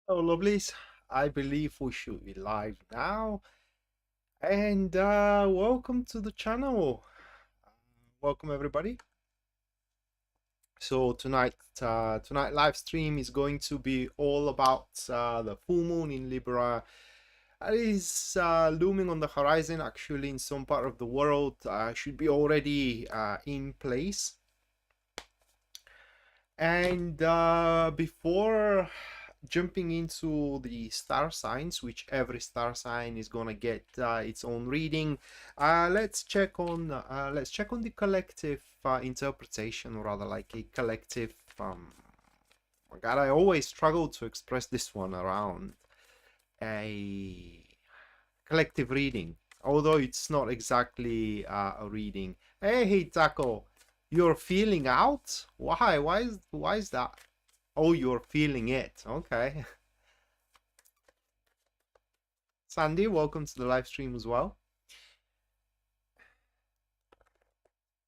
Oh, lovelies. I believe we should be live now. And welcome to the channel. Welcome everybody. So tonight live stream is going to be all about the full moon in Libra. It is looming on the horizon. Actually, in some part of the world, should be already in place. And before jumping into the star signs, which every star sign is gonna get its own reading, let's check on the collective interpretation, or rather like a collective oh God, I always struggle to express this one around a collective reading, although it's not exactly a reading. Hey Taco, you're feeling out? Why is that? Oh, you're feeling it. Okay. Sandy, welcome to the live stream as well.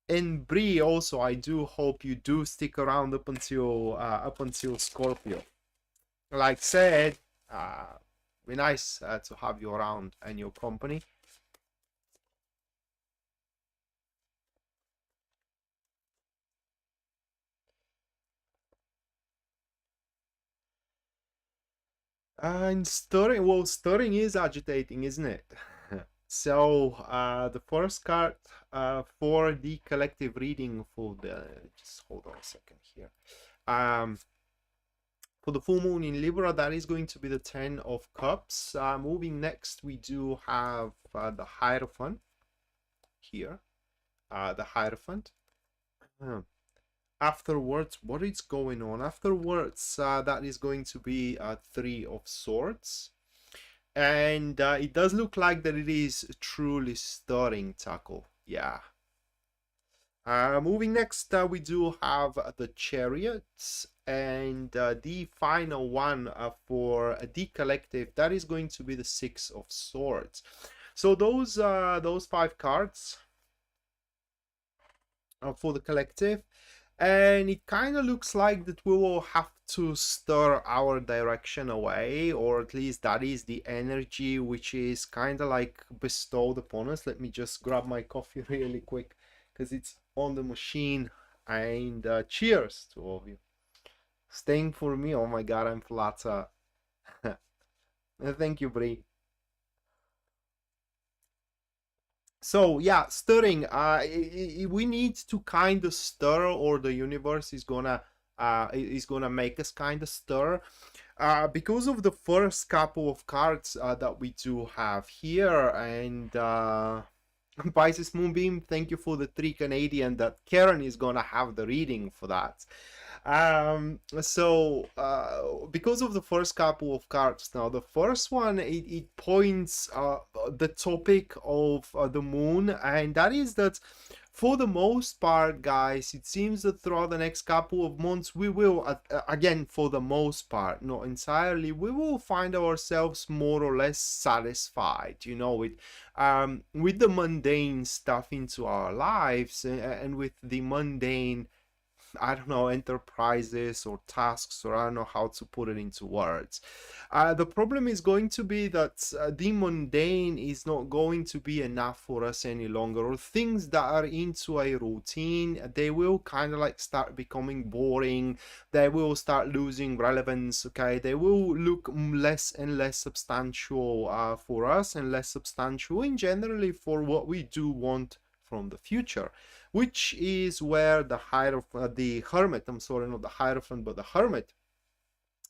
And Bree, also, I do hope you do stick around up until Scorpio. Like said, be nice to have you around and your company. And stirring is agitating, isn't it? So the first card for the collective reading for the, just hold on a second here. For the full moon in Libra, that is going to be the 10 of Cups. Moving next, we do have the Hierophant here. The Hierophant. Afterwards, what is going on? Afterwards, that is going to be 3 of Swords. And it does look like that it is truly stirring, Taco. Yeah. Moving next, we do have the Chariots, and the final one for the collective, that is going to be the 6 of Swords. So those 5 cards for the collective, and it kind of looks like that we will have to stir our direction away, or at least that is the energy which is kind of like bestowed upon us. Let me just grab my coffee really quick because it's on the machine. And cheers to all of you staying for me. Oh my god, I'm flat. Thank you, Brie. So yeah, stirring, we need to kind of stir, or the universe is gonna make us kind of stir, because of the first couple of cards that we do have here. And Pisces Moonbeam, thank you for the 3 Canadian, that Karen is gonna have the reading for that. So because of the first couple of cards, now the first one, it points the topic of the moon, and that is that for the most part, guys, it seems that throughout the next couple of months, we will, again, for the most part, not entirely, we will find ourselves more or less satisfied, you know, with the mundane stuff into our lives, and with the mundane, I don't know, enterprises or tasks, or I don't know how to put it into words. The problem is going to be that the mundane is not going to be enough for us any longer, or things that are into a routine, they will kind of like start becoming boring. They will start losing relevance. Okay, they will look less and less substantial for us, and less substantial in generally for what we do want from the future, which is where the hermit, I'm sorry, not the hierophant, but the hermit,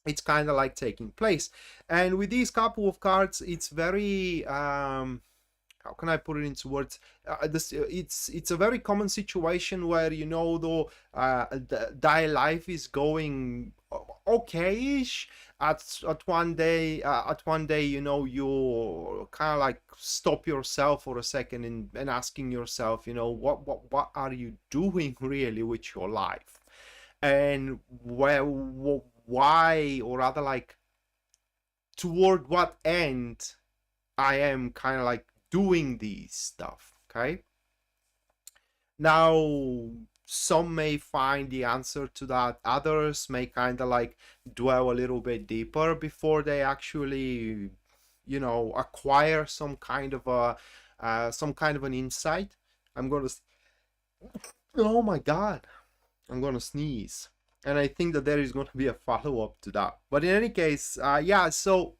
it's kind of like taking place. And with these couple of cards, it's very how can I put it into words? It's a very common situation where, you know, though thy life is going okay-ish, at one day, you know, you kind of like stop yourself for a second, and asking yourself, you know, what are you doing really with your life, and why, or rather like toward what end I am kind of like doing these stuff. Okay, now some may find the answer to that, others may kind of like dwell a little bit deeper before they actually, you know, acquire some kind of a some kind of an insight. I'm gonna oh my god, I'm gonna sneeze, and I think that there is going to be a follow-up to that. But in any case, yeah, so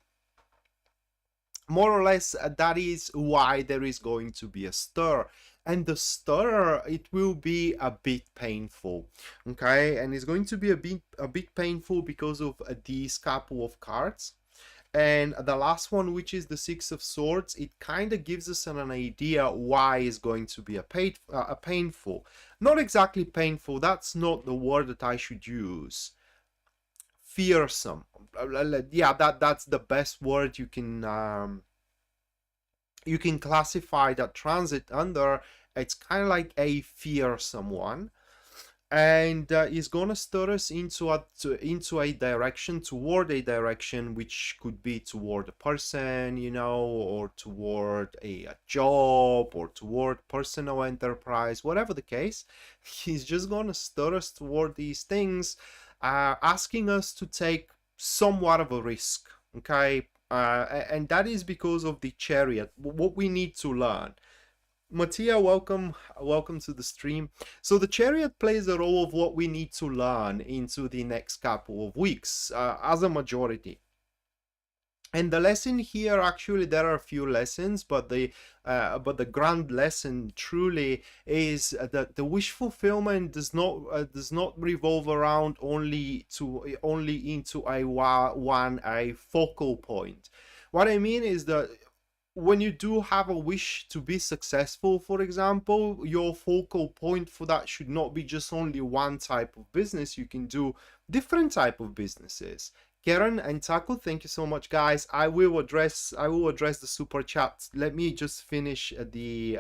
more or less that is why there is going to be a stir, and the stir, it will be a bit painful, okay, and it's going to be a bit painful because of these couple of cards. And the last one, which is the Six of Swords, it kind of gives us an idea why it's going to be a painful. Not exactly painful, that's not the word that I should use. Fearsome. Yeah, that's the best word you can classify that transit under. It's kind of like a fearsome one, and is gonna stir us into a direction, toward a direction which could be toward a person, you know, or toward a job, or toward personal enterprise, whatever the case. He's just gonna stir us toward these things, asking us to take somewhat of a risk, okay, and that is because of the Chariot, what we need to learn. Mattia, welcome to the stream. So the Chariot plays a role of what we need to learn into the next couple of weeks, as a majority. And the lesson here, actually, there are a few lessons, but the grand lesson truly is that the wish fulfillment does not revolve around only into a focal point. What I mean is that when you do have a wish to be successful, for example, your focal point for that should not be just only one type of business. You can do different type of businesses. Karen and Taco, thank you so much, guys. I will address the super chats. Let me just finish the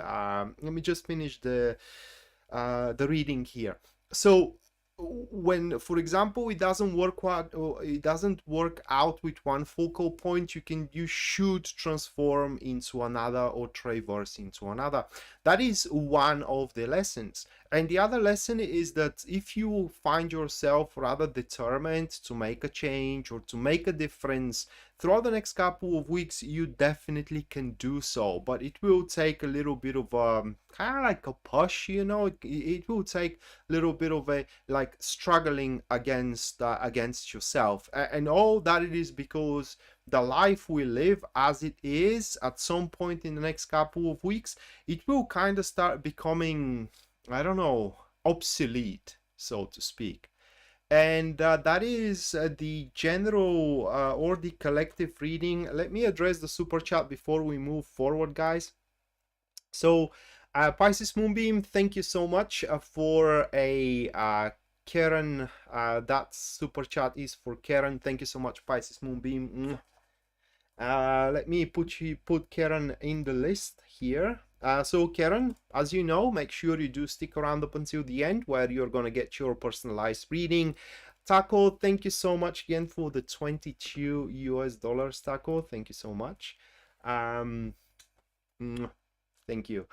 reading here. So when, for example, it doesn't work out with one focal point, you should transform into another or traverse into another. That is one of the lessons. And the other lesson is that if you find yourself rather determined to make a change or to make a difference throughout the next couple of weeks, you definitely can do so, but it will take a little bit of kind of like a push, you know. It will take a little bit of a like struggling against yourself, and all that it is because the life we live as it is, at some point in the next couple of weeks, it will kind of start becoming, I don't know, obsolete, so to speak. And that is the general or the collective reading. Let me address the super chat before we move forward, guys. So Pisces Moonbeam, thank you so much for a Karen. That super chat is for Karen. Thank you so much, Pisces Moonbeam. Let me put Karen in the list here. So Karen, as you know, make sure you do stick around up until the end, where you're going to get your personalized reading. Taco, thank you so much again for the $22 US, Taco. Thank you so much. Thank you.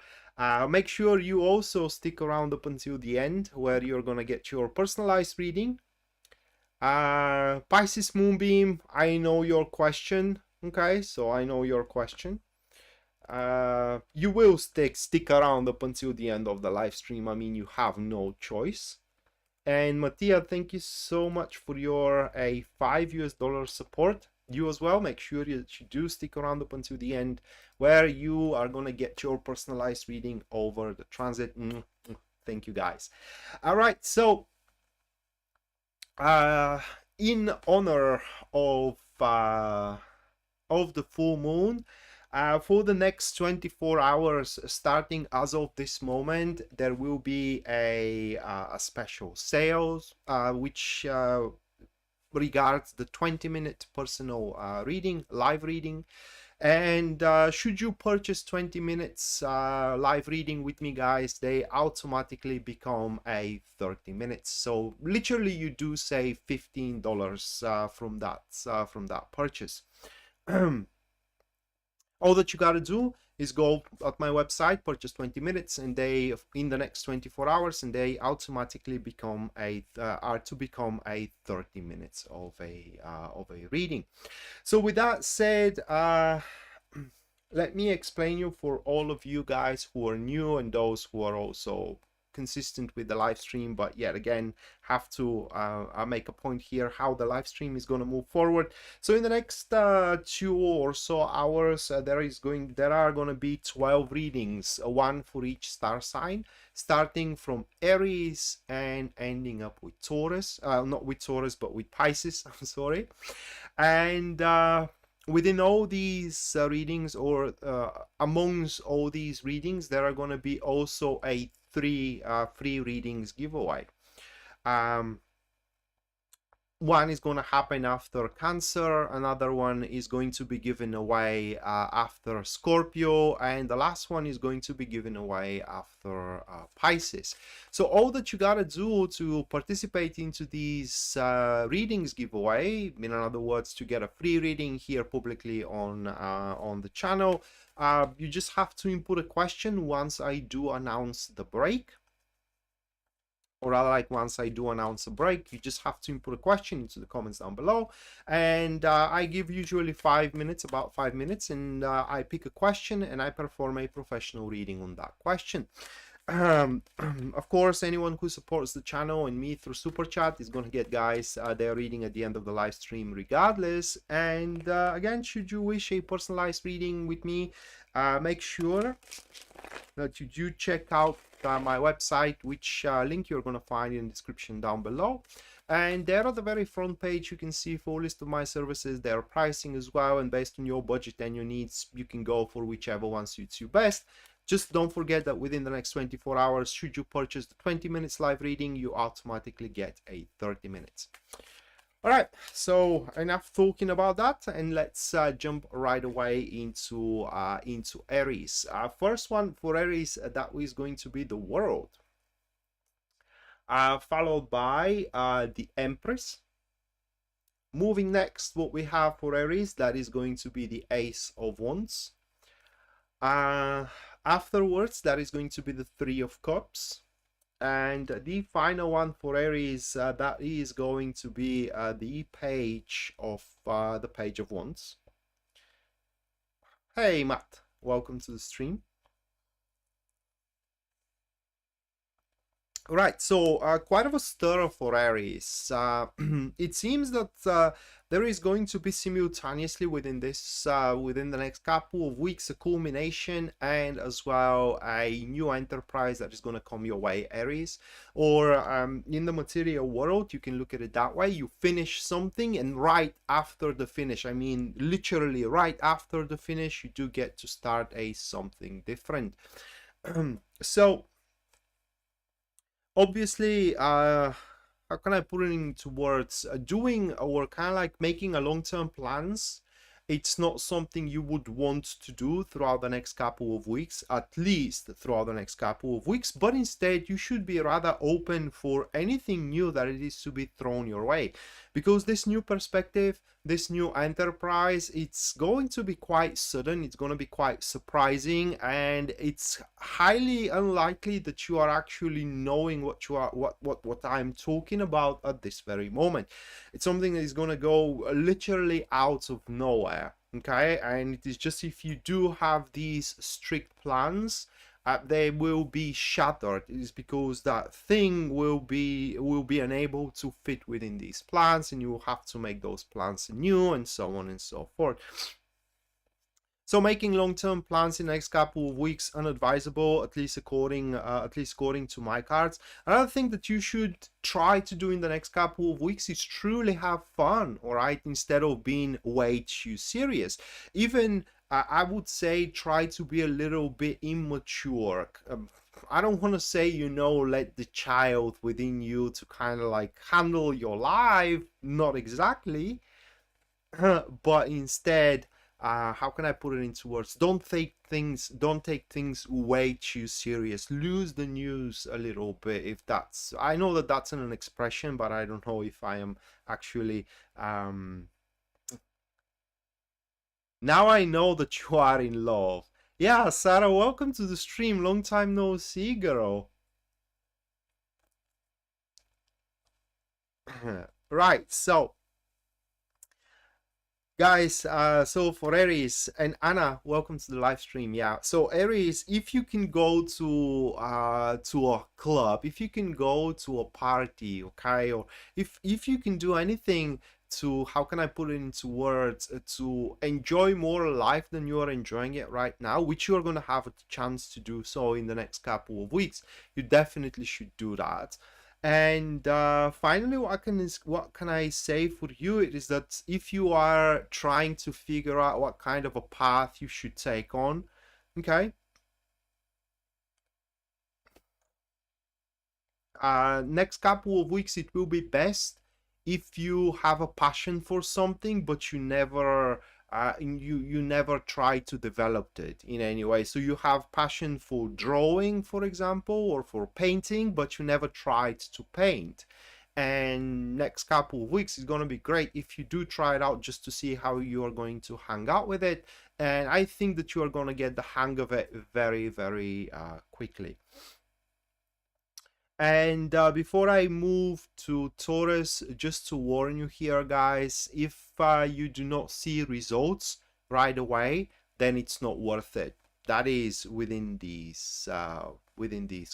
Make sure you also stick around up until the end, where you're going to get your personalized reading. Pisces Moonbeam, I know your question. Okay, so I know your question. You will stick around up until the end of the live stream. I mean, you have no choice. And Mattia, thank you so much for your $5 US support. You as well, make sure you do stick around up until the end, where you are gonna get your personalized reading over the transit. Thank you, guys. All right, so in honor of the full moon, for the next 24 hours, starting as of this moment, there will be a special sales, which regards the 20-minute personal reading, live reading. And should you purchase 20 minutes live reading with me, guys, they automatically become a 30 minutes. So literally you do save $15 from that purchase. All that you got to do is go at my website, purchase 20 minutes, and they in the next 24 hours, and they automatically become are to become a 30 minutes of a reading. So with that said, let me explain you for all of you guys who are new and those who are also consistent with the live stream, but yet again have to make a point here how the live stream is going to move forward. So in the next 2 or so hours, there are going to be 12 readings, one for each star sign, starting from Aries and ending up with Taurus, not with Taurus but with Pisces. I'm sorry. And within all these readings, or amongst all these readings, there are going to be also a three free readings giveaway. One is going to happen after Cancer, another one is going to be given away after Scorpio, and the last one is going to be given away after Pisces. So all that you gotta do to participate into these readings giveaway, in other words, to get a free reading here publicly on the channel, you just have to input a question once I do announce the break. Or rather, like once I do announce a break, you just have to input a question into the comments down below, and I give usually about 5 minutes, and I pick a question and I perform a professional reading on that question. Of course, anyone who supports the channel and me through super chat is going to get, guys, their reading at the end of the live stream regardless. And again, should you wish a personalized reading with me, make sure that you do check out my website, which link you're going to find in the description down below. And there at the very front page, you can see full list of my services, their pricing as well, and based on your budget and your needs, you can go for whichever one suits you best. Just don't forget that within the next 24 hours, should you purchase the 20 minutes live reading, you automatically get a 30 minutes. All right, so enough talking about that, and let's jump right away into Aries. First one for Aries, that is going to be the World, followed by the Empress. Moving next, what we have for Aries, that is going to be the Ace of Wands. Afterwards, that is going to be the Three of Cups. And the final one for Aries, that is going to be the Page of Wands. Hey Matt, welcome to the stream. Right, so quite of a stir for Aries. It seems that there is going to be simultaneously within this, within the next couple of weeks, a culmination and as well a new enterprise that is going to come your way, Aries. Or in the material world, you can look at it that way. You finish something, and right after the finish, I mean literally right after the finish, you do get to start a something different. So obviously, how can I put it into words? Doing or kind of like making a long-term plans, it's not something you would want to do throughout the next couple of weeks, at least throughout the next couple of weeks, but instead you should be rather open for anything new that it is to be thrown your way, because this new perspective, this new enterprise, it's going to be quite sudden, it's going to be quite surprising, and it's highly unlikely that you are actually knowing what I'm talking about at this very moment. It's something that is going to go literally out of nowhere, okay? And it is just, if you do have these strict plans, they will be shattered. It is because that thing will be unable to fit within these plans, and you will have to make those plans anew, and so on and so forth. So making long-term plans in the next couple of weeks, unadvisable, at least according to my cards. Another thing that you should try to do in the next couple of weeks is truly have fun, all right, instead of being way too serious. Even I would say try to be a little bit immature. I don't want to say, you know, let the child within you to kind of like handle your life, not exactly, but instead, how can I put it into words? Don't take things way too serious. Lose the news a little bit, if that's, I know that that's an expression, but I don't know if I am actually now I know that you are in love. Yeah, Sarah, welcome to the stream. Long time no see, girl. Right, so guys, so for Aries and Anna, welcome to the live stream. Yeah, so Aries, if you can go to a club, if you can go to a party, okay, or if you can do anything to, how can I put it into words, to enjoy more life than you are enjoying it right now, which you are going to have a chance to do so in the next couple of weeks, you definitely should do that. And finally, what can I say for you? It is that if you are trying to figure out what kind of a path you should take on, okay, next couple of weeks it will be best if you have a passion for something, but you never try to develop it in any way. So you have passion for drawing, for example, or for painting, but you never tried to paint. And next couple of weeks is going to be great if you do try it out, just to see how you are going to hang out with it. And I think that you are going to get the hang of it very, very quickly. And before I move to Taurus, just to warn you here, guys, if you do not see results right away, then it's not worth it. That is within these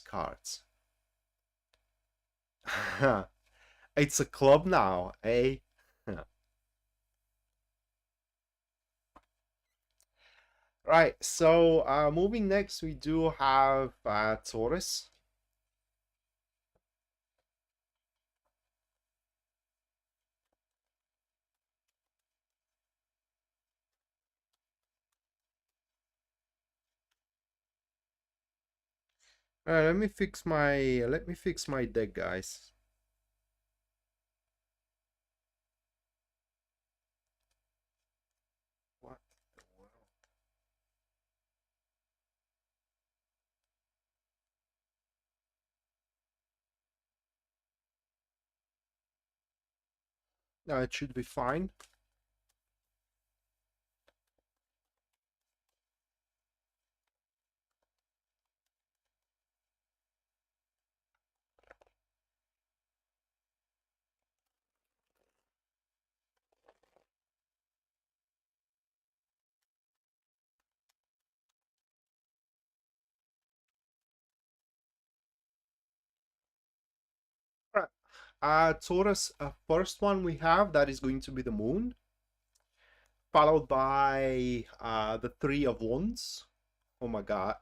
cards. It's a club now, eh? Right, so moving next, we do have Taurus. Let me fix my deck, guys. What the world? No, it should be fine. Right. Taurus, first one we have, that is going to be the moon, followed by the three of wands. Oh my god.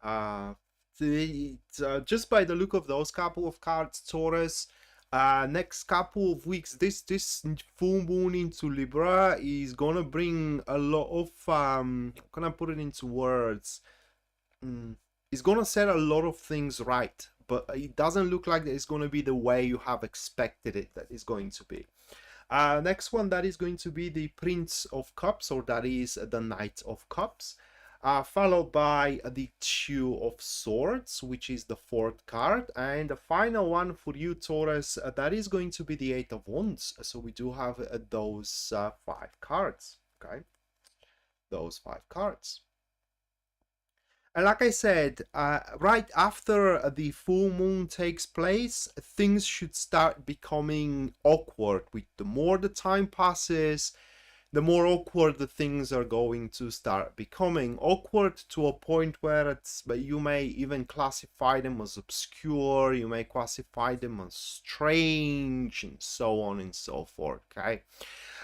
Uh, just by the look of those couple of cards, Taurus, next couple of weeks, this full moon into Libra is gonna bring a lot of how can I put it into words? It's gonna set a lot of things right, but it doesn't look like it's gonna be the way you have expected it that it's going to be. Next one, that is going to be the Prince of Cups, or that is the Knight of Cups, followed by the Two of Swords, which is the fourth card, and the final one for you, Taurus, that is going to be the Eight of Wands. So we do have those five cards, okay? Those five cards. And like I said, right after the full moon takes place, things should start becoming awkward. With the more the time passes, the more awkward the things are going to start becoming. Awkward to a point where you may even classify them as obscure, you may classify them as strange, and so on and so forth, okay?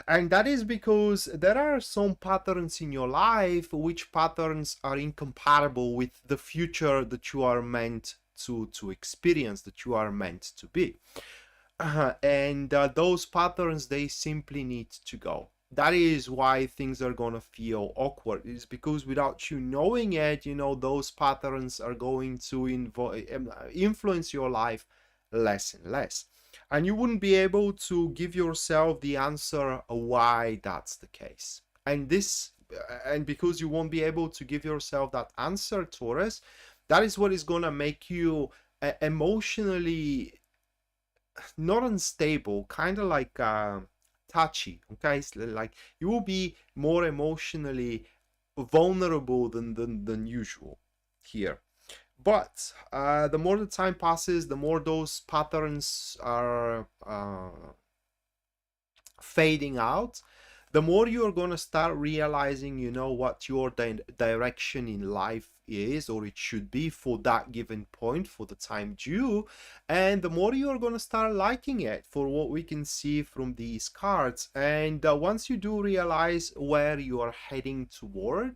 And that is because there are some patterns in your life which patterns are incompatible with the future that you are meant to experience, that you are meant to be. And those patterns, they simply need to go. That is why things are gonna feel awkward. It's because without you knowing it, those patterns are going to influence your life less and less. And you wouldn't be able to give yourself the answer why that's the case. And because you won't be able to give yourself that answer, Taurus, that is what is gonna make you emotionally not unstable, kind of like touchy, okay? Like you will be more emotionally vulnerable than usual here. But the more the time passes, the more those patterns are fading out, the more you're going to start realizing, you know, what your direction in life is, or it should be for that given point, for the time due. And the more you're going to start liking it, for what we can see from these cards. And once you do realize where you are heading toward,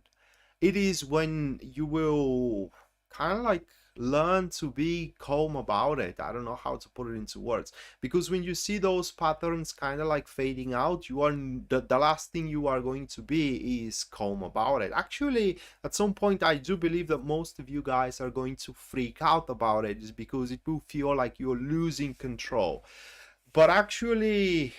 it is when you will kind of like learn to be calm about it. I don't know how to put it into words, because when you see those patterns kind of like fading out, you are the last thing you are going to be is calm about it. Actually, at some point I do believe that most of you guys are going to freak out about it, just because it will feel like you're losing control. But actually,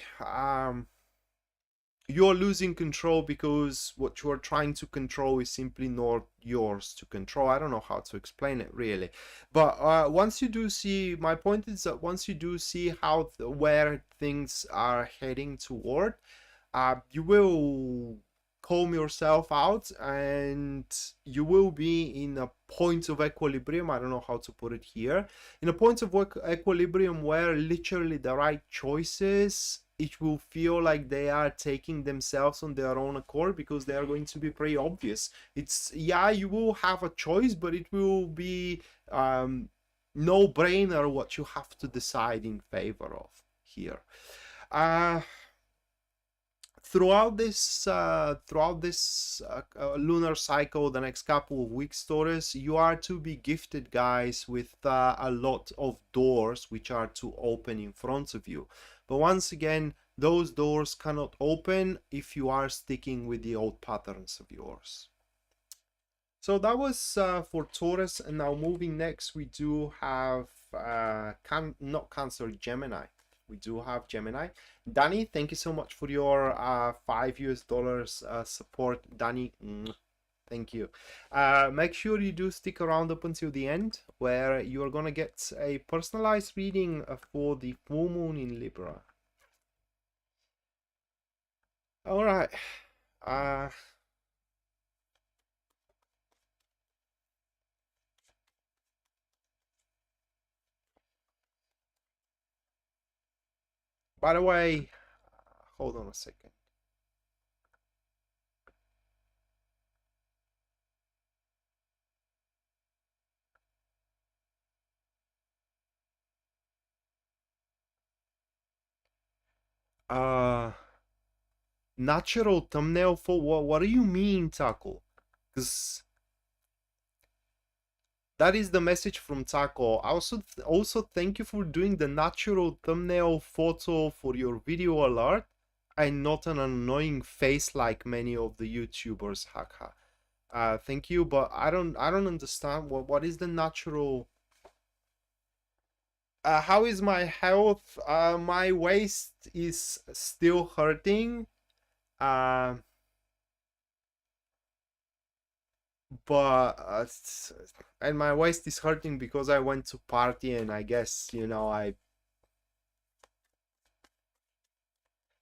you're losing control because what you're trying to control is simply not yours to control. I don't know how to explain it really, but once you do see, my point is that once you do see how where things are heading toward, you will calm yourself out and you will be in a point of equilibrium. I don't know how to put it here, in a point of equilibrium where literally the right choices, it will feel like they are taking themselves on their own accord, because they are going to be pretty obvious. It's, yeah, you will have a choice, but it will be no brainer what you have to decide in favor of here. Throughout this lunar cycle, the next couple of weeks, Taurus, you are to be gifted, guys, with a lot of doors which are to open in front of you. But once again, those doors cannot open if you are sticking with the old patterns of yours. So that was for Taurus. And now moving next, we do have not Cancer, Gemini. We do have Gemini. Danny, thank you so much for your $5 support. Danny, thank you. Make sure you do stick around up until the end, where you're gonna get a personalized reading for the full moon in Libra. All right. By the way, hold on a second. Natural thumbnail for what do you mean, Taco? Because that is the message from Taco. Also thank you for doing the natural thumbnail photo for your video alert, and not an annoying face like many of the YouTubers, haha. Thank you, but I don't understand what is the natural. How is my health? My waist is still hurting. But and my waist is hurting because I went to party, and I guess, you know,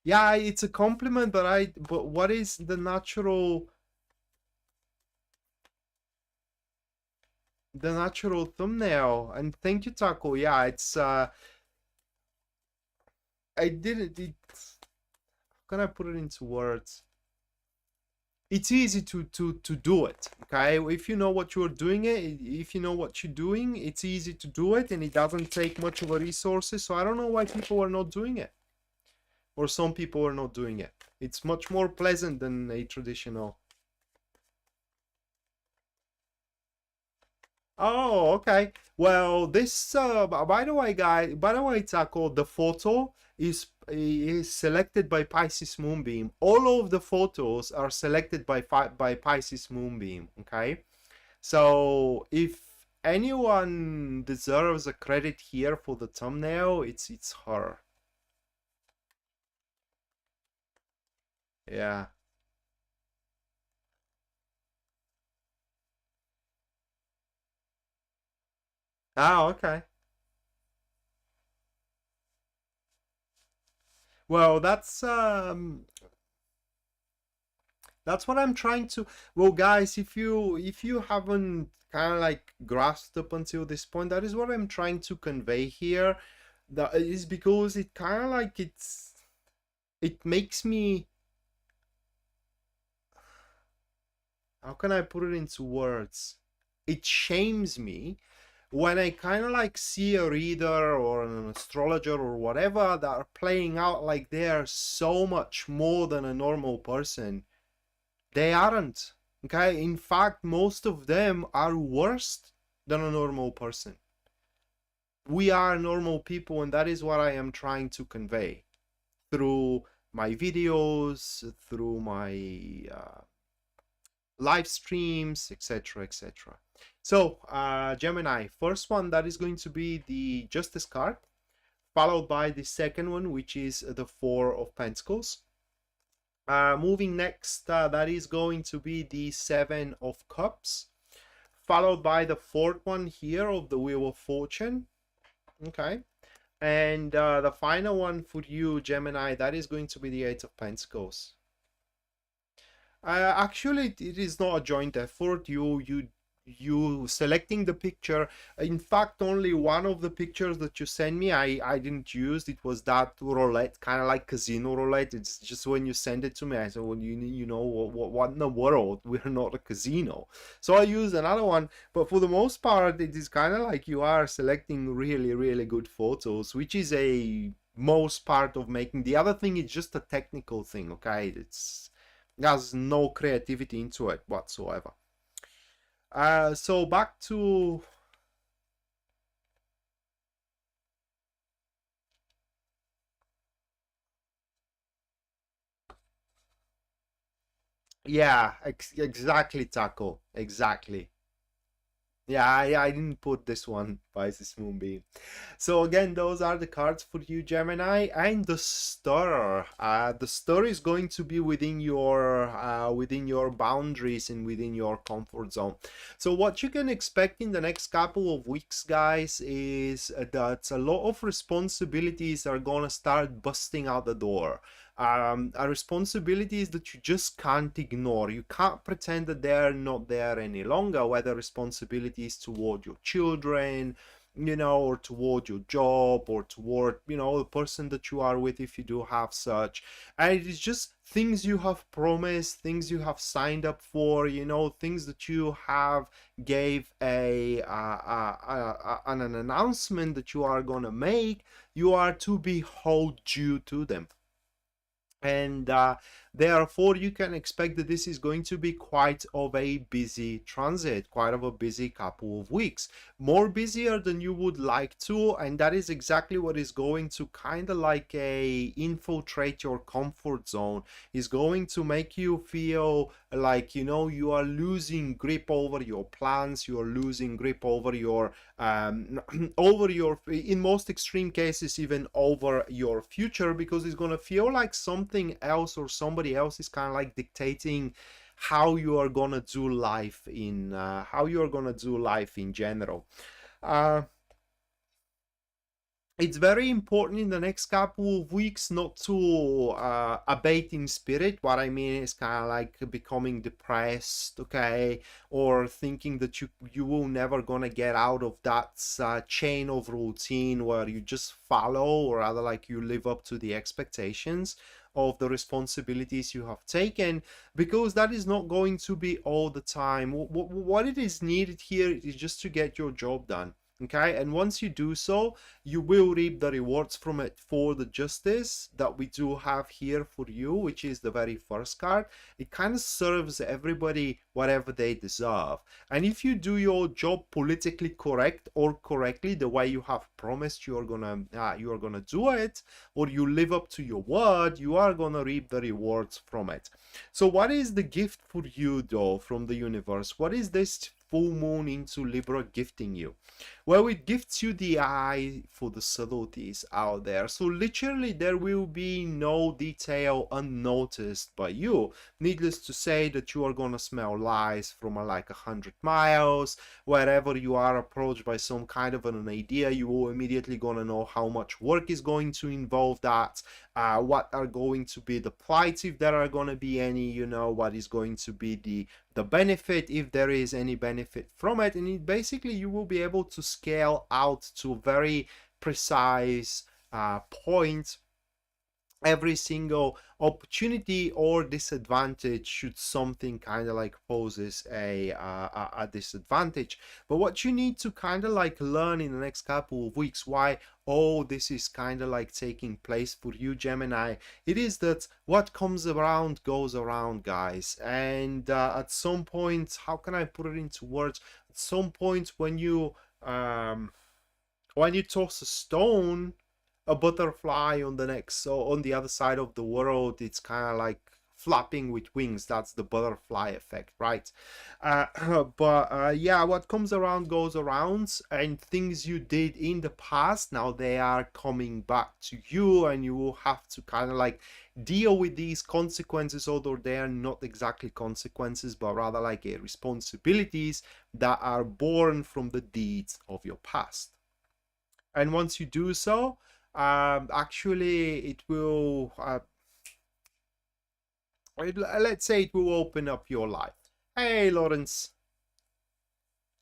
yeah, it's a compliment, but what is the natural thumbnail? And thank you, Taco. Yeah, it's I didn't it, how can I put it into words? It's easy to do it, okay? If you know what you're doing, if you know what you're doing, it's easy to do it, and it doesn't take much of a resources. So I don't know why people are not doing it, or some people are not doing it. It's much more pleasant than a traditional. Oh, okay. Well, this by the way, Taco, the photo is selected by Pisces Moonbeam. All of the photos are selected by Pisces Moonbeam, okay? So if anyone deserves a credit here for the thumbnail, it's her. Yeah. Ah, okay. Well, that's That's what I'm trying to. Well, guys, if you haven't kind of like grasped up until this point, that is what I'm trying to convey here. That is because it kind of like it makes me. How can I put it into words? It shames me when I kind of like see a reader or an astrologer or whatever that are playing out like they are so much more than a normal person. They aren't. Okay, in fact, most of them are worse than a normal person. We are normal people, and that is what I am trying to convey through my videos, through my live streams, etc., etc. So, Gemini, first one, that is going to be the Justice card, followed by the second one, which is the Four of Pentacles. Moving next, that is going to be the Seven of Cups, followed by the fourth one here of the Wheel of Fortune. Okay. And the final one for you, Gemini, that is going to be the Eight of Pentacles. Actually, it is not a joint effort. You selecting the picture. In fact, only one of the pictures that you send me, I didn't use. It was that roulette, kind of like casino roulette. It's just when you send it to me, I said, well, you know what in the world? We're not a casino. So I used another one. But for the most part, it is kind of like you are selecting really, really good photos, which is a most part of making. The other thing is just a technical thing. Okay, there's no creativity into it whatsoever. So back to yeah, exactly, Taco, exactly. Yeah, I didn't put this one, Pisces Moonbeam. So again, those are the cards for you, Gemini, and the star. The star is going to be within your boundaries and within your comfort zone. So what you can expect in the next couple of weeks, guys, is that a lot of responsibilities are gonna start busting out the door. Responsibilities that you just can't ignore. You can't pretend that they're not there any longer, whether responsibilities toward your children, you know, or toward your job, or toward, you know, the person that you are with, if you do have such. And it is just things you have promised, things you have signed up for, you know, things that you have gave an announcement that you are gonna make. You are to be held due to them. And therefore you can expect that this is going to be quite of a busy transit, quite of a busy couple of weeks, more busier than you would like to, and that is exactly what is going to kind of like infiltrate your comfort zone, is going to make you feel like, you know, you are losing grip over your plans, you are losing grip over your over your, in most extreme cases, even over your future, because it's going to feel like something else or somebody else is kind of like dictating how you are gonna do life in general. It's very important in the next couple of weeks not to abate in spirit. What I mean is kind of like becoming depressed, okay, or thinking that you will never gonna get out of that chain of routine where you just follow, or rather like you live up to the expectations of the responsibilities you have taken, because that is not going to be all the time. What it is needed here is just to get your job done. Okay, and once you do so, you will reap the rewards from it. For the justice that we do have here for you, which is the very first card, it kind of serves everybody whatever they deserve. And if you do your job politically correct or correctly, the way you have promised you are gonna do it, or you live up to your word, you are gonna reap the rewards from it. So what is the gift for you though from the universe? What is this full moon into Libra gifting you. Well, it gifts you the eye for the subtleties out there. So literally there will be no detail unnoticed by you. Needless to say that you are gonna smell lies from like 100 miles. Wherever you are approached by some kind of an idea, you will immediately gonna know how much work is going to involve that, what are going to be the plights, if there are going to be any, you know, what is going to be the benefit, if there is any benefit from it. And basically you will be able to scale out to a very precise point every single opportunity or disadvantage should something kind of like poses a disadvantage. But what you need to kind of like learn in the next couple of weeks, why all this is kind of like taking place for you, Gemini, it is that what comes around goes around, guys. And at some point, how can I put it into words, at some point when you toss a stone, a butterfly on the next, so on the other side of the world, it's kind of like flapping with wings. That's the butterfly effect, right? Yeah, what comes around goes around, and things you did in the past, now they are coming back to you, and you will have to kind of like deal with these consequences, although they are not exactly consequences, but rather like responsibilities that are born from the deeds of your past. And once you do so, actually it will let's say it will open up your life. Hey Lawrence,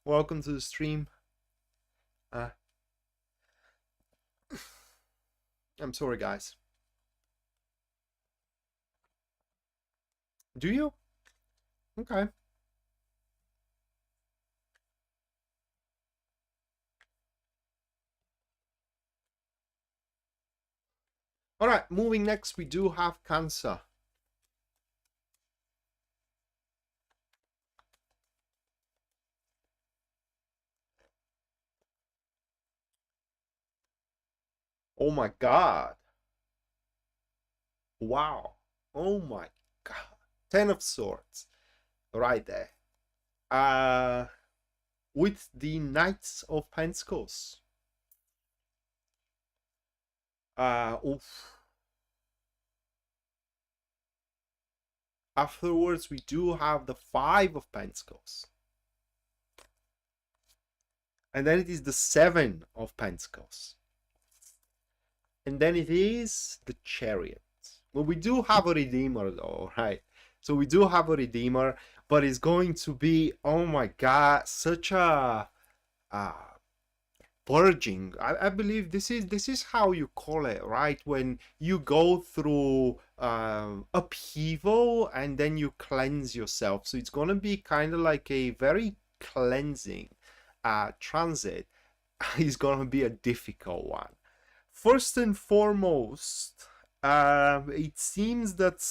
welcome to the stream. I'm sorry guys. Do you? Okay. All right, moving next, we do have Cancer. Oh my God. Wow. Oh my God. 10 of Swords. Right there. With the Knights of Pentacles. Oof. Afterwards, we do have the 5 of Pentacles. And then it is the 7 of Pentacles. And then it is the Chariot. Well, we do have a Redeemer though, right? So we do have a Redeemer, but it's going to be, oh my God, such a purging. I believe this is how you call it, right? When you go through upheaval and then you cleanse yourself. So it's going to be kind of like a very cleansing transit. It's going to be a difficult one. First and foremost, it seems that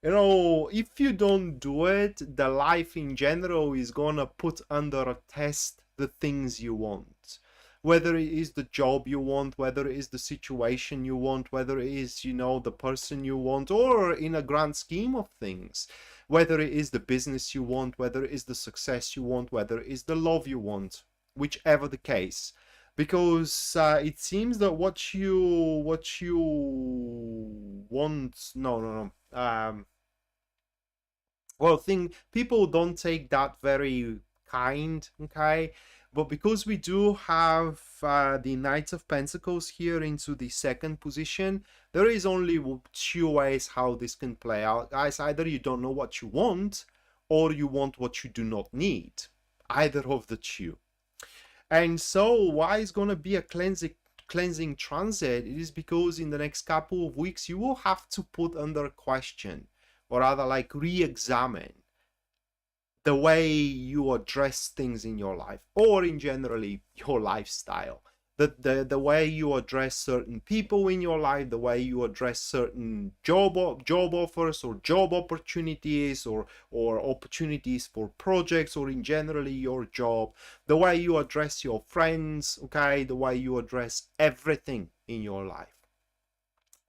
you know, if you don't do it, the life in general is gonna put under a test the things you want. Whether it is the job you want, whether it is the situation you want, whether it is, you know, the person you want, or in a grand scheme of things, whether it is the business you want, whether it is the success you want, whether it is the love you want, whichever the case. Because it seems that what you want, well, people don't take that very kind, okay? But because we do have the Knights of Pentacles here into the second position, there is only 2 ways how this can play out, guys. Either you don't know what you want, or you want what you do not need. Either of the 2. And so why is going to be a cleansing transit? It is because in the next couple of weeks you will have to put under question, or rather like re-examine the way you address things in your life, or in generally your lifestyle. The way you address certain people in your life, the way you address certain job offers or job opportunities, or opportunities for projects, or in generally your job, the way you address your friends, okay, the way you address everything in your life.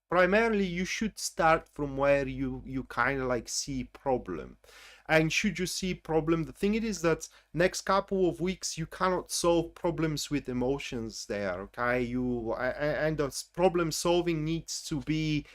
Primarily, you should start from where you kind of like see problem. And should you see problem, the thing it is that next couple of weeks you cannot solve problems with emotions there, okay? And the problem solving needs to be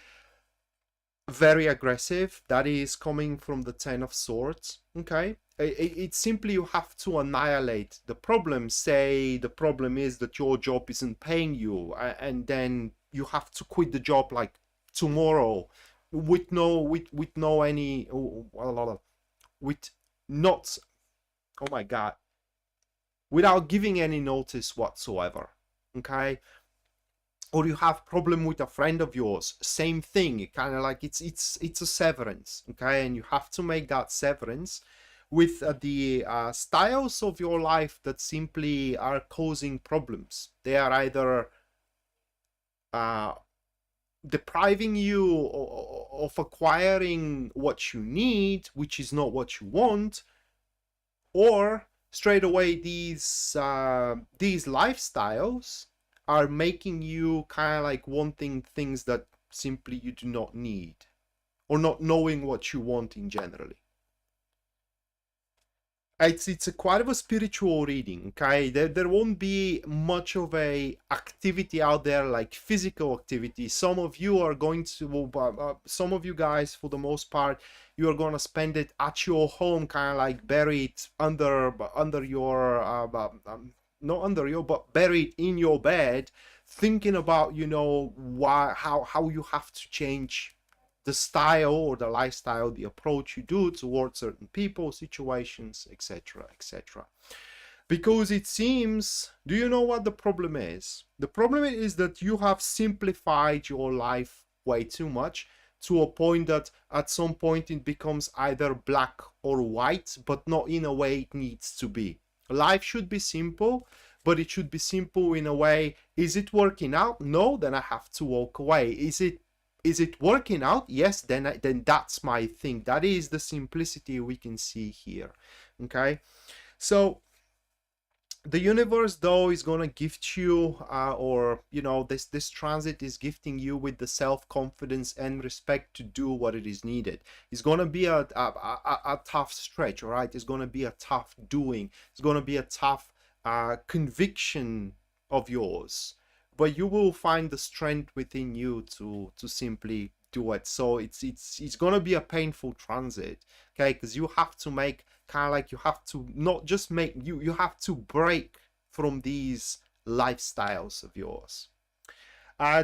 very aggressive. That is coming from the Ten of Swords, okay? It's simply you have to annihilate the problem. Say the problem is that your job isn't paying you, and then you have to quit the job like tomorrow with no any with not, oh my god, without giving any notice whatsoever, okay? Or you have problem with a friend of yours, same thing, kind of like it's a severance, okay? And you have to make that severance with the styles of your life that simply are causing problems. They are either depriving you of acquiring what you need, which is not what you want, or straight away these lifestyles are making you kind of like wanting things that simply you do not need, or not knowing what you want in generally. It's a quite of a spiritual reading, okay? There won't be much of a activity out there, like physical activity. Some of you are going to, some of you guys, for the most part, you are going to spend it at your home, kind of like buried under your, not under your, but buried in your bed, thinking about, you know, how you have to change the style or the lifestyle, the approach you do towards certain people, situations, etc., etc. Because it seems, do you know what the problem is? The problem is that you have simplified your life way too much, to a point that at some point it becomes either black or white, but not in a way it needs to be. Life should be simple, but it should be simple in a way, is it working out? No, then I have to walk away. Is it working out? Yes, then that's my thing. That is the simplicity we can see here, okay? So the universe, though, is gonna gift you, or you know, this transit is gifting you with the self-confidence and respect to do what it is needed. It's gonna be a tough stretch, all right? It's gonna be a tough doing. It's gonna be a tough conviction of yours, but you will find the strength within you to simply do it. So it's gonna be a painful transit, okay? Because you have to make kind of like, you have to not just make, you have to break from these lifestyles of yours.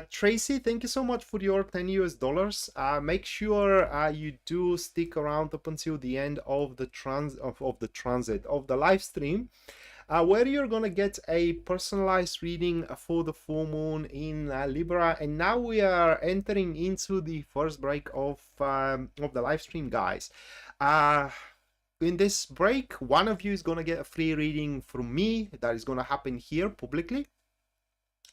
Tracy, thank you so much for your 10 US dollars. Make sure you do stick around up until the end of the transit of the live stream, where you're gonna get a personalized reading for the full moon in Libra. And now we are entering into the first break of the live stream, guys. In this break, one of you is gonna get a free reading from me. That is gonna happen here publicly.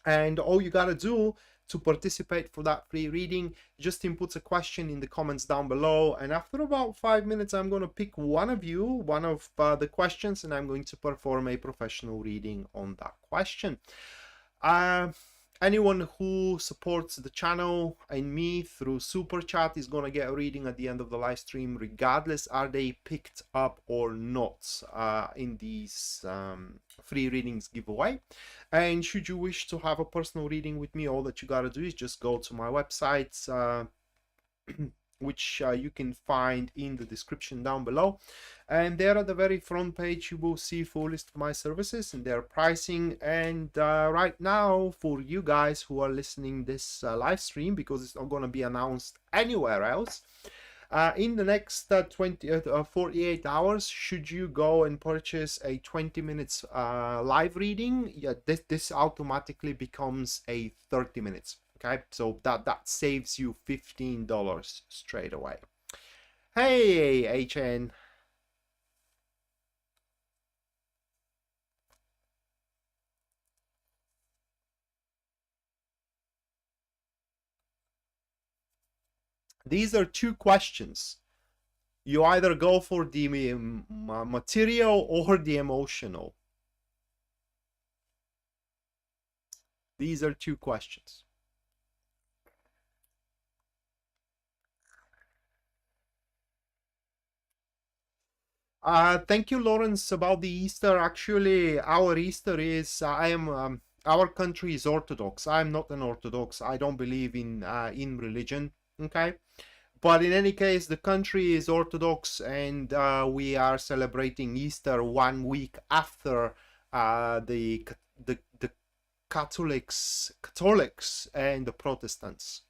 And all you gotta do to participate for that free reading, just input a question in the comments down below, and after about 5 minutes I'm going to pick one of you, one of the questions, and I'm going to perform a professional reading on that question. Anyone who supports the channel and me through super chat is going to get a reading at the end of the live stream, regardless are they picked up or not in these free readings giveaway. And should you wish to have a personal reading with me, all that you gotta do is just go to my website, which you can find in the description down below, and there at the very front page you will see full list of my services and their pricing. And right now, for you guys who are listening this live stream, because it's not going to be announced anywhere else, in the next 48 hours, should you go and purchase a 20 minutes live reading, yeah, this automatically becomes a 30 minutes. Okay, so that saves you $15 straight away. Hey, HN. These are two questions. You either go for the material or the emotional. These are two questions. Thank you, Lawrence. About the Easter, actually, our Easter is I am our country is Orthodox. I'm not an Orthodox. I don't believe in religion. Okay, but in any case, the country is Orthodox, and we are celebrating Easter 1 week after the Catholics and the Protestants.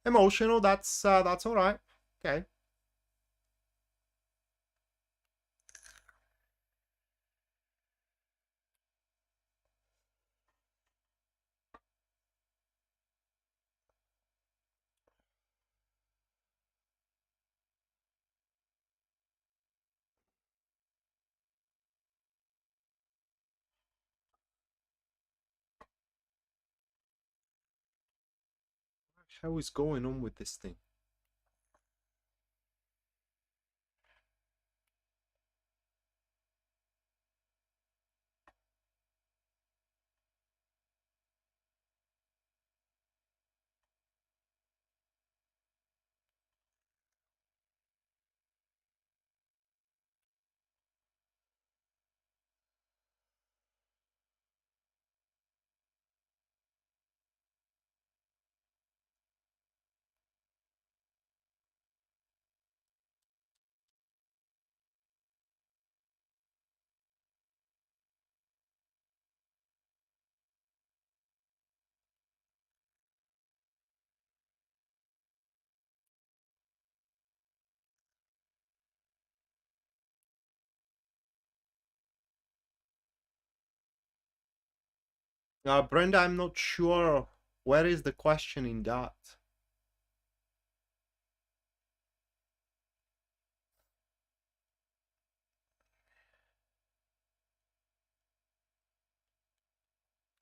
Emotional. That's all right. Okay. How is going on with this thing? Brenda, I'm not sure where is the question in that.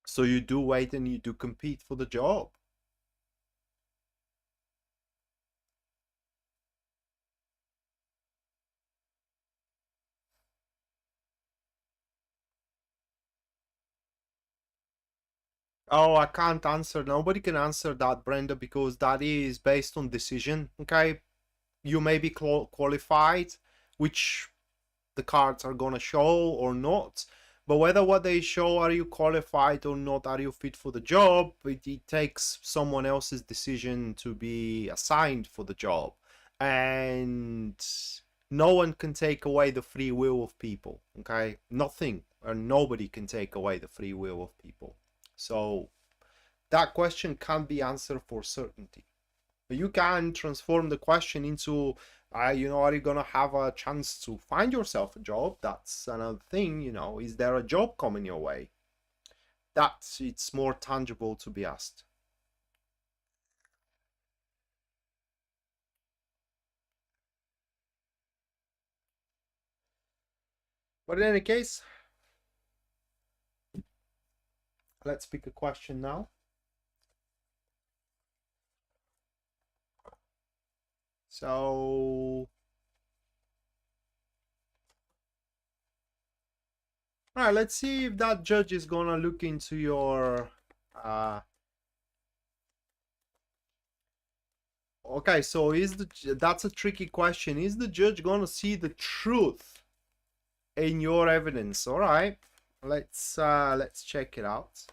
So you do wait and you do compete for the job. Oh, I can't answer. Nobody can answer that, Brenda, because that is based on decision. Okay, you may be qualified, which the cards are gonna show or not. But whether what they show, are you qualified or not, are you fit for the job, it takes someone else's decision to be assigned for the job. And no one can take away the free will of people, okay? Nothing or nobody can take away the free will of people. So that question can't be answered for certainty. But you can transform the question into, are you gonna have a chance to find yourself a job? That's another thing, is there a job coming your way? That's it's more tangible to be asked. But in any case, let's pick a question now. So, all right, let's see if that judge is gonna look into your. Okay, so that's a tricky question. Is the judge gonna see the truth in your evidence? All right, let's check it out.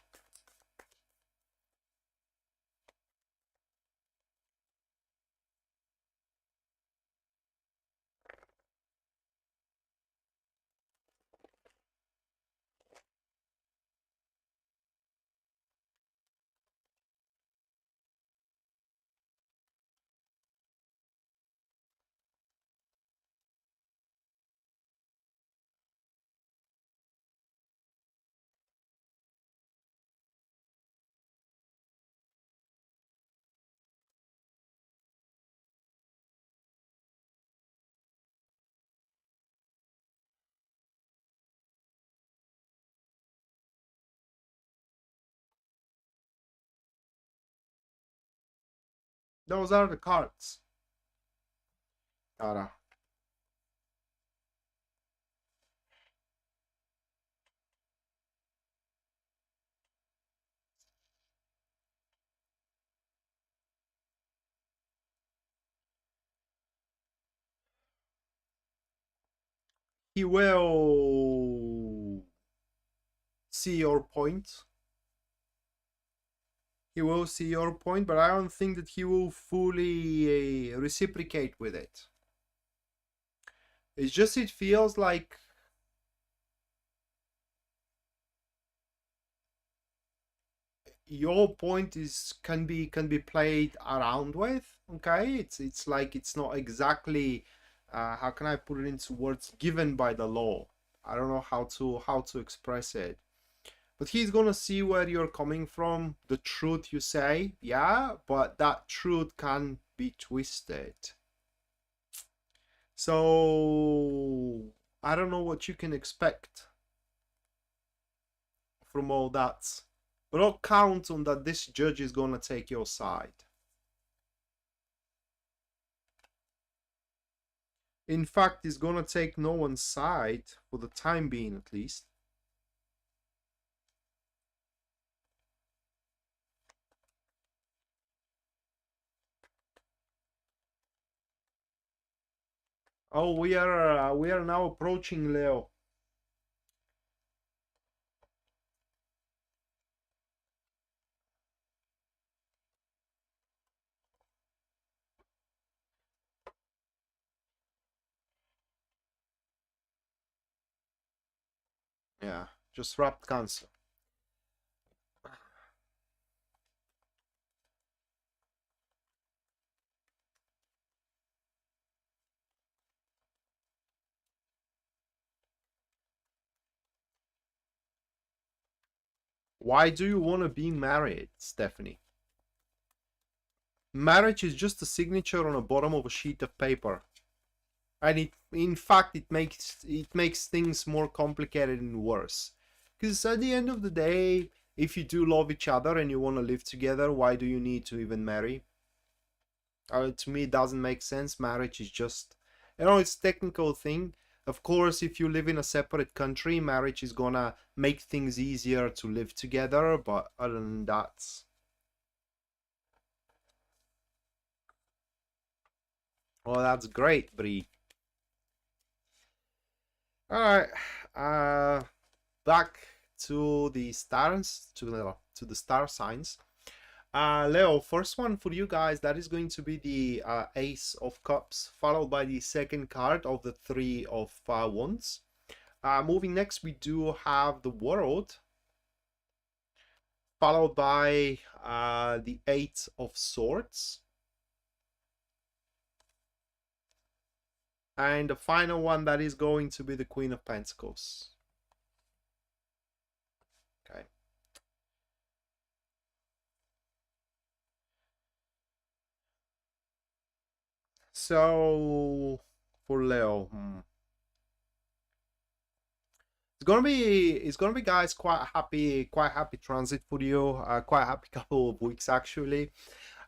Those are the cards. Cara. he will see your point. He will see your point, but I don't think that he will fully reciprocate with it. It's just, it feels like your point is can be played around with. Okay, it's like it's not exactly how can I put it into words, given by the law. I don't know how to express it, but he's gonna see where you're coming from, the truth you say, yeah, but that truth can be twisted. So I don't know what you can expect from all that, but I'll count on that this judge is gonna take your side. In fact, he's gonna take no one's side, for the time being at least. Oh, we are now approaching Leo. Yeah, just wrapped Cancer. Why do you want to be married, Stephanie? Marriage is just a signature on the bottom of a sheet of paper, and in fact it makes things more complicated and worse. Because at the end of the day, if you do love each other and you want to live together, why do you need to even marry? To me, it doesn't make sense. Marriage is just, it's a technical thing. Of course, if you live in a separate country, marriage is gonna make things easier to live together, but other than that. Oh, that's great, Brie. Alright, back to the stars, to the star signs. Leo, first one for you guys, that is going to be the Ace of Cups, followed by the second card of the Three of Wands. Moving next, we do have the World, followed by the Eight of Swords. And the final one, that is going to be the Queen of Pentacles. Okay. So for Leo, it's gonna be guys quite happy transit for you, quite happy couple of weeks actually.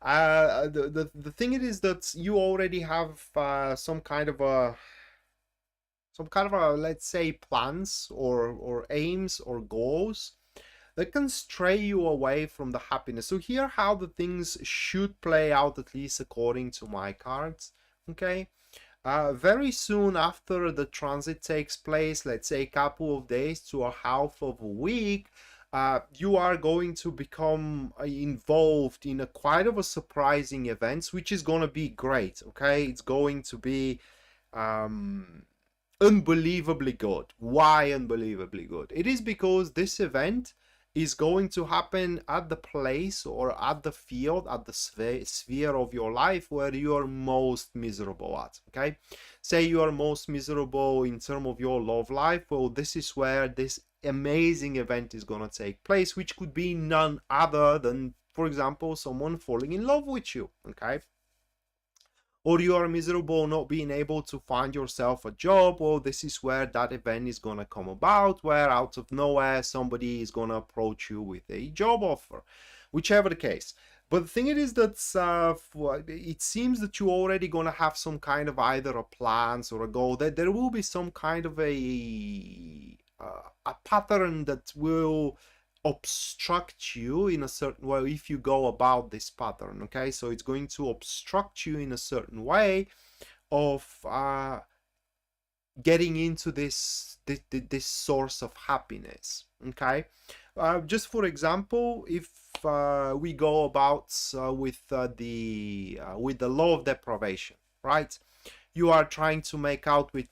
The thing it is that you already have some kind of a let's say plans or aims or goals that can stray you away from the happiness. So here how the things should play out, at least according to my cards. Okay, very soon after the transit takes place, let's say a couple of days to a half of a week, you are going to become involved in a quite of a surprising event, which is going to be great. Okay, it's going to be unbelievably good. Why unbelievably good? It is because this event is going to happen at the place or at the field, at the sphere of your life where you are most miserable at. Okay, say you are most miserable in terms of your love life, well, this is where this amazing event is going to take place, which could be none other than, for example, someone falling in love with you. Okay, or you are miserable not being able to find yourself a job, well, this is where that event is going to come about, where out of nowhere somebody is going to approach you with a job offer, whichever the case. But the thing it is that it seems that you're already going to have some kind of either a plans or a goal, that there will be some kind of a pattern that will obstruct you in a certain way if you go about this pattern. Okay, so it's going to obstruct you in a certain way of getting into this source of happiness. Okay, just for example, if we go about with the law of deprivation, right? You are trying to make out with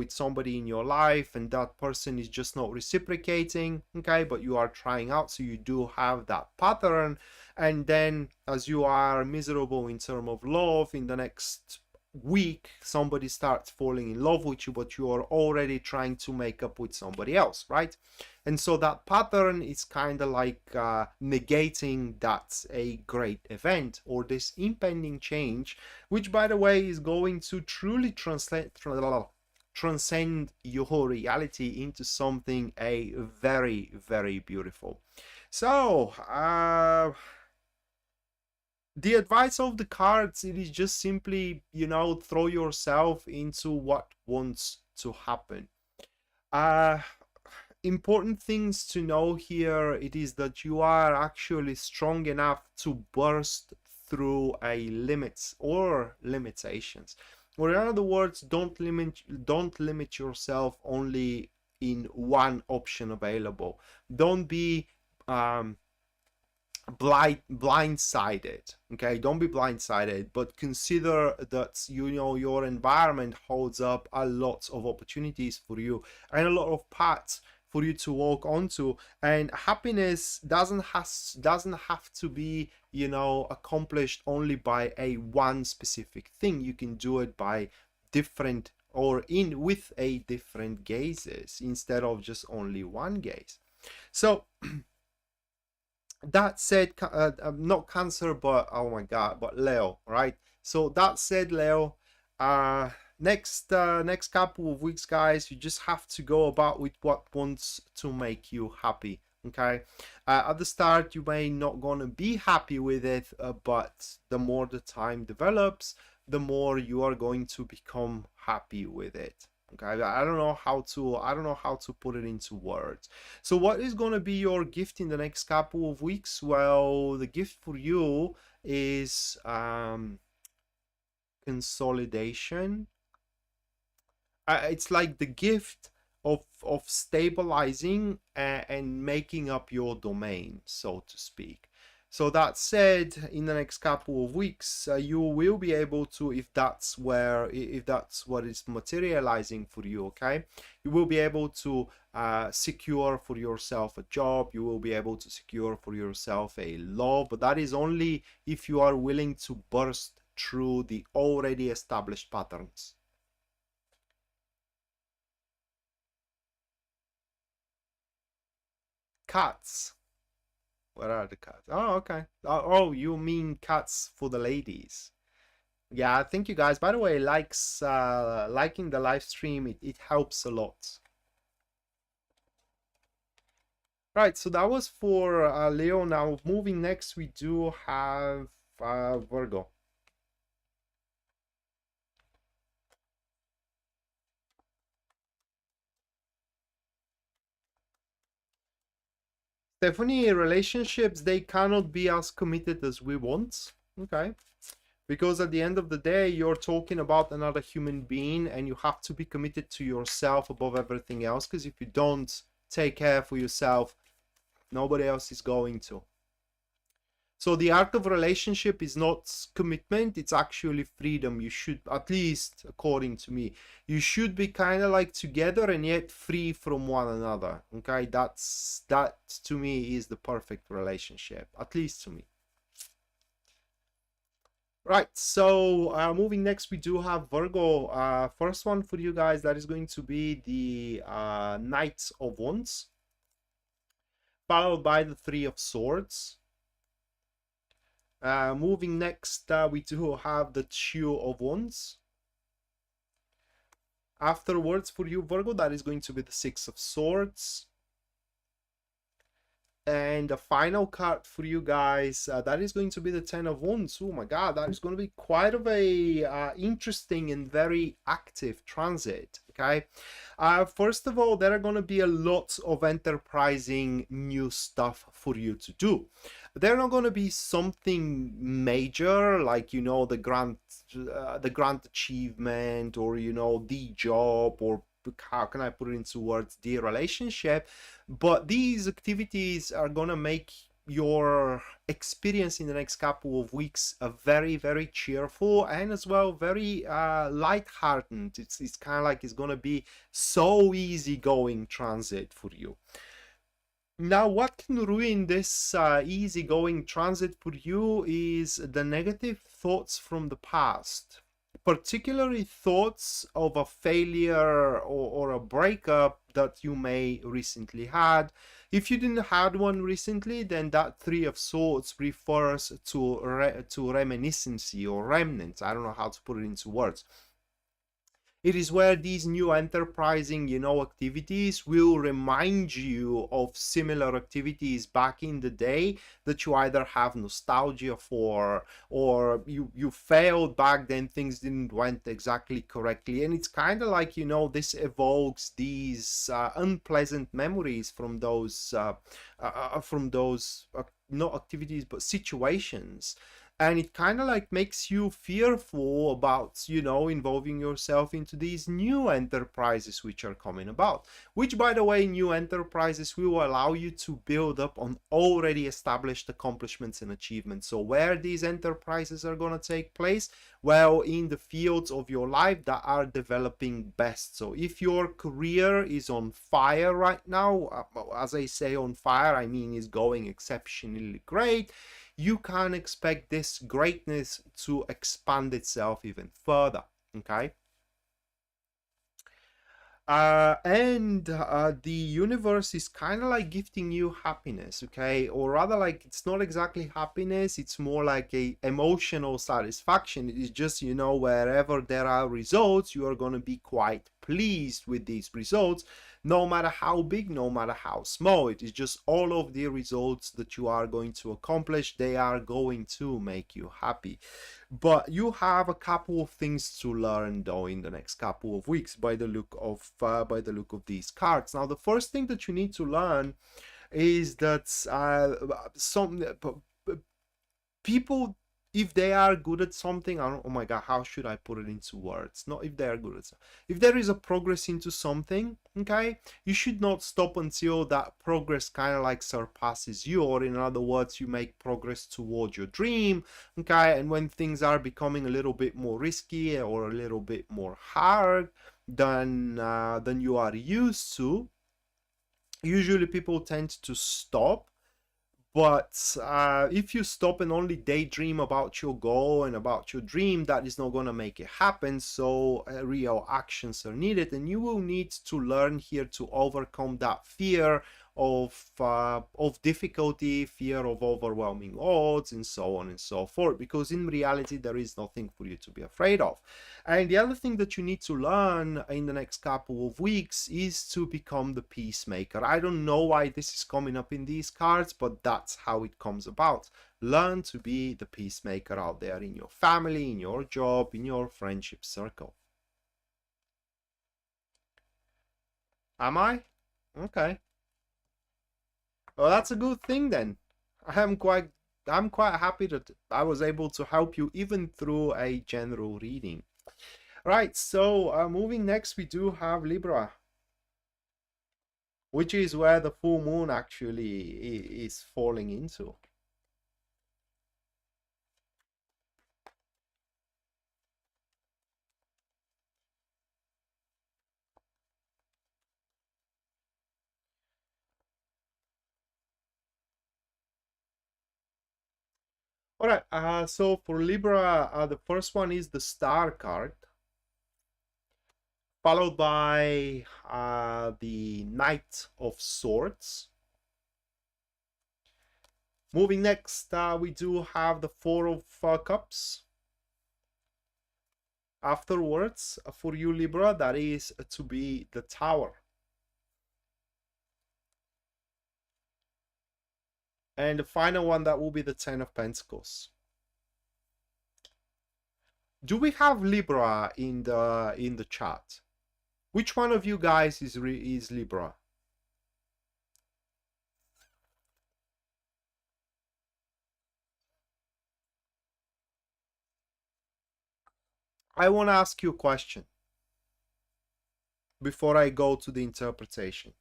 somebody in your life, and that person is just not reciprocating. Okay, but you are trying out, so you do have that pattern. And then, as you are miserable in terms of love, in the next week somebody starts falling in love with you, but you are already trying to make up with somebody else, right? And so that pattern is kind of like negating that's a great event or this impending change, which, by the way, is going to truly transcend your reality into something a very, very beautiful. So the advice of the cards, it is just simply, throw yourself into what wants to happen. Important things to know here, it is that you are actually strong enough to burst through a limits or limitations, or in other words, don't limit yourself only in one option available. Don't be blindsided. Okay, don't be blindsided, but consider that your environment holds up a lot of opportunities for you and a lot of paths for you to walk onto. And happiness doesn't have to be accomplished only by a one specific thing. You can do it by different or in with a different gazes instead of just only one gaze. So that said, not Cancer, but oh my god, but Leo, right? So that said, Leo, next couple of weeks, guys, you just have to go about with what wants to make you happy. Okay, at the start you may not gonna be happy with it, but the more the time develops, the more you are going to become happy with it. Okay, I don't know how to put it into words. So what is going to be your gift in the next couple of weeks? Well, the gift for you is consolidation. It's like the gift of stabilizing and making up your domain, so to speak. So that said, in the next couple of weeks, you will be able to, if that's what is materializing for you, okay, you will be able to secure for yourself a job. You will be able to secure for yourself a love, but that is only if you are willing to burst through the already established patterns. Cats. Where are the cats? Oh, okay. Oh, you mean cats for the ladies? Yeah, thank you guys. By the way, liking the live stream, it helps a lot. Right, so that was for Leo. Now, moving next, we do have Virgo. Stephanie, relationships, they cannot be as committed as we want. Okay. Because at the end of the day, you're talking about another human being, and you have to be committed to yourself above everything else. Because if you don't take care for yourself, nobody else is going to. So the art of relationship is not commitment, it's actually freedom. You should, at least according to me, you should be kind of like together and yet free from one another. Okay, that to me is the perfect relationship, at least to me. Right, so moving next, we do have Virgo. First one for you guys, that is going to be the Knight of Wands, followed by the Three of Swords. Moving next, we do have the Two of Wands. Afterwards, for you, Virgo, that is going to be the Six of Swords. And the final card for you guys, that is going to be the Ten of Wands. Oh my God, that is going to be quite of a interesting and very active transit. Okay, first of all, there are going to be a lot of enterprising new stuff for you to do. They're not going to be something major like, you know, the grand achievement, or, you know, the job, or how can I put it into words, the relationship. But these activities are gonna make your experience in the next couple of weeks a very, very cheerful, and as well very light-hearted. It's kind of like it's gonna be so easygoing transit for you. Now, what can ruin this easygoing transit for you is the negative thoughts from the past, particularly thoughts of a failure or a breakup that you may recently had. If you didn't had one recently, then that Three of Swords refers to reminiscency or remnants. I don't know how to put it into words. It is where these new enterprising, you know, activities will remind you of similar activities back in the day that you either have nostalgia for, or you failed back then, things didn't went exactly correctly. And it's kind of like, you know, this evokes these unpleasant memories from those not activities but situations. And it kind of like makes you fearful about, you know, involving yourself into these new enterprises which are coming about, which, by the way, new enterprises will allow you to build up on already established accomplishments and achievements. So where these enterprises are going to take place? Well, in the fields of your life that are developing best. So if your career is on fire right now, as I say on fire, I mean is going exceptionally great, you can expect this greatness to expand itself even further. Okay. And the universe is kind of like gifting you happiness, okay? Or rather, like, it's not exactly happiness, it's more like a emotional satisfaction. It is just, you know, wherever there are results, you are going to be quite pleased with these results, no matter how big, no matter how small. It is just all of the results that you are going to accomplish, they are going to make you happy. But you have a couple of things to learn though in the next couple of weeks by the look of these cards. Now, the first thing that you need to learn is that some people, if they are good at something, I don't, oh my God, how should I put it into words? Not if they are good at something. If there is a progress into something, okay, you should not stop until that progress kind of like surpasses you, or in other words, you make progress towards your dream, okay? And when things are becoming a little bit more risky or a little bit more hard than you are used to, usually people tend to stop. But if you stop and only daydream about your goal and about your dream, that is not going to make it happen. So real actions are needed, and you will need to learn here to overcome that fear of difficulty, fear of overwhelming odds, and so on and so forth, because in reality there is nothing for you to be afraid of. And the other thing that you need to learn in the next couple of weeks is to become the peacemaker. I don't know why this is coming up in these cards, but that's how it comes about. Learn to be the peacemaker out there in your family, in your job, in your friendship circle. Am I? Okay. Well, that's a good thing then. I'm quite happy that I was able to help you even through a general reading. Right, so moving next, we do have Libra, which is where the full moon actually is falling into. All right, so for Libra, the first one is the Star card, followed by the Knight of Swords. Moving next, we do have the Four of Cups. Afterwards, for you, Libra, that is to be the Tower. And the final one, that will be the Ten of Pentacles. Do we have Libra in the chat? Which one of you guys is Libra? I want to ask you a question before I go to the interpretation.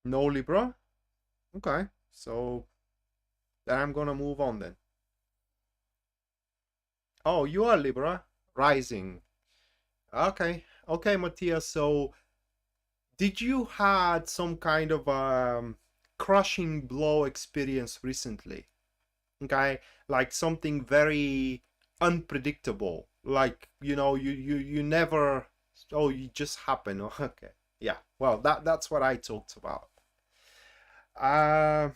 No Libra? Okay, so then I'm gonna move on then. Oh, you are Libra? Rising. Okay, okay, Matthias, so did you had some kind of crushing blow experience recently? Okay, like something very unpredictable, like, you know, you never, oh, you just happen. Okay, yeah, well, that's what I talked about. I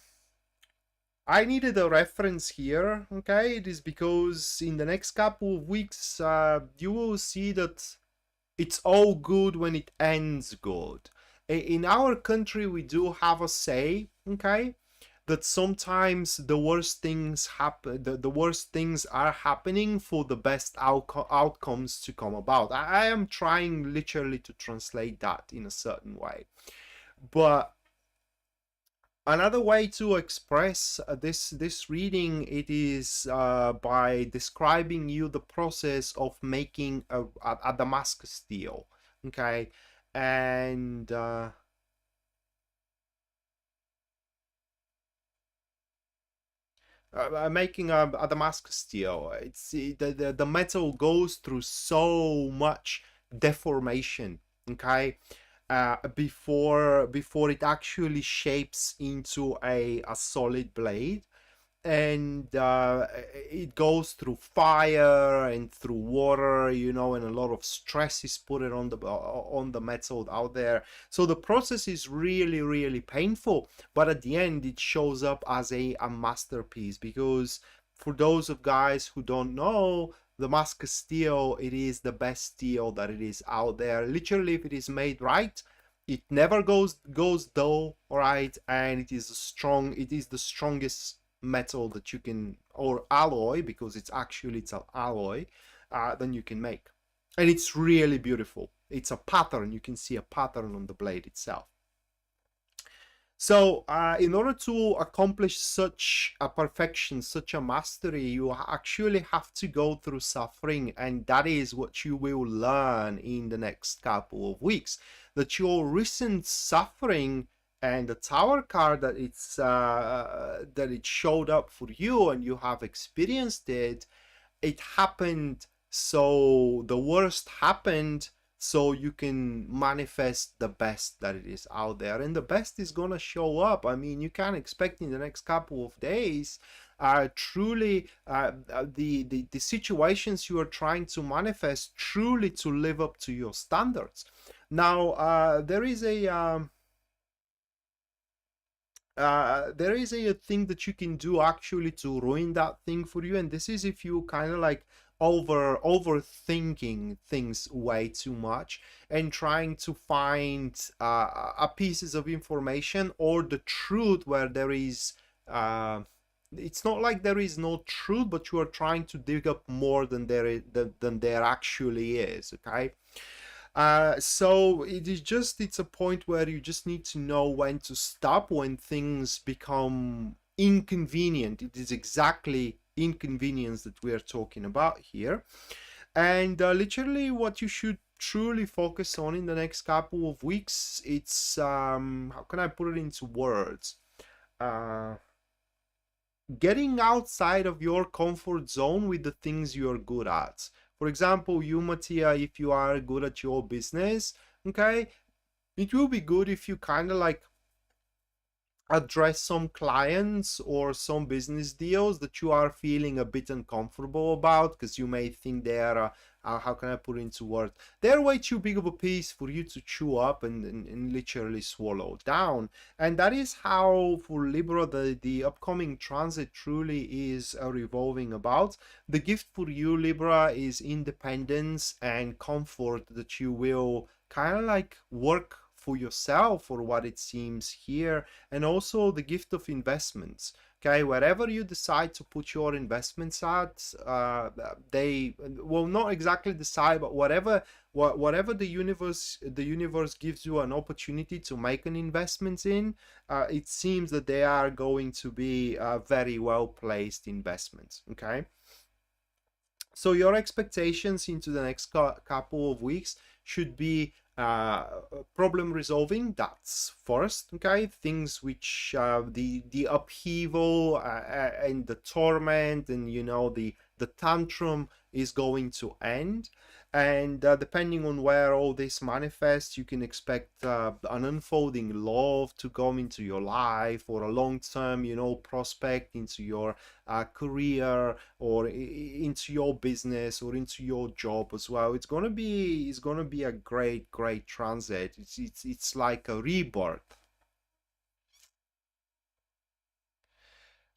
needed a reference here. Okay, it is because in the next couple of weeks you will see that it's all good when it ends good. In our country we do have a say, okay, that sometimes the worst things happen, the worst things are happening for the best outcomes to come about. I am trying literally to translate that in a certain way, but another way to express this reading, it is by describing you the process of making a Damascus steel, okay, and making a Damascus steel. It's the metal goes through so much deformation, okay, before it actually shapes into a solid blade. And it goes through fire and through water, you know, and a lot of stress is put on the metal out there. So the process is really, really painful, but at the end it shows up as a masterpiece. Because for those of guys who don't know, the Damascus steel, it is the best steel that it is out there. Literally, if it is made right, it never goes dull, right? And it is the strongest metal that you can, or alloy, because it's an alloy, then you can make. And it's really beautiful. It's a pattern. You can see a pattern on the blade itself. So in order to accomplish such a perfection, such a mastery, you actually have to go through suffering, and that is what you will learn in the next couple of weeks. That your recent suffering and the Tower card that it showed up for you and you have experienced it, it happened, so the worst happened so you can manifest the best that it is out there, and the best is gonna show up. I mean, you can expect in the next couple of days truly the situations you are trying to manifest truly to live up to your standards. Now there is a thing that you can do actually to ruin that thing for you, and this is if you kind of like overthinking things way too much and trying to find a pieces of information or the truth where there is it's not like there is no truth, but you are trying to dig up more than there actually is, okay. So it's a point where you just need to know when to stop when things become inconvenient. It is exactly inconvenience that we are talking about here. And literally what you should truly focus on in the next couple of weeks, it's how can I put it into words? Getting outside of your comfort zone with the things you're good at. For example, you, Mattia, if you are good at your business, okay, it will be good if you kind of like address some clients or some business deals that you are feeling a bit uncomfortable about, because you may think they are how can I put it into words, they're way too big of a piece for you to chew up and literally swallow down. And that is how for Libra the upcoming transit truly is revolving about. The gift for you, Libra, is independence and comfort, that you will kind of like work for yourself, or what it seems here. And also the gift of investments. Okay, wherever you decide to put your investments at, they will not exactly decide, but whatever the universe gives you an opportunity to make an investment in, it seems that they are going to be very well placed investments. Okay, so your expectations into the next couple of weeks should be problem resolving. That's first. Okay, things which the upheaval and the torment, and the tantrum is going to end. And depending on where all this manifests, you can expect an unfolding love to come into your life, or a long-term prospect into your career, or into your business, or into your job as well. It's gonna be a great transit. It's like a rebirth.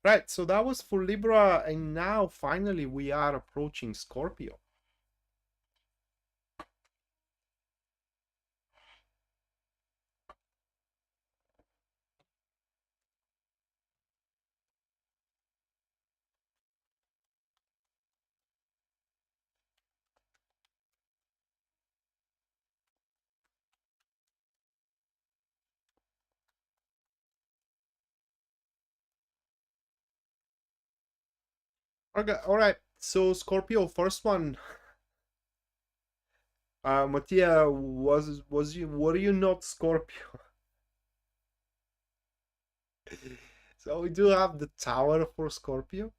Right, so that was for Libra, and now finally we are approaching Scorpio. Okay, all right. So Scorpio, first one. Mattia, were you not Scorpio? So we do have the Tower for Scorpio.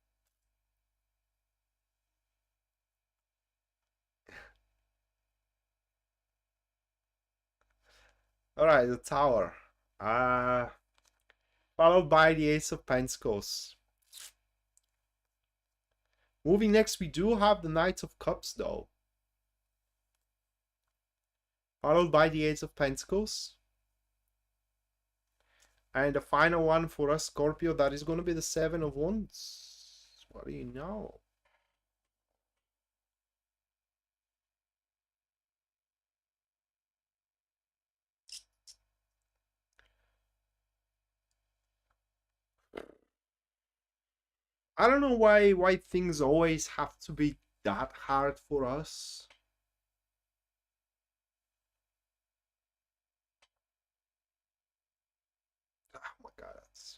All right, the Tower. Uh, Followed by the Ace of Pentacles. Moving next, we do have the Knight of Cups, though. Followed by the Ace of Pentacles. And the final one for us, Scorpio, that is going to be the Seven of Wands. What do you know? I don't know why things always have to be that hard for us. Oh my god, that's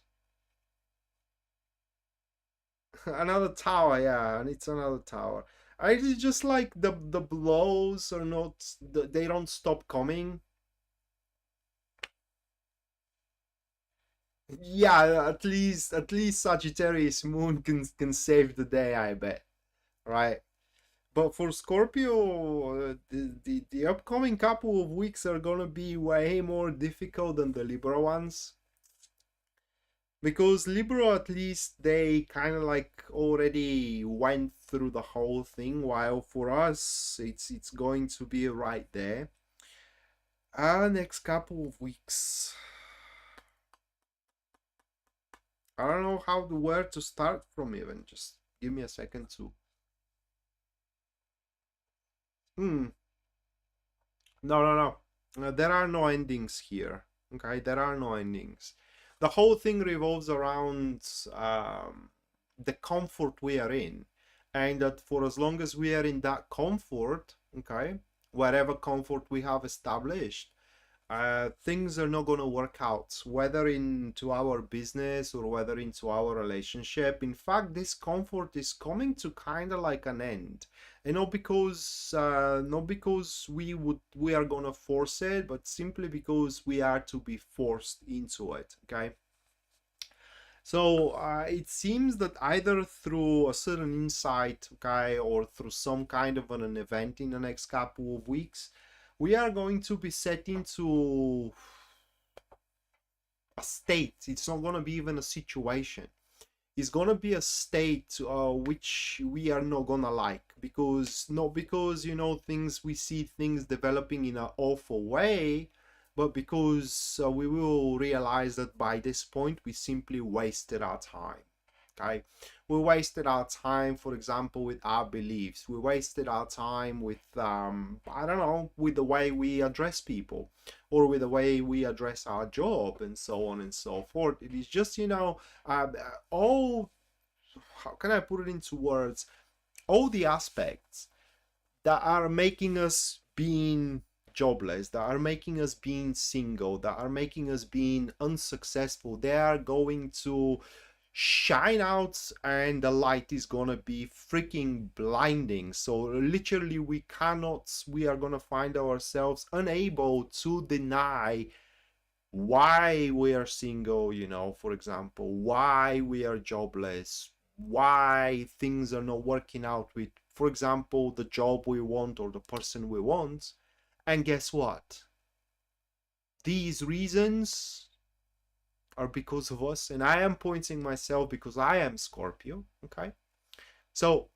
another tower, yeah, and it's another tower. I just like the blows are not, they don't stop coming. Yeah, at least Sagittarius moon can save the day, I bet. Right? But for Scorpio, the upcoming couple of weeks are gonna be way more difficult than the Libra ones. Because Libra, at least they kind of like already went through the whole thing, while for us it's going to be right there. Next couple of weeks. I don't know where to start from even. Just give me a second to. Hmm. No. There are no endings here. Okay, there are no endings. The whole thing revolves around the comfort we are in, and that for as long as we are in that comfort, okay, whatever comfort we have established, things are not going to work out, whether into our business or whether into our relationship. In fact, this comfort is coming to kind of like an end, and not because we are going to force it, but simply because we are to be forced into it. Okay. So it seems that either through a certain insight, okay, or through some kind of an event in the next couple of weeks, we are going to be set into a state. It's not going to be even a situation. It's going to be a state which we are not going to like, because not because, you know, things, we see things developing in an awful way, but because we will realize that by this point we simply wasted our time. Okay, we wasted our time, for example, with our beliefs. We wasted our time with I don't know, with the way we address people, or with the way we address our job, and so on and so forth. It is just, you know, all, how can I put it into words, all the aspects that are making us being jobless, that are making us being single, that are making us being unsuccessful, they are going to shine out, and the light is gonna be freaking blinding. So literally we are gonna find ourselves unable to deny why we are single, you know, for example, why we are jobless, why things are not working out with, for example, the job we want or the person we want. And guess what? These reasons are because of us, and I am pointing myself because I am Scorpio. Okay, so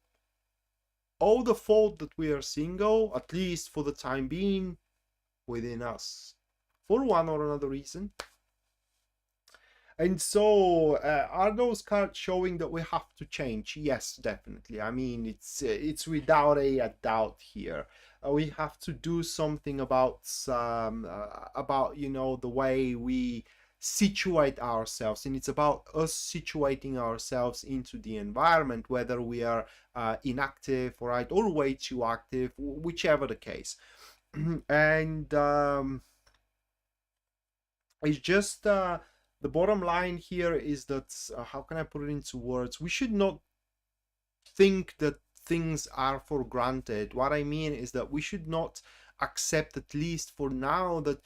all the fault that we are single, at least for the time being, within us, for one or another reason. And so are those cards showing that we have to change? Yes, definitely. I mean, it's without a doubt here. We have to do something about you know, the way we situate ourselves, and it's about us situating ourselves into the environment, whether we are inactive, right, or way too active, whichever the case. And it's just the bottom line here is that how can I put it into words? We should not think that things are for granted. What I mean is that we should not accept, at least for now, that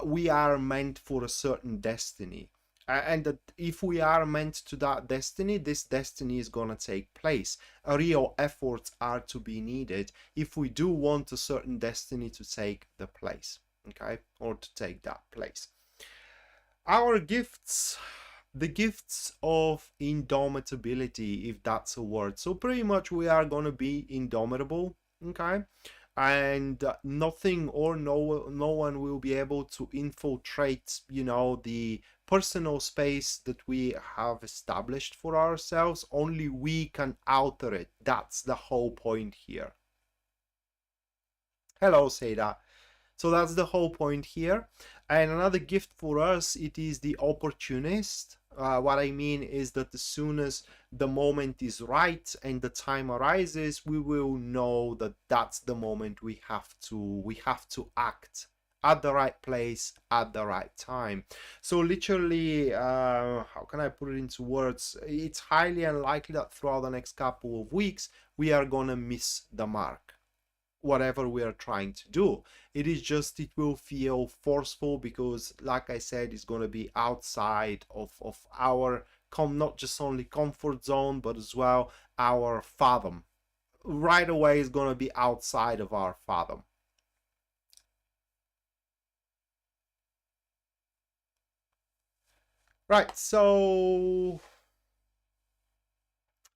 we are meant for a certain destiny, and that if we are meant to that destiny, this destiny is going to take place. Real efforts are to be needed if we do want a certain destiny to take the place, okay, or to take that place. Our gifts, the gifts of indomitability, if that's a word. So pretty much we are going to be indomitable, okay, and nothing or no one will be able to infiltrate, you know, the personal space that we have established for ourselves. Only we can alter it. That's the whole point here. Hello, Seda. So that's the whole point here. And another gift for us, it is the opportunist. What I mean is that as soon as the moment is right and the time arises, we will know that that's the moment we have to act at the right place at the right time. So literally, how can I put it into words? It's highly unlikely that throughout the next couple of weeks we are gonna miss the mark, whatever we are trying to do. It is just, it will feel forceful because, like I said, it's going to be outside of our not just only comfort zone, but as well our fathom. Right away is going to be outside of our fathom. Right, so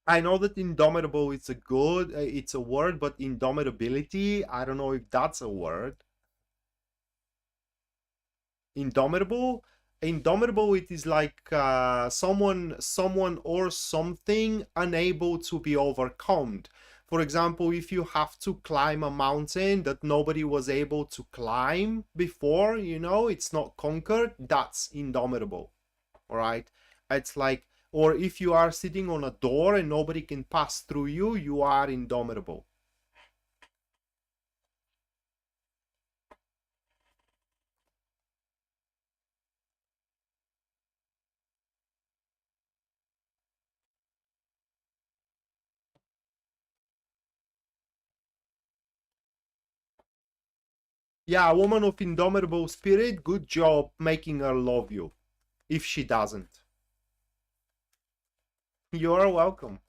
I know that indomitable it's a word, but indomitability, I don't know if that's a word. Indomitable, it is like someone or something unable to be overcome. For example, if you have to climb a mountain that nobody was able to climb before, you know, it's not conquered, that's indomitable. All right, it's like, or if you are sitting on a door and nobody can pass through you, you are indomitable. Yeah, a woman of indomitable spirit, good job making her love you, if she doesn't. You're welcome.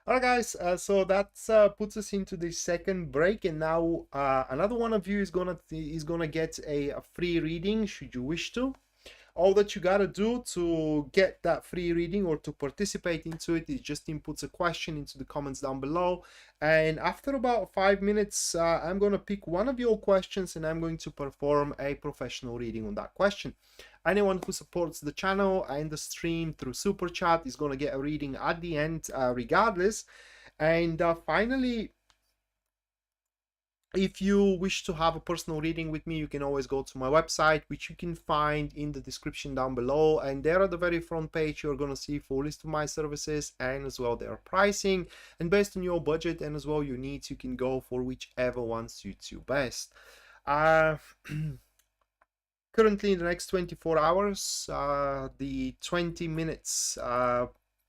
All right, guys. So that puts us into the second break, and now another one of you is gonna get a free reading, should you wish to. All that you gotta do to get that free reading or to participate into it is just input a question into the comments down below, and after about 5 minutes I'm gonna pick one of your questions and I'm going to perform a professional reading on that question. Anyone who supports the channel and the stream through super chat is gonna get a reading at the end regardless. And finally, if you wish to have a personal reading with me, you can always go to my website, which you can find in the description down below. And there at the very front page, you're going to see full list of my services and as well their pricing. And based on your budget and as well your needs, you can go for whichever one suits you best. Uh, Currently, in the next 24 hours, the 20 minutes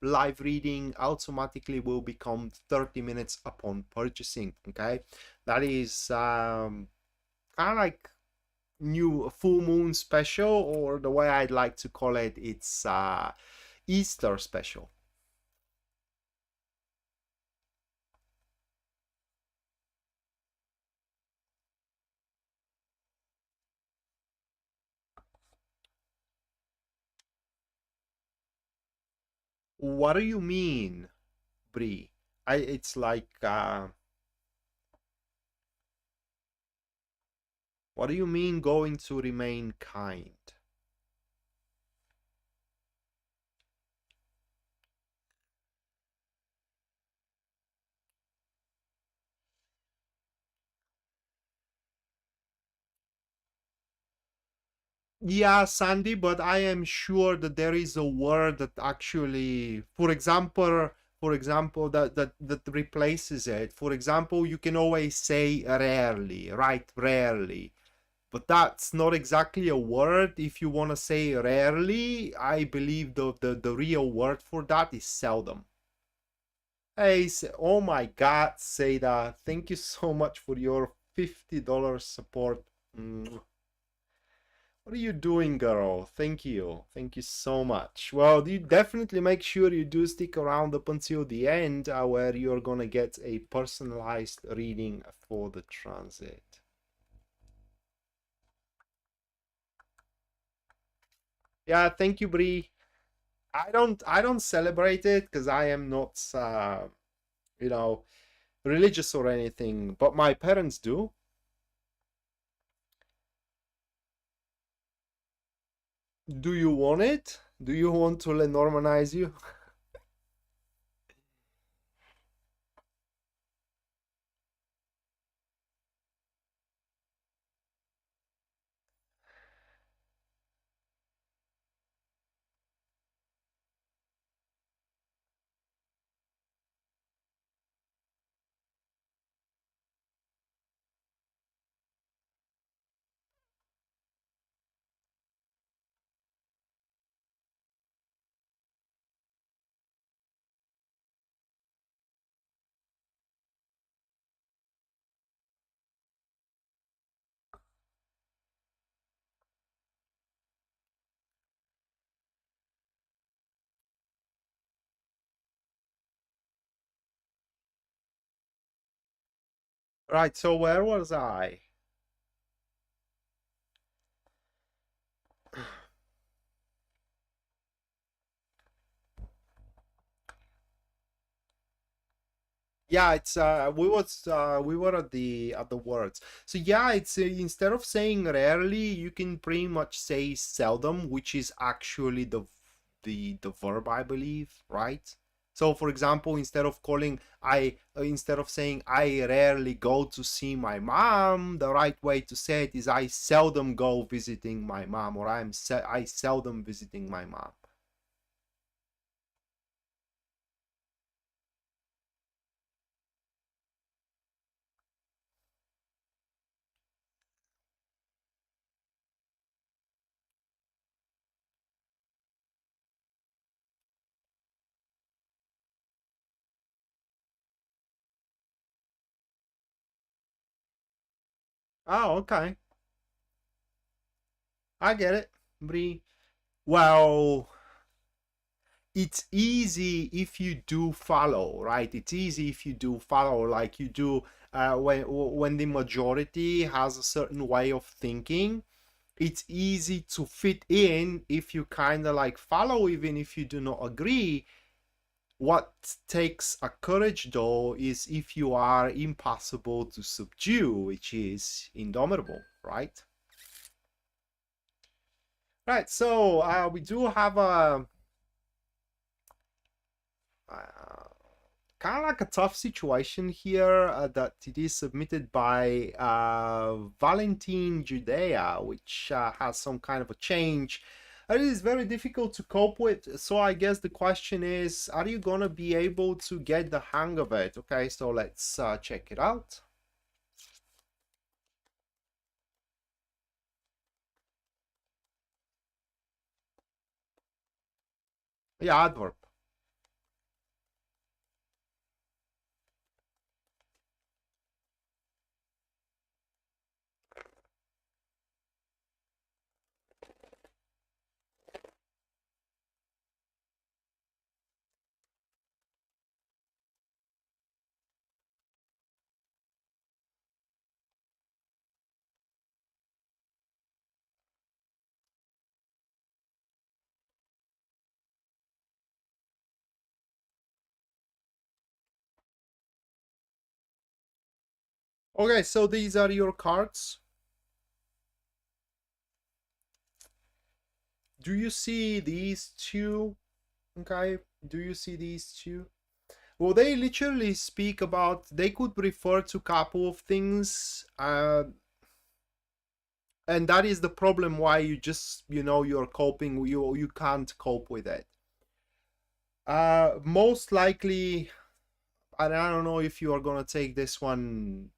live reading automatically will become 30 minutes upon purchasing. Okay, that is kind of like new full moon special, or the way I'd like to call it, it's Easter special. What do you mean, Brie? It's like what do you mean going to remain kind? Yeah, Sandy, but I am sure that there is a word that actually, for example, that replaces it. For example, you can always say rarely, right? Rarely. But that's not exactly a word. If you want to say rarely, I believe the real word for that is seldom. Hey, oh my God, Seda, thank you so much for your $50 support. What are you doing, girl? Thank you. Thank you so much. Well, you definitely make sure you do stick around up until the end, where you're gonna get a personalized reading for the transit. Yeah, thank you, Bree. I don't celebrate it because I am not you know religious or anything, but my parents do. Do you want it? Do you want to normalize you? Right, so where was I? Yeah, it's we were at the words. So yeah, it's instead of saying rarely, you can pretty much say seldom, which is actually the verb, I believe, right? So for example, instead of saying I rarely go to see my mom, the right way to say it is I seldom go visiting my mom, or I seldom visiting my mom. Oh, okay. I get it, Brie. Well, it's easy if you do follow, right? It's easy if you do follow, like you do when the majority has a certain way of thinking. It's easy to fit in if you kind of like follow, even if you do not agree. What takes a courage though is if you are impossible to subdue, which is indomitable, right? Right, so we do have a kind of like a tough situation here that it is submitted by Valentine Judea, which has some kind of a change. It is very difficult to cope with. So I guess the question is, are you gonna be able to get the hang of it? Okay, so let's check it out. Yeah, adverb. Okay, so these are your cards. Do you see these two? Okay, do you see these two? Well, they literally speak about, they could refer to a couple of things, and that is the problem why you just, you're coping, you can't cope with it. Most likely, and I don't know if you are gonna take this one,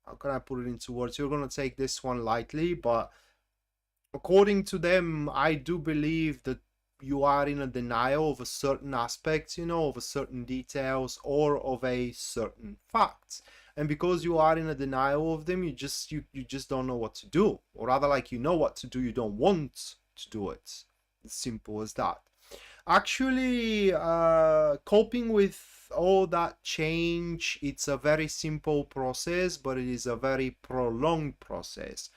how can I put it into words? You're gonna take this one lightly, but according to them, I do believe that you are in a denial of a certain aspect, of a certain details or of a certain fact. And because you are in a denial of them, you just don't know what to do. Or rather, like, you know what to do, you don't want to do it. As simple as that. Actually, coping with all that change, it's a very simple process, but it is a very prolonged process.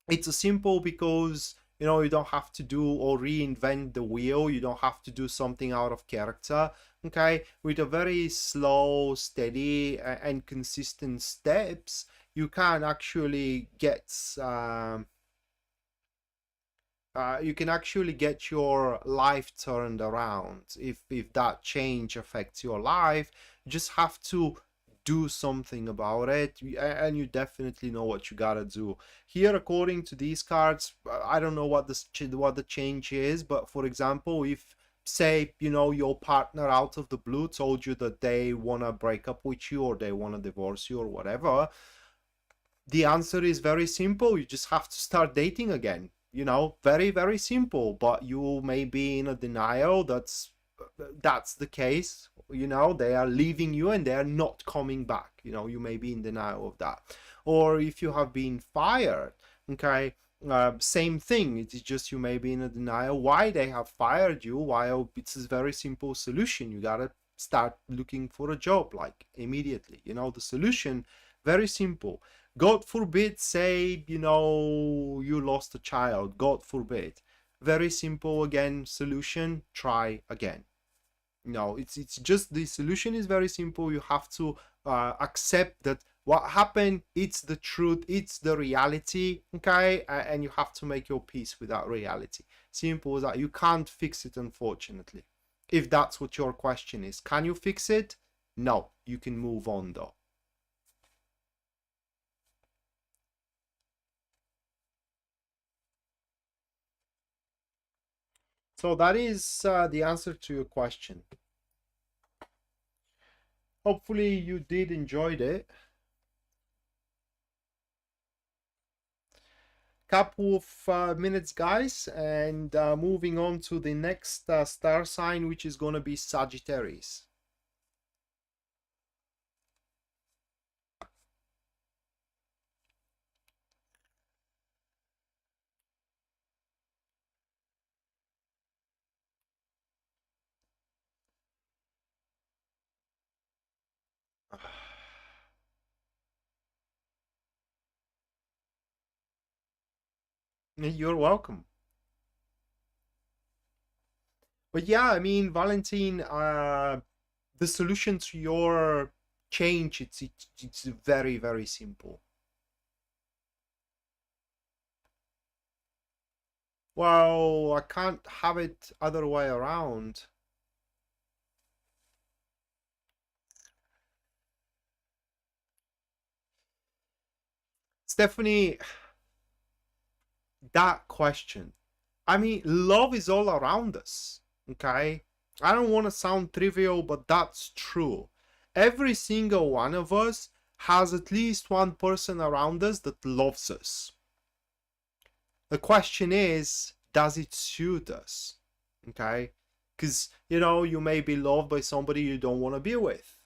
It's a simple because you don't have to do or reinvent the wheel. You don't have to do something out of character. Okay, with a very slow, steady, and consistent steps, you can actually get you can actually get your life turned around. If that change affects your life, you just have to do something about it, and you definitely know what you gotta do. Here, according to these cards, I don't know what the change is, but for example, if say your partner out of the blue told you that they want to break up with you or they want to divorce you or whatever, the answer is very simple. You just have to start dating again. Very, very simple. But you may be in a denial that's the case. They are leaving you and they are not coming back. You may be in denial of that. Or if you have been fired, okay, same thing. It is just you may be in a denial why they have fired you. While it's a very simple solution. You gotta start looking for a job like immediately. The solution, very simple. God forbid, say, you lost a child. God forbid. Very simple again, solution, try again. No, it's just the solution is very simple. You have to accept that what happened, it's the truth, it's the reality, okay? And you have to make your peace with that reality. Simple as that. You can't fix it, unfortunately. If that's what your question is. Can you fix it? No, you can move on though. So that is the answer to your question. Hopefully you did enjoy it. Couple of minutes, guys, and moving on to the next star sign, which is going to be Sagittarius. You're welcome. But yeah, I mean, Valentine, the solution to your change, it's very, very simple. Well, I can't have it other way around. Stephanie, that question. I mean, love is all around us, okay? I don't want to sound trivial, but that's true. Every single one of us has at least one person around us that loves us. The question is, does it suit us? Okay? Because, you may be loved by somebody you don't want to be with.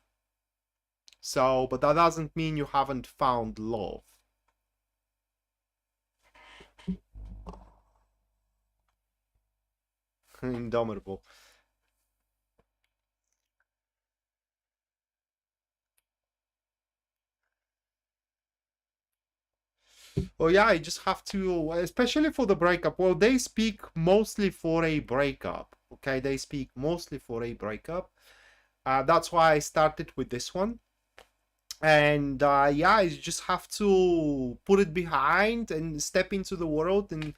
So, but that doesn't mean you haven't found love. Indomitable. Well, yeah, you just have to, especially for the breakup. Well, they speak mostly for a breakup. Okay, they speak mostly for a breakup. That's why I started with this one. And yeah, you just have to put it behind and step into the world and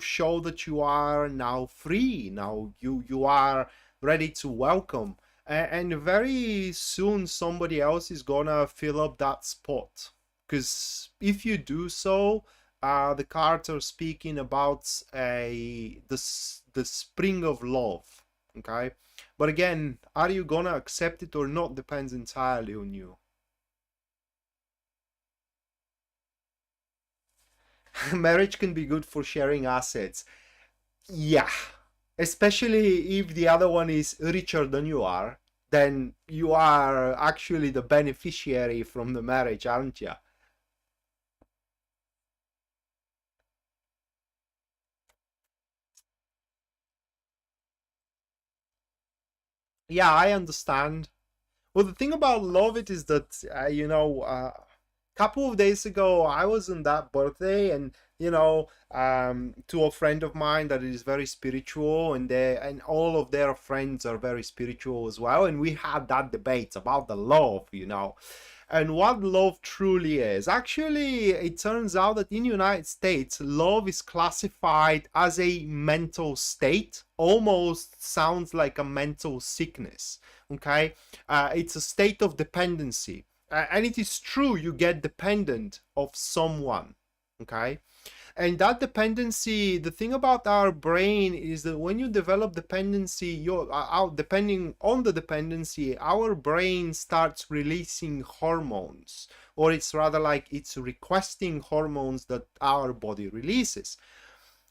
show that you are now free. Now you are ready to welcome, and very soon somebody else is gonna fill up that spot. Because if you do so, the cards are speaking about the spring of love. Okay, but again, are you gonna accept it or not depends entirely on you. Marriage can be good for sharing assets. Yeah, especially if the other one is richer than you are, then you are actually the beneficiary from the marriage, aren't you? Yeah, I understand. Well, the thing about love it is that couple of days ago I was on that birthday, and to a friend of mine that is very spiritual, and all of their friends are very spiritual as well, and we had that debate about the love. And what love truly is. Actually, it turns out that in the United States, love is classified as a mental state, almost sounds like a mental sickness. Okay, it's a state of dependency, and it is true, you get dependent of someone. Okay, and that dependency, the thing about our brain is that when you develop dependency, you're depending on the dependency, our brain starts releasing hormones, or it's rather like it's requesting hormones that our body releases.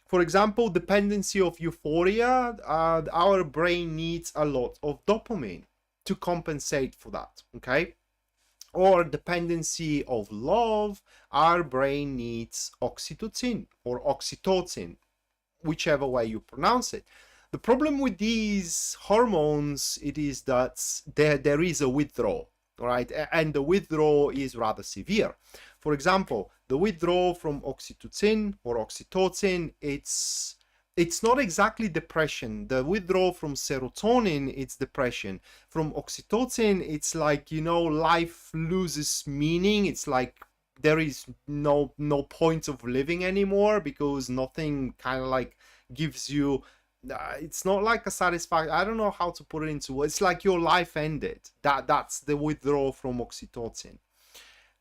For example, dependency of euphoria, our brain needs a lot of dopamine to compensate for that. Okay, or dependency of love, our brain needs oxytocin or oxytocin, whichever way you pronounce it. The problem with these hormones, it is that there is a withdrawal, right? And the withdrawal is rather severe. For example, the withdrawal from oxytocin or oxytocin, it's not exactly depression. The withdrawal from serotonin, it's depression. From oxytocin, it's like, life loses meaning. It's like there is no point of living anymore, because nothing kind of like gives you it's not like a satisfaction. I don't know how to put it into words. It's like your life ended. That's the withdrawal from oxytocin.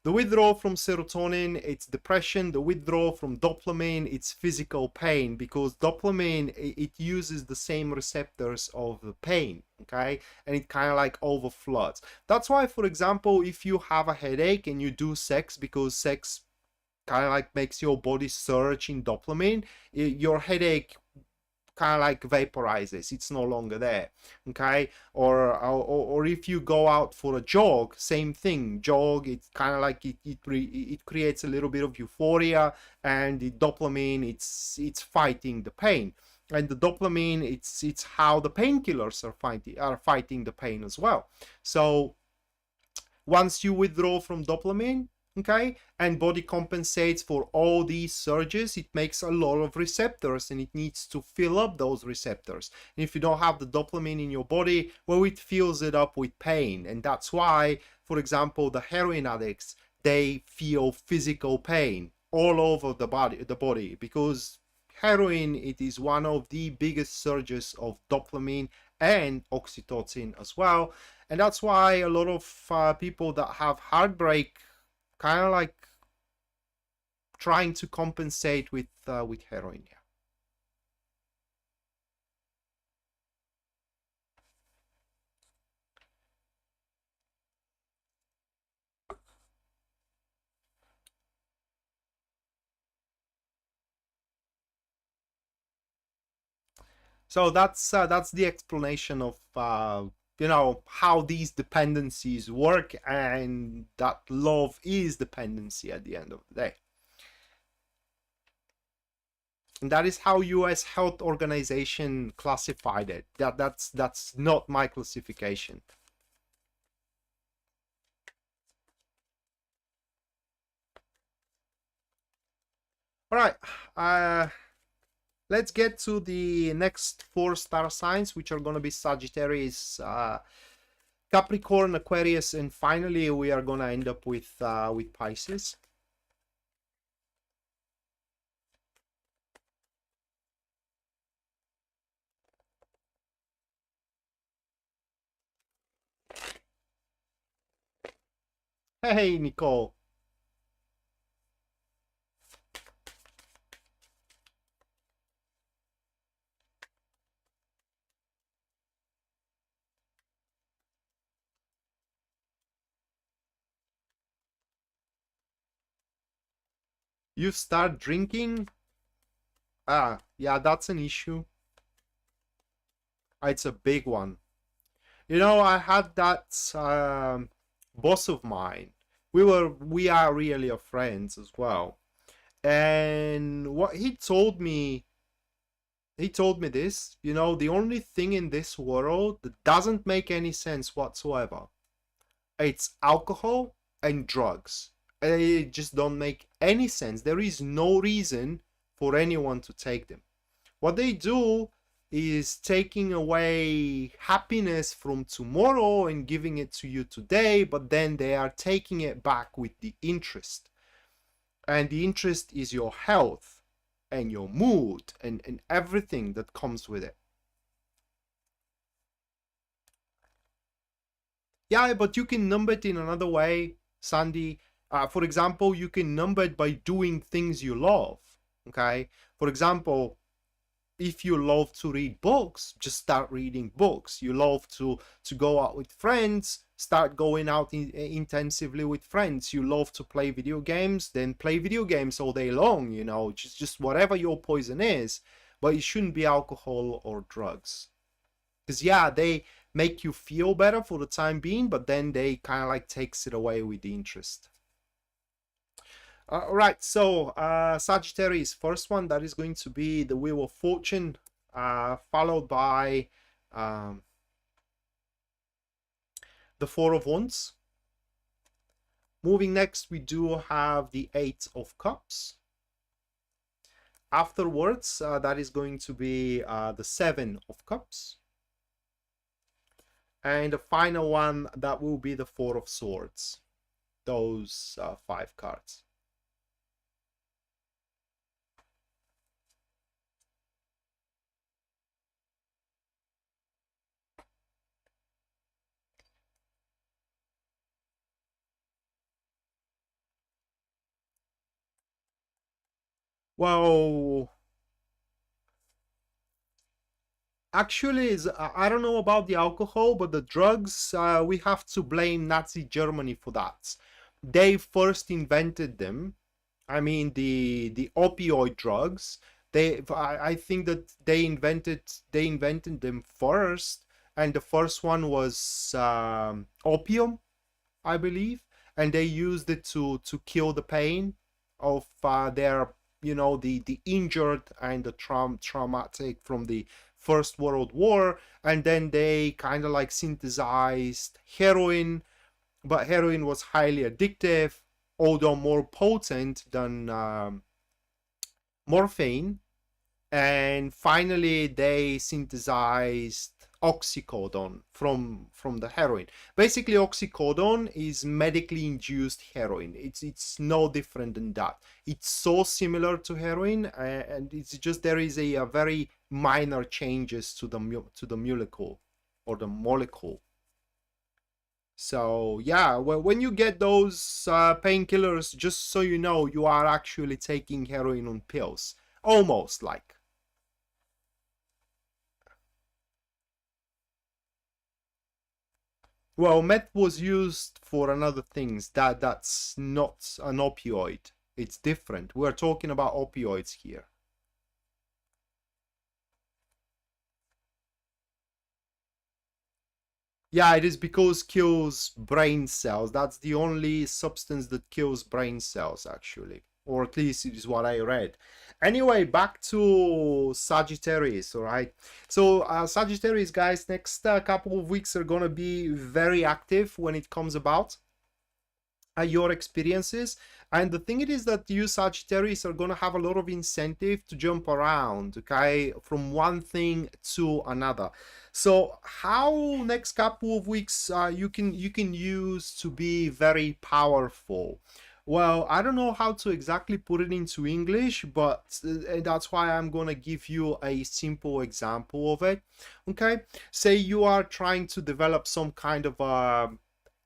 The withdrawal from serotonin, it's depression. The withdrawal from dopamine, it's physical pain, because dopamine, it uses the same receptors of the pain, okay? And it kind of like overfloods. That's why, for example, if you have a headache and you do sex, because sex kind of like makes your body surge in dopamine, your headache kind of like vaporizes, it's no longer there. Okay, or if you go out for a jog, same thing, jog, it's kind of like it creates a little bit of euphoria, and the dopamine, it's fighting the pain. And the dopamine, it's how the painkillers are fighting the pain as well. So once you withdraw from dopamine, Okay, and body compensates for all these surges. It makes a lot of receptors and it needs to fill up those receptors. And if you don't have the dopamine in your body, well, it fills it up with pain. And that's why, for example, the heroin addicts, they feel physical pain all over the body, because heroin, it is one of the biggest surges of dopamine and oxytocin as well. And that's why a lot of people that have heartbreak kind of like trying to compensate with heroin. Yeah. So that's the explanation of how these dependencies work, and that love is dependency at the end of the day. And that is how US Health Organization classified it. That's not my classification. All right, let's get to the next 4 star signs, which are going to be Sagittarius, Capricorn, Aquarius, and finally we are going to end up with Pisces. Hey, Nicole. You start drinking? Yeah, that's an issue. It's a big one. I had that boss of mine. We are really friends as well. And what he told me this, the only thing in this world that doesn't make any sense whatsoever, it's alcohol and drugs. They just don't make any sense. There is no reason for anyone to take them. What they do is taking away happiness from tomorrow and giving it to you today, but then they are taking it back with the interest. And the interest is your health and your mood and everything that comes with it. Yeah, but you can number it in another way, Sandy. For example, you can number it by doing things you love. Okay. For example, if you love to read books, just start reading books. You love to go out with friends, start going out intensively with friends. You love to play video games, then play video games all day long. Just whatever your poison is, but it shouldn't be alcohol or drugs. Because yeah, they make you feel better for the time being, but then they kind of like takes it away with the interest. All right, so Sagittarius, first one, that is going to be the Wheel of Fortune, followed by the Four of Wands. Moving next, we do have the Eight of Cups. Afterwards, that is going to be the Seven of Cups. And the final one, that will be the Four of Swords. Those 5 cards. Well, actually, I don't know about the alcohol, but the drugs, we have to blame Nazi Germany for that. They first invented them. I mean, the opioid drugs. I think that they invented them first, and the first one was opium, I believe, and they used it to kill the pain of their the injured and the traumatic from the First World War. And then they kind of like synthesized heroin, but heroin was highly addictive, although more potent than morphine. And finally they synthesized oxycodone from the heroin. Basically, oxycodone is medically induced heroin. It's no different than that. It's so similar to heroin, and it's just there is a very minor changes to the molecule or the molecule. So yeah, well, when you get those painkillers, just so you know, you are actually taking heroin on pills, almost like. Well, meth was used for another things. That's not an opioid. It's different. We're talking about opioids here. Yeah, it is because kills brain cells. That's the only substance that kills brain cells, actually. Or at least it is what I read. Anyway, back to Sagittarius, all right? So, Sagittarius, guys, next couple of weeks are going to be very active when it comes about your experiences. And the thing it is that you Sagittarius are going to have a lot of incentive to jump around, okay, from one thing to another. So how next couple of weeks you can use to be very powerful? Well, I don't know how to exactly put it into English, but that's why I'm gonna give you a simple example of it. Okay, say you are trying to develop some kind of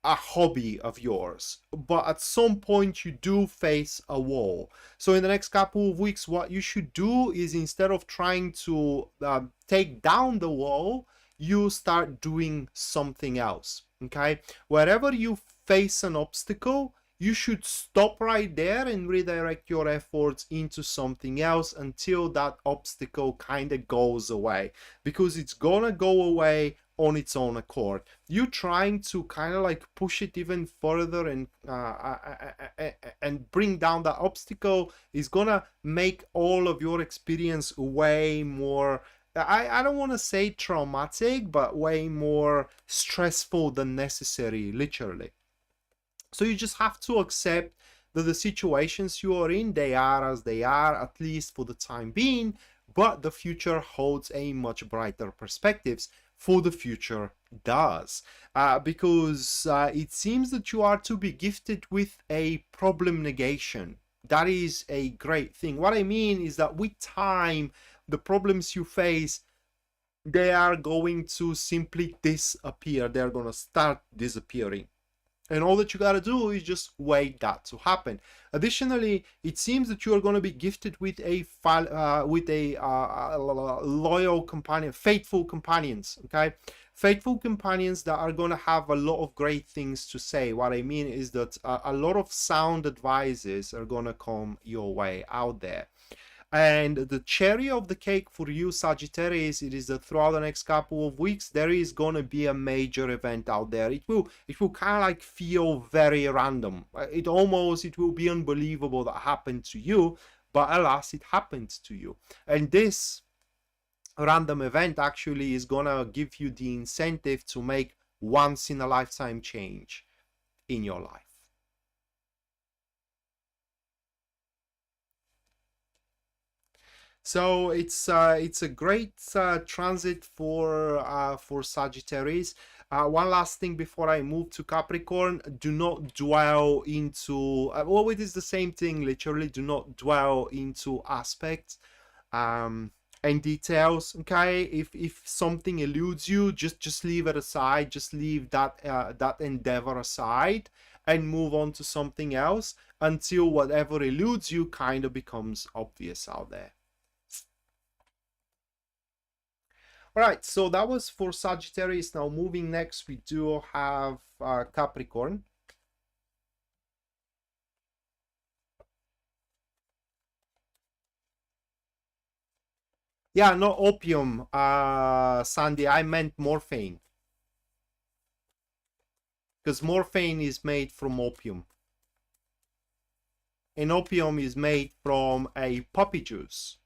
a hobby of yours, but at some point you do face a wall. So in the next couple of weeks, what you should do is, instead of trying to take down the wall, you start doing something else. Okay, wherever you face an obstacle, you should stop right there and redirect your efforts into something else until that obstacle kind of goes away, because it's gonna go away on its own accord. You trying to kind of like push it even further and bring down that obstacle is gonna make all of your experience way more, I don't want to say traumatic, but way more stressful than necessary, literally. So you just have to accept that the situations you are in, they are as they are, at least for the time being, but the future holds a much brighter perspectives. For the future does, because it seems that you are to be gifted with a problem negation. That is a great thing. What I mean is that with time, the problems you face, they are going to simply disappear. They're going to start disappearing, and all that you got to do is just wait that to happen. Additionally, it seems that you are going to be gifted with a loyal companion, faithful companions. Okay, faithful companions that are going to have a lot of great things to say. What I mean is that a lot of sound advices are going to come your way out there. And the cherry of the cake for you Sagittarius, it is that throughout the next couple of weeks there is going to be a major event out there. It will kind of like feel very random. It will be unbelievable that happened to you, but alas, it happened to you. And this random event actually is going to give you the incentive to make once in a lifetime change in your life. So it's a great transit for Sagittarius. One last thing before I move to Capricorn: do not dwell into. Well, it is the same thing. Literally, do not dwell into aspects and details. Okay, if something eludes you, just leave it aside. Just leave that endeavor aside and move on to something else until whatever eludes you kind of becomes obvious out there. All right, so that was for Sagittarius. Now moving next, we do have Capricorn. Yeah, no opium, Sandy. I meant morphine, because morphine is made from opium, and opium is made from a poppy juice.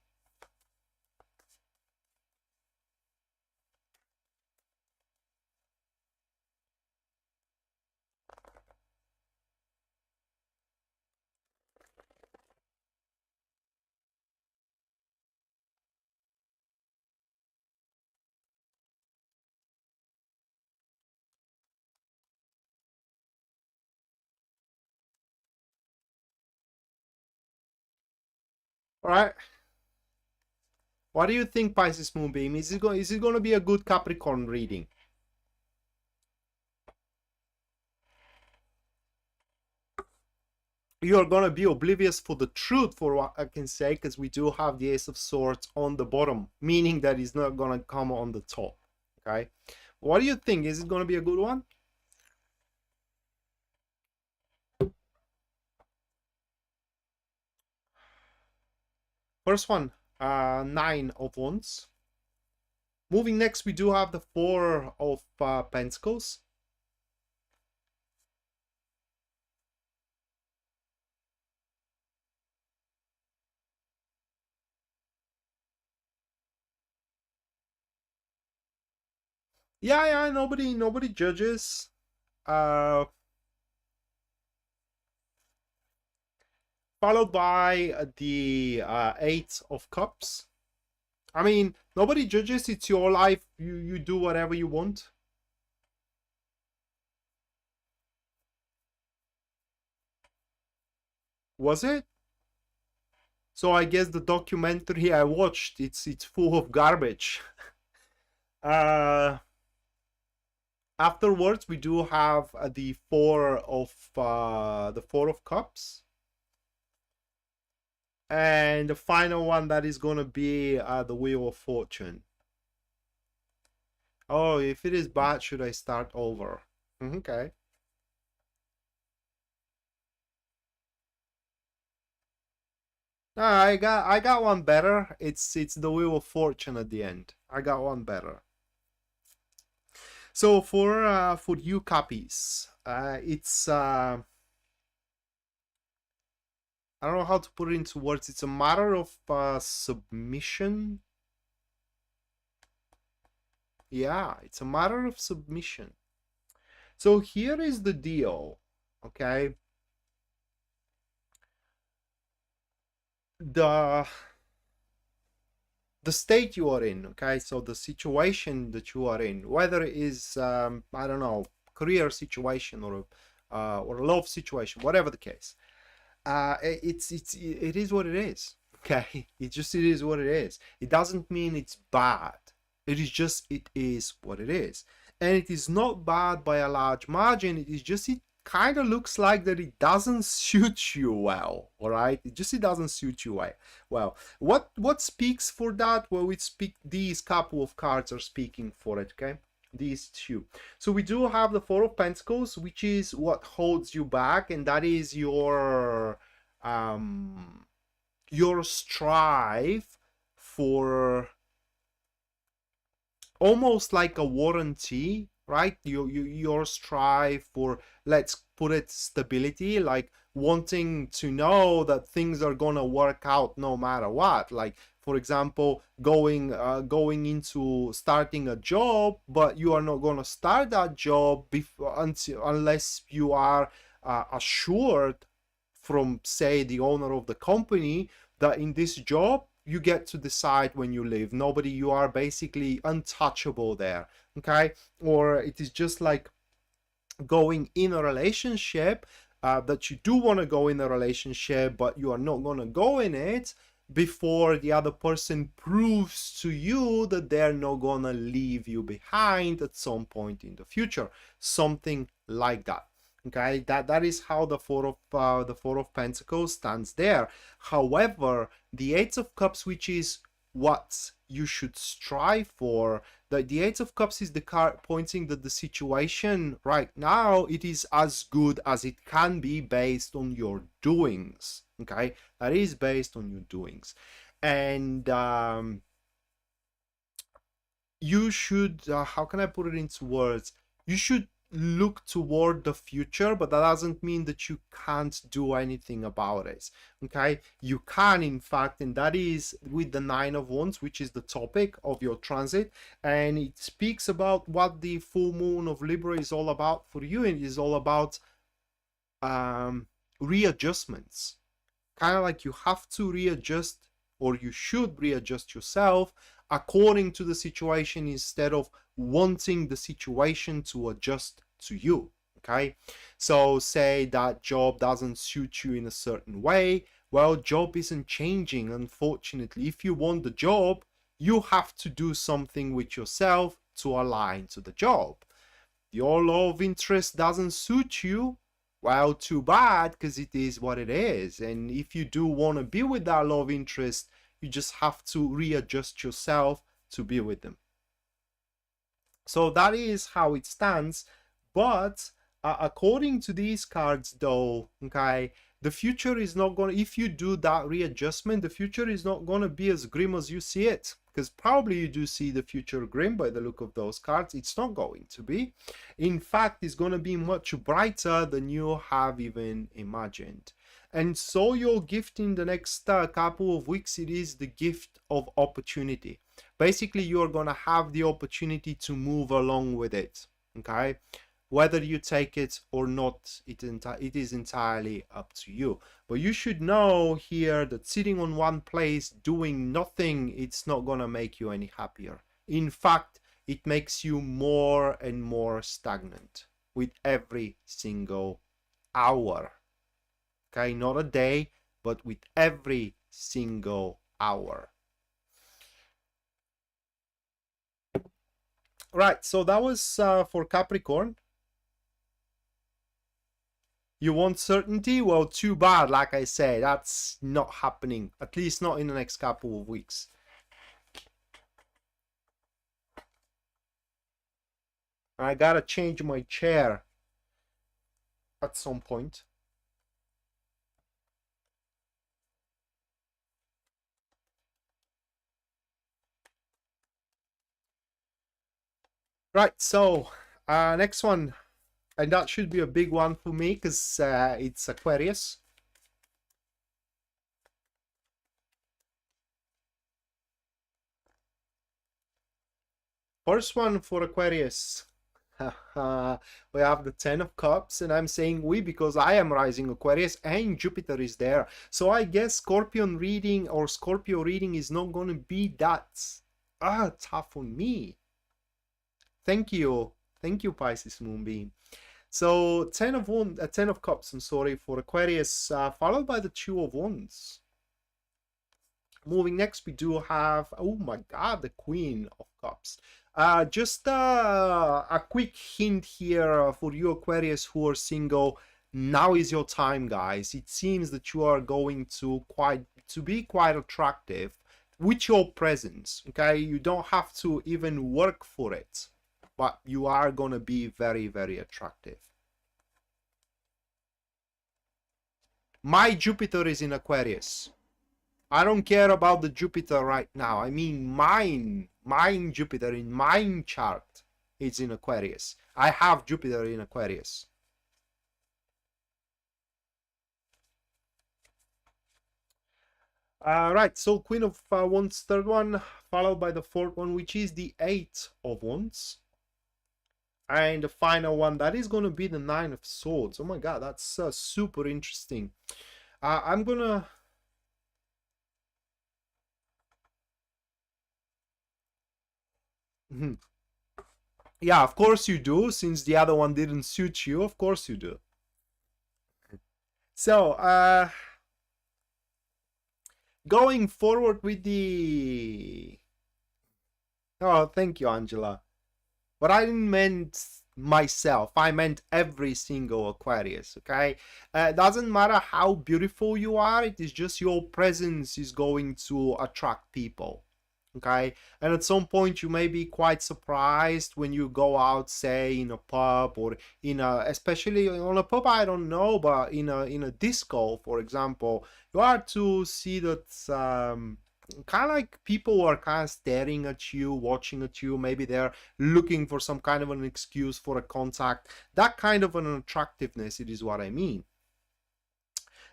All right. What do you think, Pisces Moonbeam? Is it going to be a good Capricorn reading? You're going to be oblivious for the truth, for what I can say, because we do have the Ace of Swords on the bottom, meaning that it's not going to come on the top. Okay. What do you think? Is it going to be a good one? First one, 9 of Wands. Moving next, we do have the 4 of Pentacles. Yeah, nobody judges. Followed by the 8 of Cups. I mean, nobody judges. It's your life. You do whatever you want. Was it? So I guess the documentary I watched, it's full of garbage. Afterwards, we do have the 4 of Cups. And the final one, that is going to be the Wheel of Fortune. Oh, if it is bad, should I start over? Okay. I got one better. It's the Wheel of Fortune at the end. I got one better. So for you Cappies, it's I don't know how to put it into words. It's a matter of submission. Yeah, it's a matter of submission. So here is the deal, okay? The state you are in, okay? So the situation that you are in, whether it is I don't know, career situation or a love situation, whatever the case, it is what it is, okay? It is what it is. It doesn't mean it's bad. It is just, it is what it is. And it is not bad by a large margin. It is just, it kind of looks like that it doesn't suit you well. All right, it doesn't suit you well. What speaks for that? Well, these couple of cards are speaking for it, okay? These two. So we do have the 4 of Pentacles, which is what holds you back, and that is your strive for almost like a warranty, right? Your strive for, let's put it, stability, like wanting to know that things are gonna work out no matter what. Like, for example, going into starting a job, but you are not gonna start that job unless you are assured from, say, the owner of the company that in this job you get to decide when you leave. You are basically untouchable there, okay? Or it is just like going in a relationship, that you do want to go in a relationship, but you are not going to go in it before the other person proves to you that they're not going to leave you behind at some point in the future. Something like that. Okay, that is how the 4 of Pentacles stands there. However, the 8 of Cups, which is what you should strive for, the 8 of Cups is the card pointing that the situation right now, it is as good as it can be based on your doings. Okay, that is based on your doings. And you should, how can I put it into words? You should look toward the future, but that doesn't mean that you can't do anything about it. Okay, you can, in fact, and that is with the 9 of Wands, which is the topic of your transit, and it speaks about what the full moon of Libra is all about for you. And it is all about readjustments. Kind of like you have to readjust, or you should readjust yourself according to the situation, instead of wanting the situation to adjust to you. Okay, so say that job doesn't suit you in a certain way, Well, job isn't changing, unfortunately. If you want the job, you have to do something with yourself to align to the job. Your love interest doesn't suit you, well, too bad, because it is what it is. And if you do want to be with that love interest, you just have to readjust yourself to be with them. So that is how it stands. But according to these cards, though, okay, the future is not going to, if you do that readjustment, the future is not going to be as grim as you see it. Because probably you do see the future grim by the look of those cards. It's not going to be. In fact, it's going to be much brighter than you have even imagined. And so your gift in the next couple of weeks, it is the gift of opportunity. Basically, you're going to have the opportunity to move along with it. Okay? Whether you take it or not, it is entirely up to you. But you should know here that sitting on one place doing nothing, it's not going to make you any happier. In fact, it makes you more and more stagnant with every single hour. Okay, not a day, but with every single hour. Right, so that was for Capricorn. You want certainty? Well, too bad. Like I said, that's not happening. At least not in the next couple of weeks. I gotta change my chair at some point. Right, so next one. And that should be a big one for me because it's Aquarius. First one for Aquarius. We have the 10 of Cups, and I'm saying we because I am rising Aquarius and Jupiter is there. So I guess Scorpion reading or Scorpio reading is not going to be that tough on me. Thank you. Thank you, Pisces Moonbeam. So 10 of Cups, I'm sorry, for Aquarius, followed by the 2 of Wands. Moving next, we do have, oh my god, the Queen of Cups. Just a quick hint here for you Aquarius who are single. Now is your time, guys. It seems that you are going to be quite attractive with your presence. Okay, you don't have to even work for it, but you are going to be very, very attractive. My Jupiter is in Aquarius. I don't care about the Jupiter right now. I mean mine Jupiter in mine chart is in Aquarius. I have Jupiter in Aquarius. Right, so Queen of Wands, third one, followed by the fourth one, which is the 8 of Wands. And the final one, that is going to be the 9 of Swords. Oh my god, that's super interesting. I'm gonna... Yeah, of course you do, since the other one didn't suit you. Of course you do. So, going forward with the... Oh, thank you, Angela. But I didn't meant myself. I meant every single Aquarius, okay? Doesn't matter how beautiful you are. It is just your presence is going to attract people, okay? And at some point you may be quite surprised when you go out, say in a pub or in a, especially on a pub, I don't know, but in a disco, for example, you are to see that kind of like people are kind of staring at you, watching at you. Maybe they're looking for some kind of an excuse for a contact. That kind of an attractiveness, it is what I mean.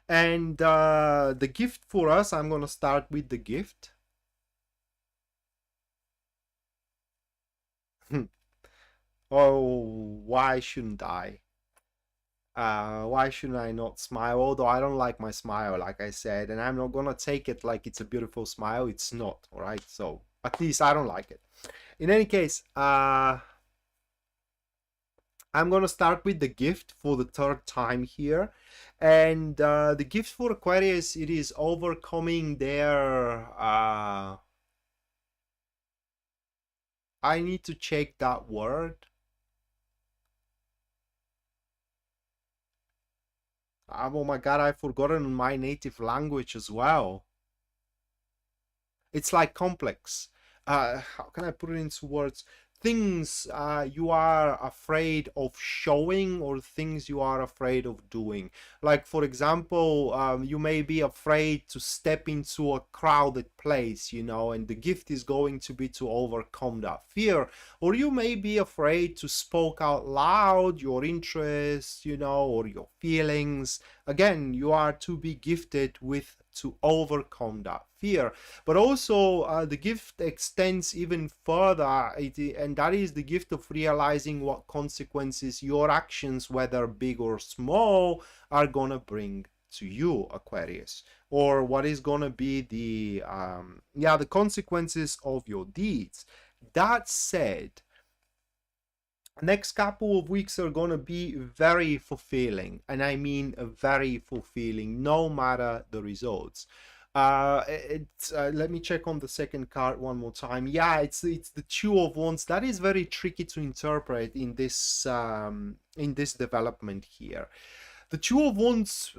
And the gift for us, I'm going to start with the gift. Oh, why shouldn't I? Why shouldn't I not smile? Although I don't like my smile, like I said, and I'm not gonna take it like it's a beautiful smile. It's not, all right? So at least I don't like it. In any case, I'm gonna start with the gift for the third time here, and the gift for Aquarius, it is overcoming their I need to check that word. Oh my god, I've forgotten my native language as well. It's like complex. How can I put it into words? Things you are afraid of showing, or things you are afraid of doing. Like, for example, you may be afraid to step into a crowded place, you know, and the gift is going to be to overcome that fear. Or you may be afraid to speak out loud your interests, you know, or your feelings. Again, you are to be gifted with to overcome that fear. But also the gift extends even further, and that is the gift of realizing what consequences your actions, whether big or small, are gonna bring to you, Aquarius, or what is gonna be the the consequences of your deeds. That said, next couple of weeks are going to be very fulfilling, and I mean very fulfilling, no matter the results. Let me check on the second card one more time. Yeah, it's the Two of Wands. That is very tricky to interpret in this development here. The Two of Wands,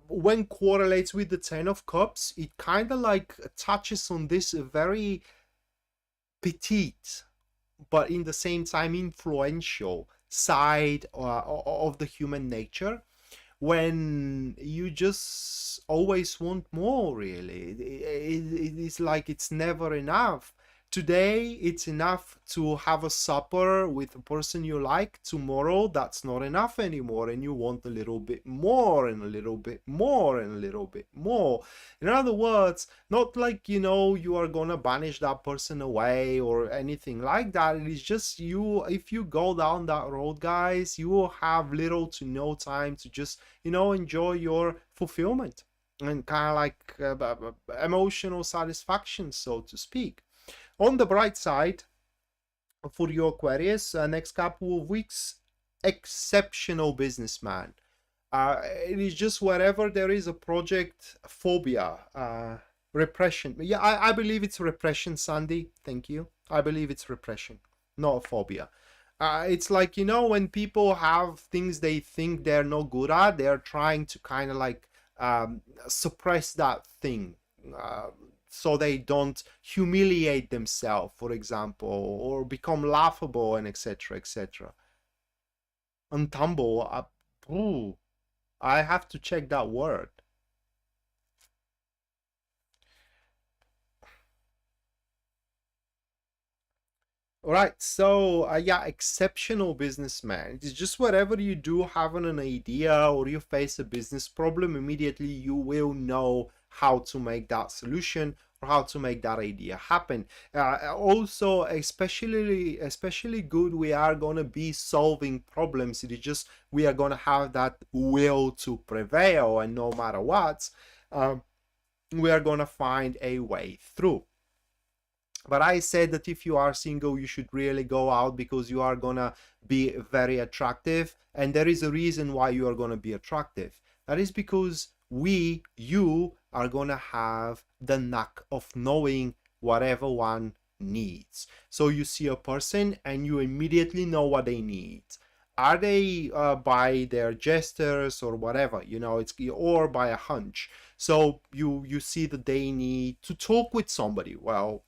when correlates with the Ten of Cups, it kind of like touches on this very petite, but in the same time influential side of the human nature, when you just always want more. Really, it is like it's never enough. Today it's enough to have a supper with a person you like. Tomorrow that's not enough anymore, and you want a little bit more, and a little bit more, and a little bit more. In other words, not like, you know, you are gonna banish that person away or anything like that. It is just, you, if you go down that road, guys, you will have little to no time to just, you know, enjoy your fulfillment and kind of like emotional satisfaction, so to speak. On the bright side, for your Aquarius, next couple of weeks, exceptional businessman. It is just wherever there is a project, phobia, repression. Yeah, I believe it's repression, Sandy. Thank you. I believe it's repression, not phobia. It's like, you know, when people have things they think they're not good at, they're trying to kind of like suppress that thing. So they don't humiliate themselves, for example, or become laughable, and etc. etc. Untumble. Ooh, I have to check that word. All right, so yeah, exceptional businessman. It's just whatever you do, having an idea or you face a business problem, immediately you will know how to make that solution or how to make that idea happen. Also, especially good, we are gonna be solving problems. It is just we are gonna have that will to prevail, and no matter what, we are gonna find a way through. But I said that if you are single, you should really go out, because you are gonna be very attractive, and there is a reason why you are gonna be attractive. That is because you are gonna have the knack of knowing what everyone needs. So you see a person and you immediately know what they need. Are they by their gestures or whatever, you know, it's, or by a hunch. So you see that they need to talk with somebody. Well,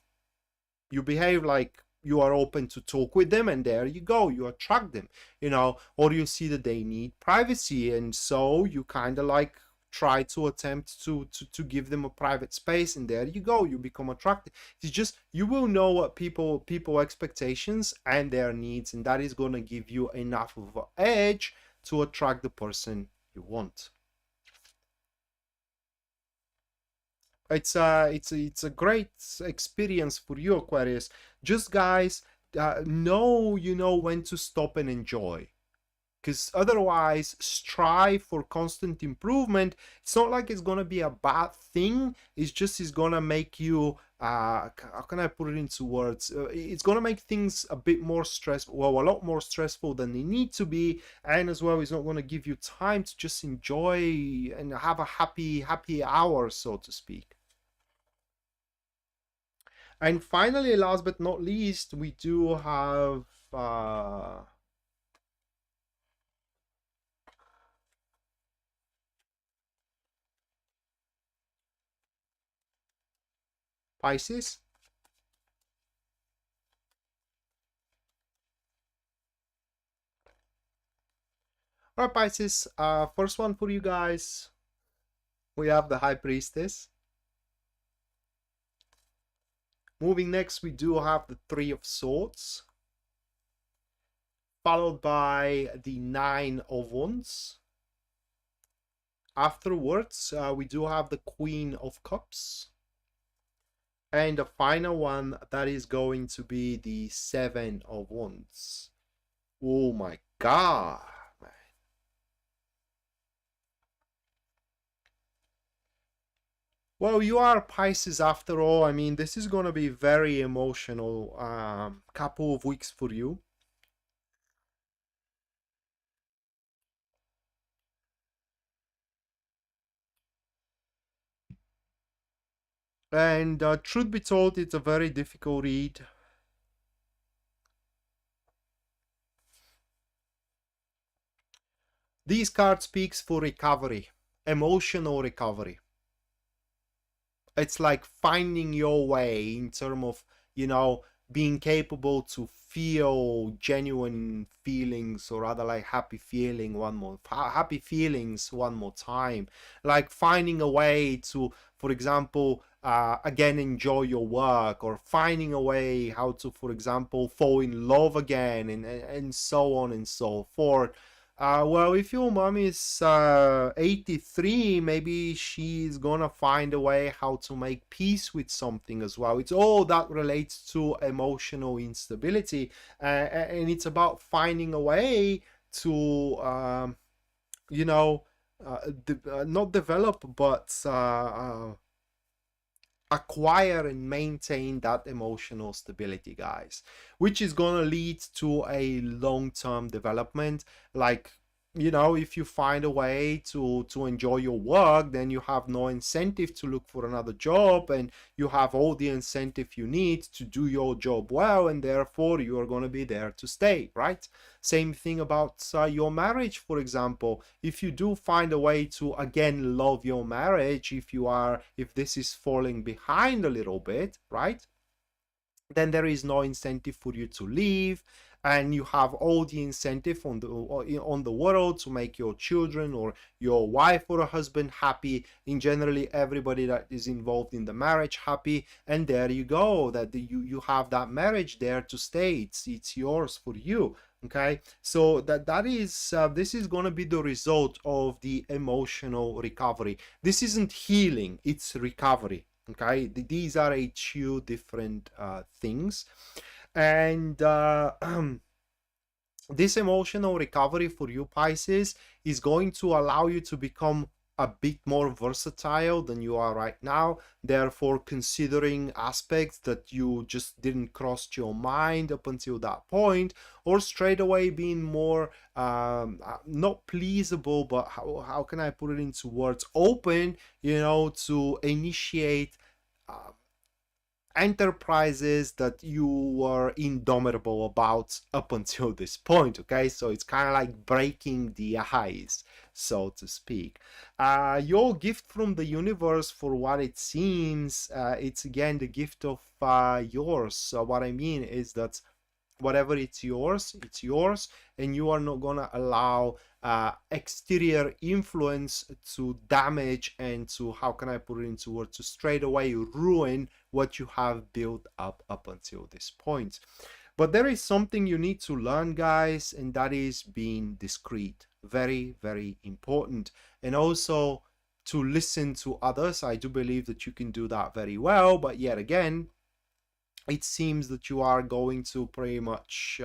you behave like you are open to talk with them, and there you go, you attract them, you know. Or you see that they need privacy, and so you kind of like try to attempt to give them a private space, and there you go, you become attracted. It's just, you will know what people expectations and their needs, and that is going to give you enough of an edge to attract the person you want. It's a great experience for you, Aquarius. Just, guys, know, you know, when to stop and enjoy. because otherwise strive for constant improvement. It's not like it's going to be a bad thing, it's just it's going to make you how can I put it into words, it's going to make things a bit more stressful, well, a lot more stressful than they need to be, and as well it's not going to give you time to just enjoy and have a happy hour, so to speak. And finally, last but not least, we do have Pisces. All right, Pisces, first one for you guys, we have the High Priestess. Moving next, we do have the Three of Swords, followed by the Nine of Wands. Afterwards, we do have the Queen of Cups. And the final one, that is going to be the Seven of Wands. Oh my God, man. Well, you are Pisces after all. I mean, this is going to be very emotional couple of weeks for you. And truth be told, it's a very difficult read. These cards speaks for recovery, emotional recovery. It's like finding your way in terms of, you know, being capable to feel genuine feelings, or rather like happy feelings one more time, like finding a way to, for example, again enjoy your work, or finding a way how to, for example, fall in love again, and so on and so forth. Well, if your mom is 83, maybe she's gonna find a way how to make peace with something as well. It's all that relates to emotional instability, and it's about finding a way to, you know, not develop, but acquire and maintain that emotional stability, guys, which is going to lead to a long-term development. Like, you know, if you find a way to enjoy your work, then you have no incentive to look for another job, and you have all the incentive you need to do your job well, and therefore you are going to be there to stay, right? Same thing about your marriage, for example. If you do find a way to again love your marriage, if this is falling behind a little bit, right, then there is no incentive for you to leave, and you have all the incentive on the world to make your children or your wife or a husband happy, in generally everybody that is involved in the marriage happy, and there you go, that you have that marriage there to stay. It's yours for you. Okay, so that is this is going to be the result of the emotional recovery. This isn't healing, it's recovery. Okay, these are two different things, and this emotional recovery for you, Pisces, is going to allow you to become a bit more versatile than you are right now, therefore considering aspects that you just didn't cross your mind up until that point, or straight away being more not pleasable, but how can I put it into words, open, you know, to initiate enterprises that you were indomitable about up until this point. Okay, so it's kind of like breaking the ice, so to speak. Your gift from the universe, for what it seems, it's again the gift of yours. So what I mean is that whatever it's yours, and you are not gonna allow exterior influence to damage and to, how can I put it into words, to straight away ruin what you have built up until this point. But there is something you need to learn, guys, and that is being discreet. Very, very important. And also to listen to others. I do believe that you can do that very well, but yet again, it seems that you are going to pretty much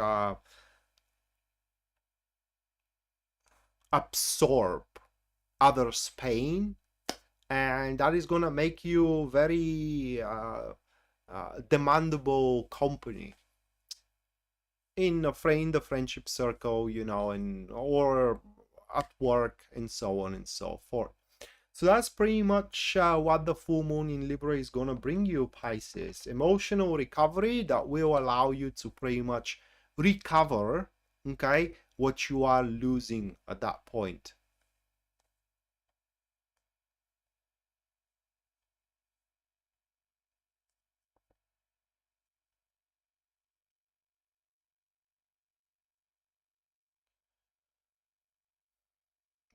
absorb others' pain, and that is gonna make you very demandable company in the friendship circle, you know, and or at work and so on and so forth. So that's pretty much what the full moon in Libra is gonna bring you, Pisces. Emotional recovery that will allow you to pretty much recover, okay, what you are losing at that point.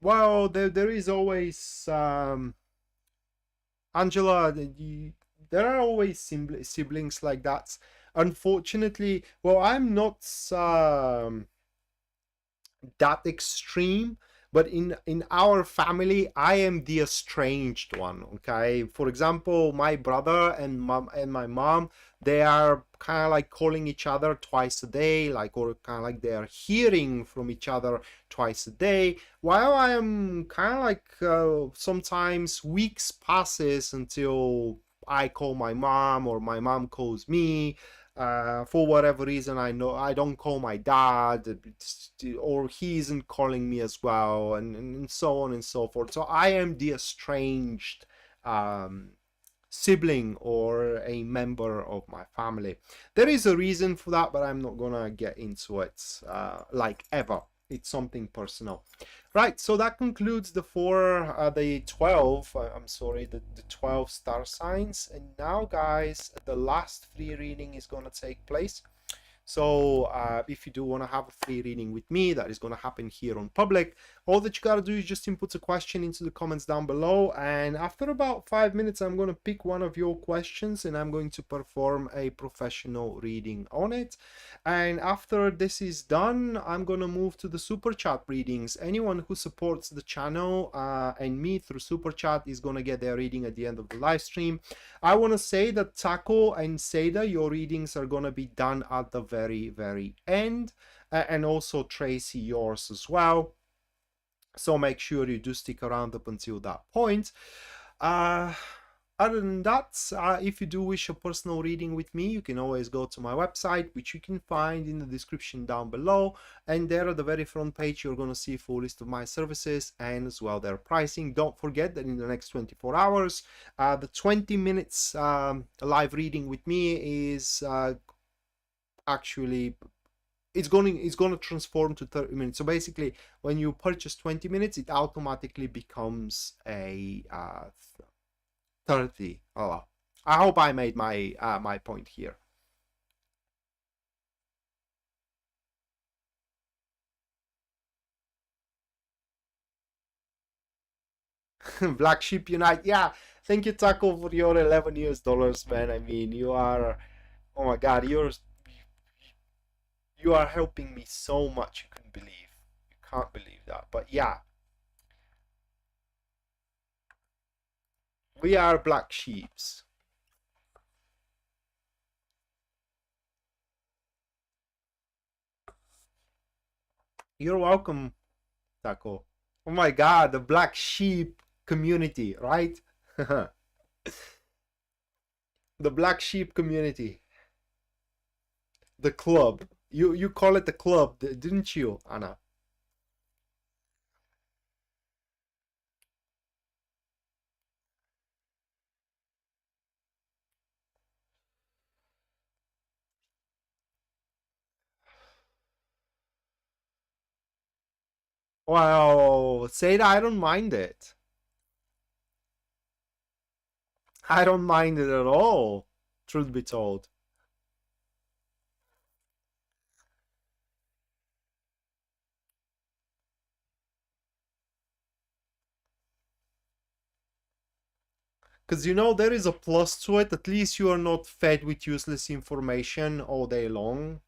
Well, there is always Angela. There are always siblings like that. Unfortunately, well, I'm not that extreme, but in our family I am the estranged one. Okay, for example, my brother and my mom, they are kind of like calling each other twice a day, like, or kind of like they are hearing from each other twice a day, while I am kind of like sometimes weeks passes until I call my mom or my mom calls me. For whatever reason, I know I don't call my dad, or he isn't calling me as well, and so on and so forth. So I am the estranged um, sibling or a member of my family. There is a reason for that, but I'm not gonna get into it like ever. It's something personal. Right, so that concludes the 12, I'm sorry, the 12 star signs. And now, guys, the last free reading is going to take place. So if you do want to have a free reading with me, that is going to happen here on public. All that you got to do is just input a question into the comments down below, and after about 5 minutes I'm going to pick one of your questions and I'm going to perform a professional reading on it. And after this is done, I'm going to move to the super chat readings. Anyone who supports the channel and me through super chat is going to get their reading at the end of the live stream. I want to say that Taco and Seda, your readings are going to be done at the very end, and also Tracy, yours as well. So make sure you do stick around up until that point. Other than that, if you do wish a personal reading with me, you can always go to my website, which you can find in the description down below. And there at the very front page, you're going to see a full list of my services and as well their pricing. Don't forget that in the next 24 hours, the 20 minutes live reading with me is actually it's going to transform to 30 minutes. So basically, when you purchase 20 minutes, it automatically becomes a 30. Oh, I hope I made my my point here. Black Sheep Unite. Yeah, thank you, Taco, for your 11 US dollars, man. I mean, you are, oh my God, you are helping me so much. You couldn't believe. You can't believe that. But yeah, we are black sheeps. You're welcome, Taco. Oh my God, the black sheep community, right? The black sheep community, the club. You call it the club, didn't you, Anna? Well, say that I don't mind it. I don't mind it at all, truth be told. Because you know, there is a plus to it. At least you are not fed with useless information all day long.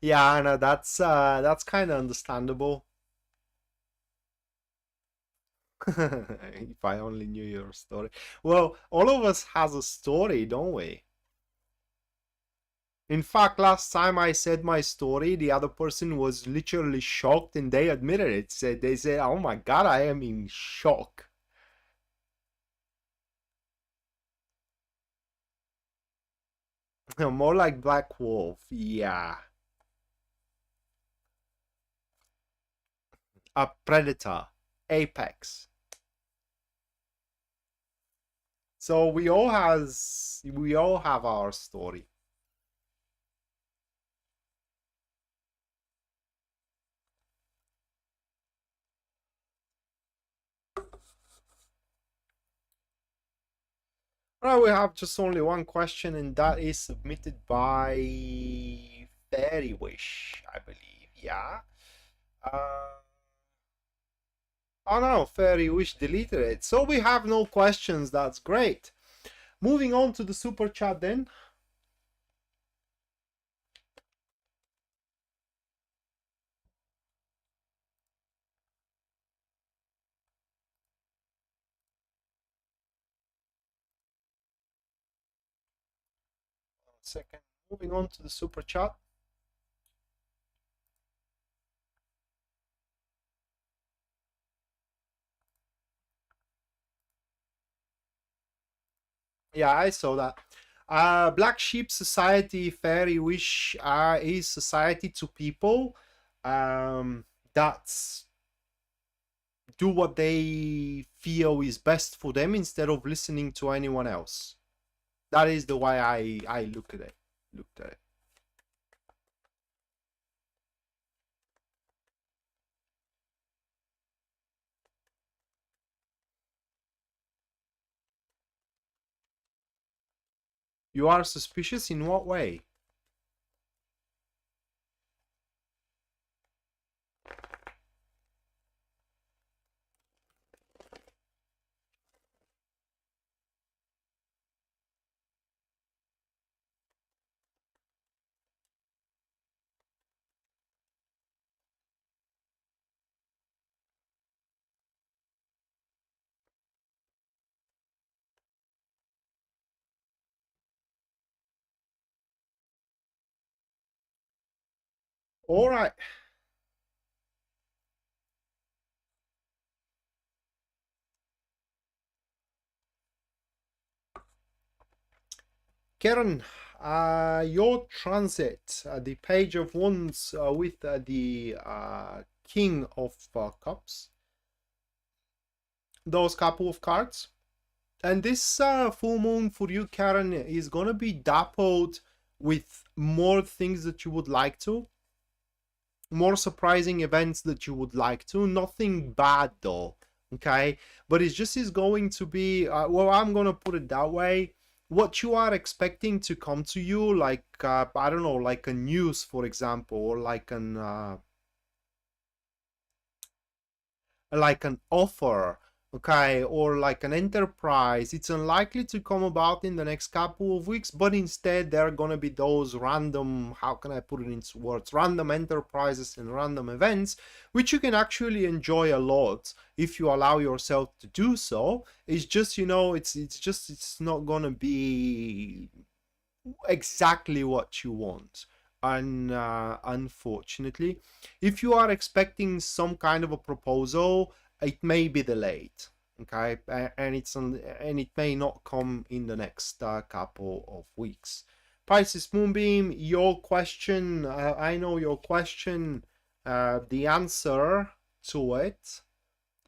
Yeah, no, that's kind of understandable. If I only knew your story. Well, all of us has a story, don't we? In fact, last time I said my story, the other person was literally shocked and they admitted it. They said, "Oh my God, I am in shock." More like Black Wolf. Yeah. A predator. Apex. So we all have our story. Well, we have just only one question, and that is submitted by Fairy Wish, I believe. Yeah. Uh, oh no, Fairy Wish deleted it. So we have no questions. That's great. Moving on to the super chat then. One second. Moving on to the super chat. Yeah, I saw that. Black Sheep Society Fairy Wish is society to people that do what they feel is best for them instead of listening to anyone else. That is the way I look at it. Looked at it. You are suspicious in what way? All right. Karen, your transit, the Page of Wands with the King of Cups, those couple of cards. And this full moon for you, Karen, is gonna be dappled with more things that you would like to, more surprising events that you would like to. Nothing bad though, okay? But it's just is going to be, well, I'm gonna put it that way. What you are expecting to come to you, like I don't know, like a news, for example, or like an offer, okay, or like an enterprise, it's unlikely to come about in the next couple of weeks, but instead there are going to be those random, how can I put it into words, random enterprises and random events which you can actually enjoy a lot if you allow yourself to do so. It's just, it's not going to be exactly what you want. And unfortunately, if you are expecting some kind of a proposal, it may be delayed. Okay, and it may not come in the next couple of weeks. Pisces Moonbeam, your question. I know your question. The answer to it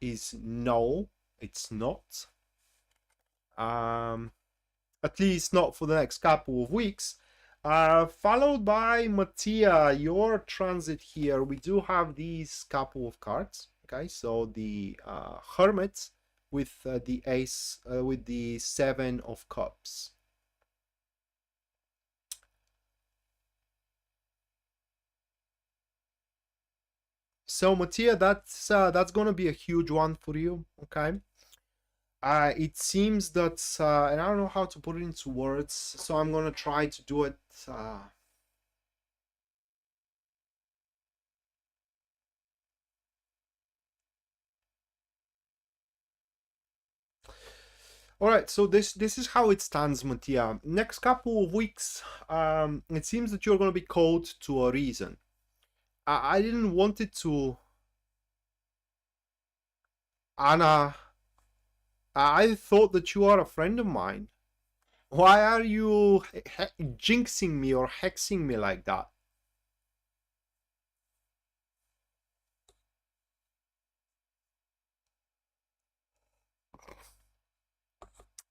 is no. It's not. At least not for the next couple of weeks. Followed by Mattia, your transit here. We do have these couple of cards. Okay, so the Hermit with the Ace, with the Seven of Cups. So Mattia, that's gonna be a huge one for you. Okay. It seems that, and I don't know how to put it into words, so I'm gonna try to do it All right, so this is how it stands, Mattia. Next couple of weeks, it seems that you're going to be called to a reason. I didn't want it to, Anna. I thought that you are a friend of mine. Why are you jinxing me or hexing me like that?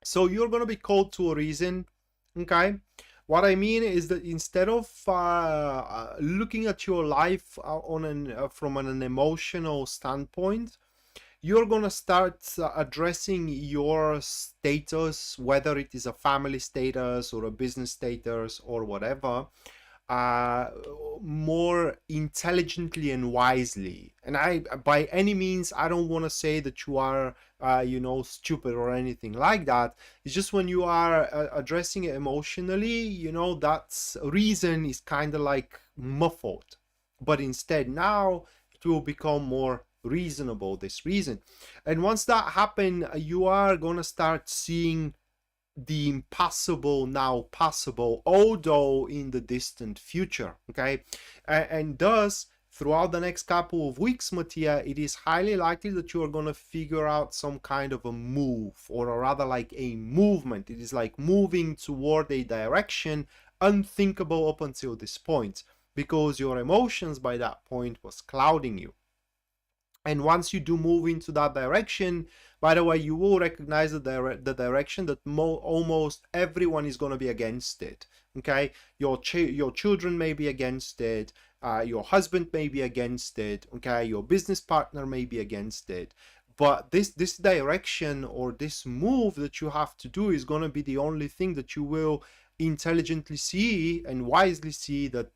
So you're going to be called to a reason, okay? What I mean is that instead of looking at your life from an emotional standpoint, you're gonna start addressing your status, whether it is a family status or a business status or whatever, uh, more intelligently and wisely. And by any means, I don't want to say that you are, stupid or anything like that. It's just when you are addressing it emotionally, that's reason is kind of like muffled. But instead, now it will become more reasonable, this reason. And once that happens, you are gonna start seeing the impossible now possible, although in the distant future. Okay, and thus throughout the next couple of weeks, Mattia, it is highly likely that you are going to figure out some kind of a move, or rather like a movement. It is like moving toward a direction unthinkable up until this point, because your emotions by that point was clouding you. And once you do move into that direction, by the way, you will recognize the direction that almost everyone is going to be against it. Okay, your children may be against it, your husband may be against it, okay, your business partner may be against it. But this direction or this move that you have to do is going to be the only thing that you will intelligently see and wisely see that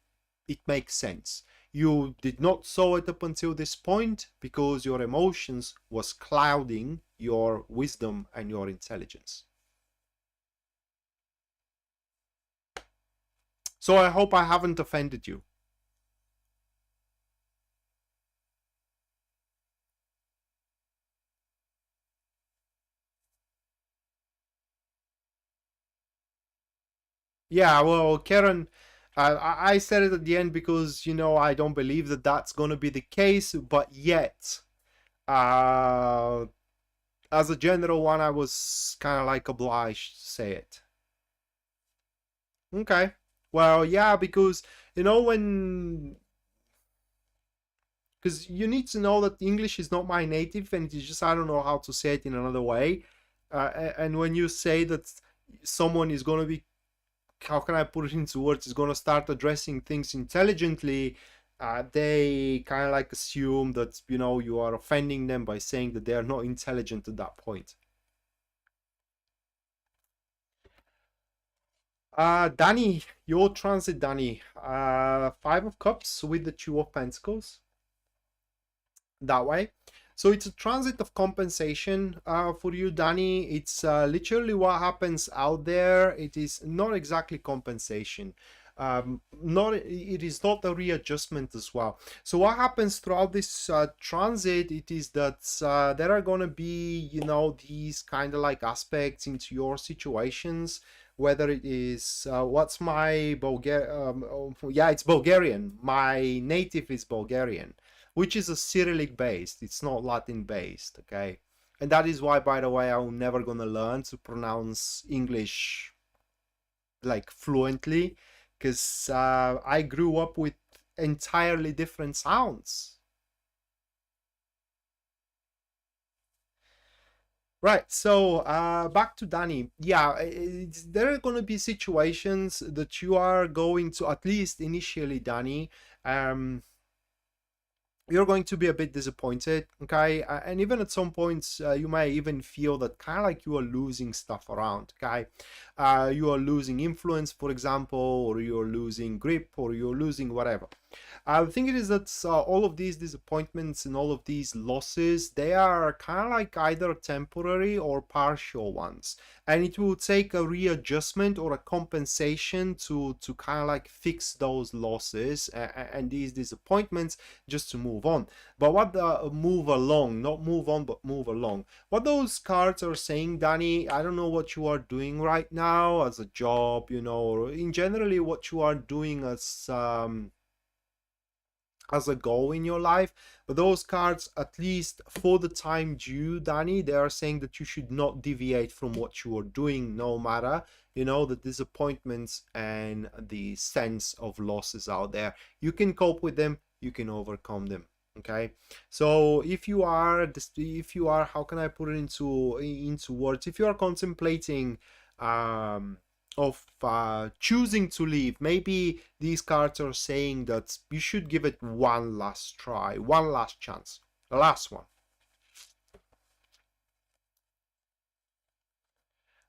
it makes sense. You did not saw it up until this point because your emotions was clouding your wisdom and your intelligence. So I hope I haven't offended you. Yeah, well, Karen, I said it at the end because, I don't believe that that's going to be the case, but yet, as a general one, I was kind of like obliged to say it. Okay. Well, yeah, because, because you need to know that English is not my native, and it's just I don't know how to say it in another way. And when you say that someone is going to be, how can I put it into words, is going to start addressing things intelligently, they kind of like assume that, you are offending them by saying that they are not intelligent at that point. Danny, your transit, Danny. Five of Cups with the Two of Pentacles. That way. So it's a transit of compensation for you, Danny. It's literally what happens out there. It is not exactly compensation. It is not a readjustment as well. So what happens throughout this transit, it is that there are going to be, these kind of like aspects into your situations, whether it is what's my yeah, it's Bulgarian. My native is Bulgarian, which is a Cyrillic based, it's not Latin based, okay? And that is why, by the way, I'm never gonna learn to pronounce English like fluently, because I grew up with entirely different sounds. Right, so back to Danny. Yeah, there are going to be situations that you are going to, at least initially, Danny, you're going to be a bit disappointed, okay? And even at some points, you may even feel that kind of like you are losing stuff around, okay? you are losing influence, for example, or you're losing grip, or you're losing whatever. I think it is that all of these disappointments and all of these losses, they are kind of like either temporary or partial ones, and it will take a readjustment or a compensation to kind of like fix those losses and these disappointments, just to move on. But what the move along, not move on, but move along, what those cards are saying, Danny, I don't know what you are doing right now as a job, you know, or in generally what you are doing as a goal in your life, but those cards, at least for the time due, Danny, they are saying that you should not deviate from what you are doing, no matter, you know, the disappointments and the sense of losses out there. You can cope with them, you can overcome them. Okay, so if you are, how can I put it into words, if you are contemplating of choosing to leave, maybe these cards are saying that you should give it one last try, one last chance, the last one.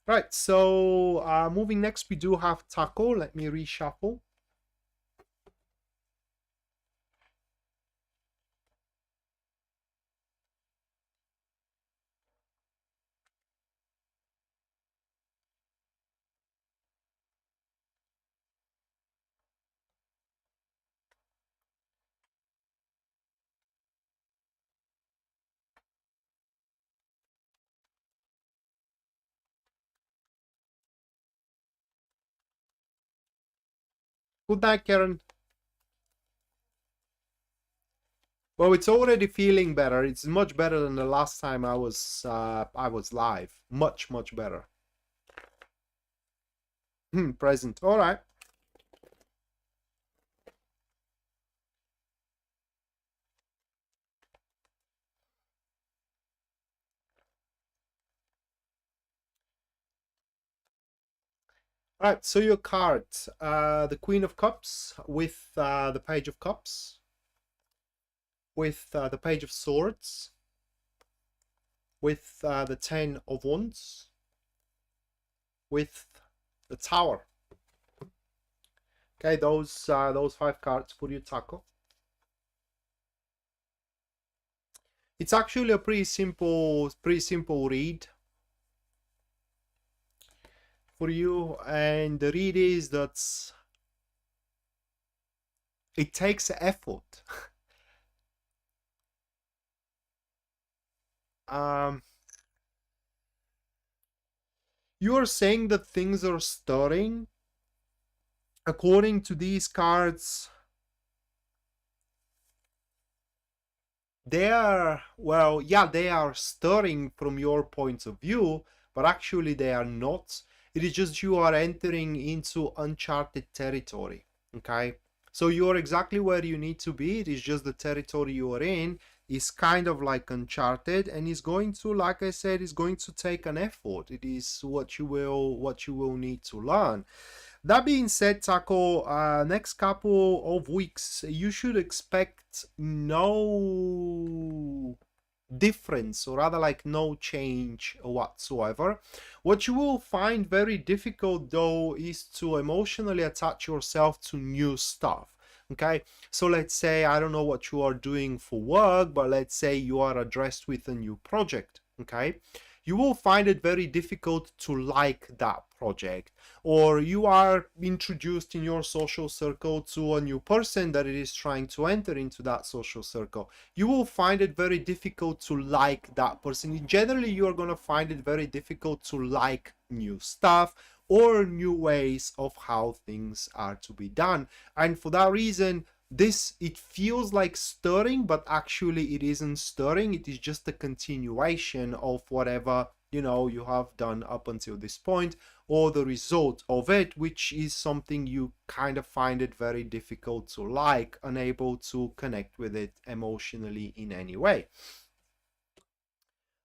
Right, so moving next, we do have Taco. Let me reshuffle. Good night, Karen. Well, it's already feeling better. It's much better than the last time I was live. Much better. Present. All right. All right. So your card, the Queen of Cups with the Page of Cups, with the Page of Swords, with the Ten of Wands, with the Tower. Okay, those 5 cards for you, Taco. It's actually a pretty simple read for you, and the read is that it takes effort. You are saying that things are stirring. According to these cards, they are, well, yeah, they are stirring from your point of view, but actually they are not. It is just you are entering into uncharted territory. Okay, so you are exactly where you need to be. It is just the territory you are in is kind of like uncharted, and is going to, like I said, is going to take an effort. It is what you will need to learn. That being said, Taco, next couple of weeks, you should expect no difference, or rather like no change whatsoever. What you will find very difficult, though, is to emotionally attach yourself to new stuff. Okay, so let's say, I don't know what you are doing for work, but let's say you are addressed with a new project. Okay, you will find it very difficult to like that project, or you are introduced in your social circle to a new person that it is trying to enter into that social circle. You will find it very difficult to like that person. Generally, you are going to find it very difficult to like new stuff or new ways of how things are to be done. And for that reason, it feels like stirring, but actually it isn't stirring. It is just a continuation of whatever, you know, you have done up until this point, or the result of it, which is something you kind of find it very difficult to like, unable to connect with it emotionally in any way.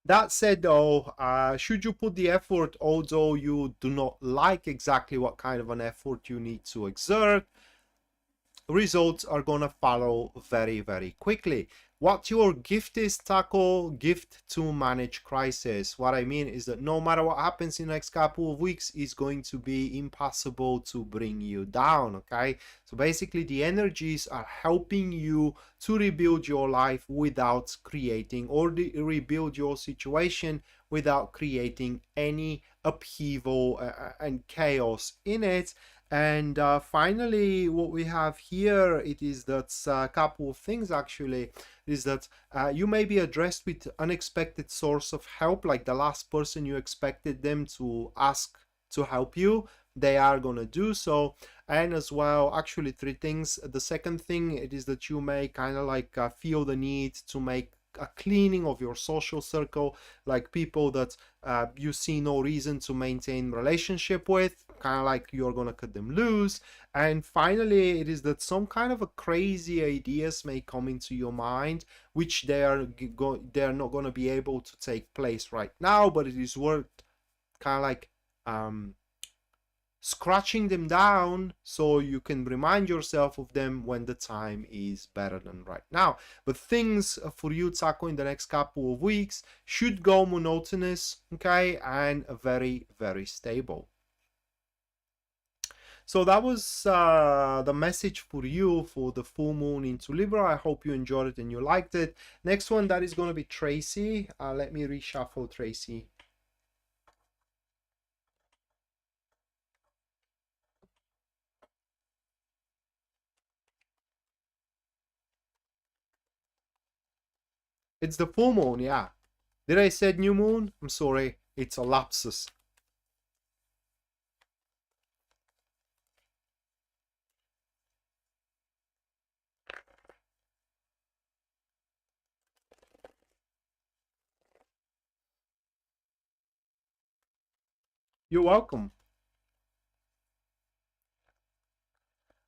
That said, though, should you put the effort, although you do not like exactly what kind of an effort you need to exert, results are gonna follow very, very quickly. What your gift is, Taco? Gift to manage crisis. What I mean is that no matter what happens in the next couple of weeks, it's going to be impossible to bring you down, okay? So basically the energies are helping you to rebuild your life without creating, or rebuild your situation without creating any upheaval and chaos in it. And finally, what we have here, it is that a couple of things actually, is that you may be addressed with unexpected source of help, like the last person you expected them to ask to help you, they are gonna do so. And as well, actually three things. The second thing, it is that you may kind of like feel the need to make a cleaning of your social circle, like people that you see no reason to maintain relationship with, kind of like you're gonna cut them loose. And finally, it is that some kind of a crazy ideas may come into your mind, which they're not gonna be able to take place right now, but it is worth kind of like scratching them down so you can remind yourself of them when the time is better than right now. But things for you, Taco, in the next couple of weeks should go monotonous, okay, and very, very stable. So that was the message for you for the full moon into Libra. I hope you enjoyed it and you liked it. Next one, that is going to be Tracy. Let me reshuffle Tracy. It's the full moon, yeah. Did I say new moon? I'm sorry, it's a lapsus. You're welcome.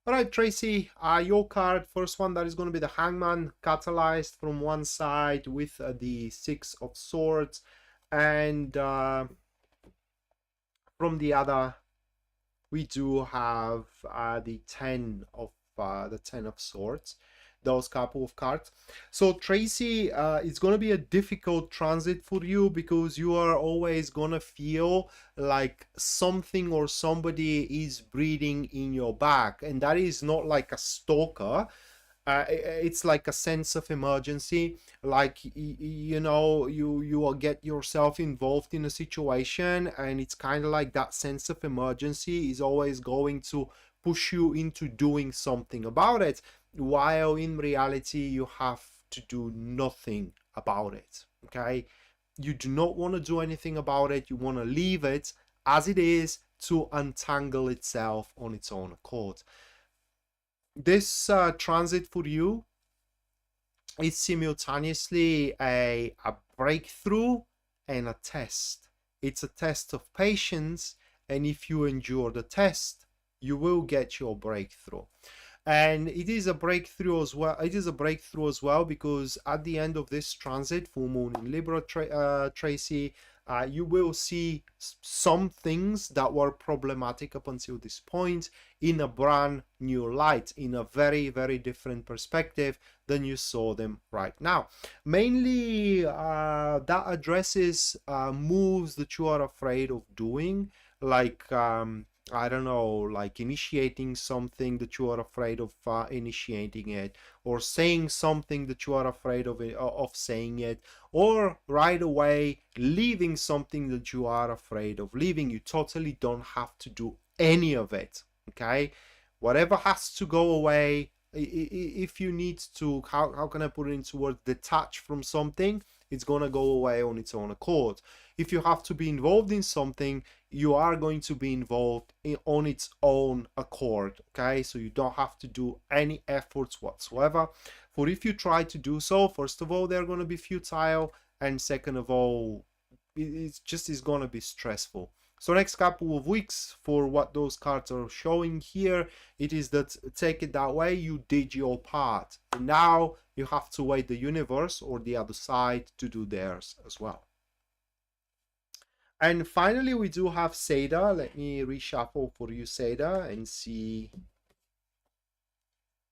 All right, Tracy, your card, first one, that is going to be the Hangman, catalyzed from one side with the Six of Swords, and from the other, we do have the Ten of Swords. Those couple of cards. So Tracy, it's gonna be a difficult transit for you because you are always gonna feel like something or somebody is breathing in your back, and that is not like a stalker. It's like a sense of emergency, like you know, you will get yourself involved in a situation, and it's kind of like that sense of emergency is always going to push you into doing something about it, while in reality you have to do nothing about it, okay? You do not want to do anything about it. You want to leave it as it is to untangle itself on its own accord. This transit for you is simultaneously a breakthrough and a test. It's a test of patience, and if you endure the test, you will get your breakthrough. And it is a breakthrough as well. It is a breakthrough as well because at the end of this transit, full moon in Libra, Tracy, you will see some things that were problematic up until this point in a brand new light, in a very, very different perspective than you saw them right now. Mainly, that addresses moves that you are afraid of doing, like I don't know, like initiating something that you are afraid of initiating it, or saying something that you are afraid of saying it, or right away leaving something that you are afraid of leaving. You totally don't have to do any of it, okay? Whatever has to go away, if you need to, how can I put it into words, detach from something, it's gonna go away on its own accord. If you have to be involved in something, you are going to be involved on its own accord, okay? So you don't have to do any efforts whatsoever. For if you try to do so, first of all, they're going to be futile, and second of all, it's just is going to be stressful. So next couple of weeks, for what those cards are showing here, it is that, take it that way, you did your part. And now you have to wait the universe or the other side to do theirs as well. And finally, we do have Seda. Let me reshuffle for you, Seda, and see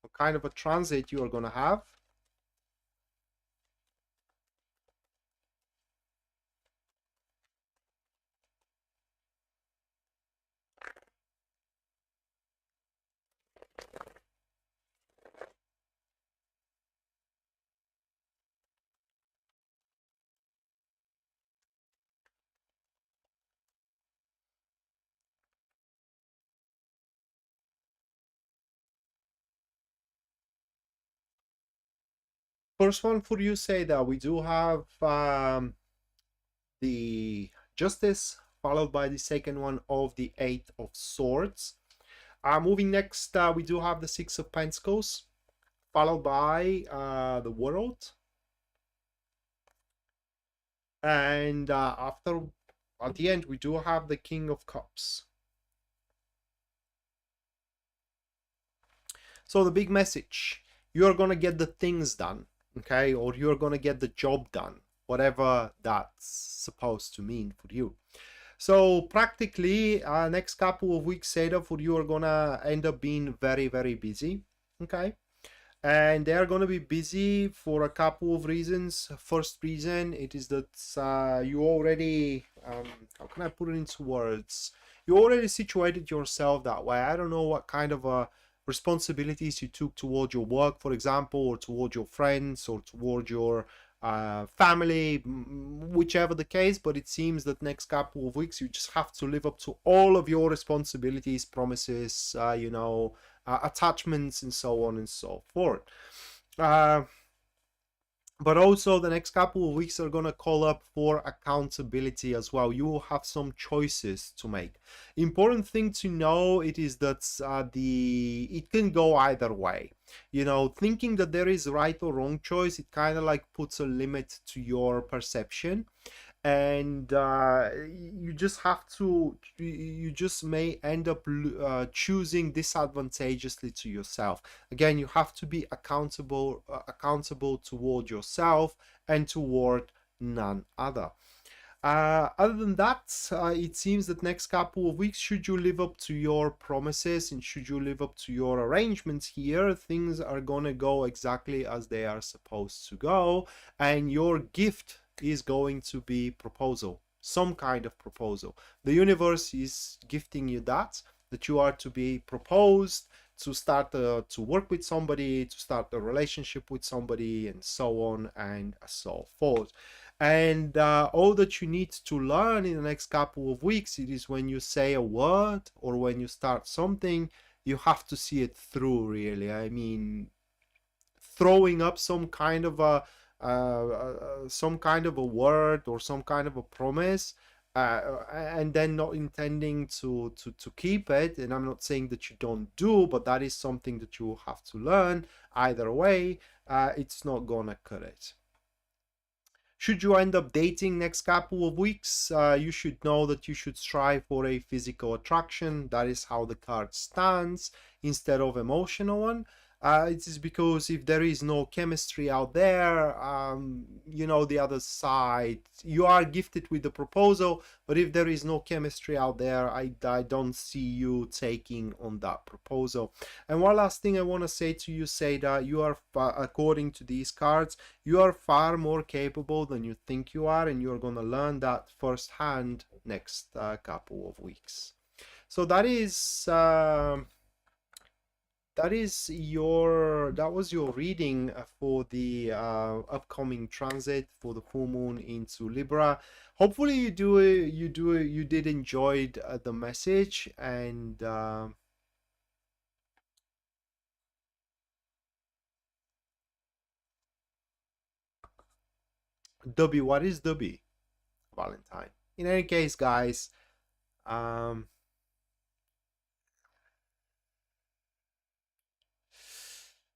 what kind of a transit you are going to have. First one for you say that we do have the Justice, followed by the second one of the Eight of Swords. Moving next, we do have the Six of Pentacles, followed by the World. And after, at the end, we do have the King of Cups. So the big message, you're going to get the things done, okay? Or you're going to get the job done, whatever that's supposed to mean for you. So practically, next couple of weeks, Seda, for you are going to end up being very, very busy, okay? And they are going to be busy for a couple of reasons. First reason, it is that you already, how can I put it into words? You already situated yourself that way. I don't know what kind of responsibilities you took towards your work, for example, or towards your friends, or towards your family, whichever the case, but it seems that next couple of weeks you just have to live up to all of your responsibilities, promises, you know, attachments, and so on and so forth. But also the next couple of weeks are going to call up for accountability as well. You will have some choices to make. Important thing to know, it is that it can go either way. You know, thinking that there is right or wrong choice, it kind of like puts a limit to your perception. And you just have to, you just may end up choosing disadvantageously to yourself. Again, you have to be accountable toward yourself and toward none other. Other than that, it seems that next couple of weeks, should you live up to your promises and should you live up to your arrangements here, things are gonna go exactly as they are supposed to go, and your gift is going to be proposal, some kind of proposal. The universe is gifting you that you are to be proposed, to start to work with somebody, to start a relationship with somebody, and so on and so forth. And all that you need to learn in the next couple of weeks, it is when you say a word or when you start something, you have to see it through, really. I mean, throwing up some kind of a word or some kind of a promise, and then not intending to keep it, and I'm not saying that you don't do, but that is something that you have to learn. Either way, it's not gonna cut it. Should you end up dating next couple of weeks, you should know that you should strive for a physical attraction. That is how the card stands, instead of emotional one. It is because if there is no chemistry out there, you know, the other side, you are gifted with the proposal, but if there is no chemistry out there, I don't see you taking on that proposal. And one last thing I want to say to you, Seda, you are, according to these cards, you are far more capable than you think you are, and you're going to learn that firsthand next couple of weeks. So that is that was your reading for the upcoming transit for the full moon into Libra. Hopefully you did enjoy the message. And W, what is W? Valentine. In any case, guys,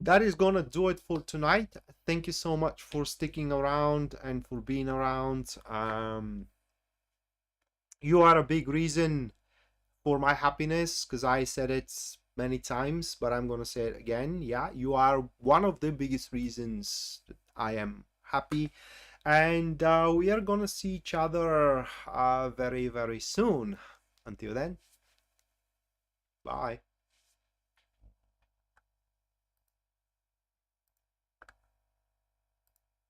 that is gonna do it for tonight. Thank you so much for sticking around and for being around. You are a big reason for my happiness, because I said it many times, but I'm gonna say it again. Yeah, you are one of the biggest reasons that I am happy. And we are gonna see each other very, very soon. Until then, bye.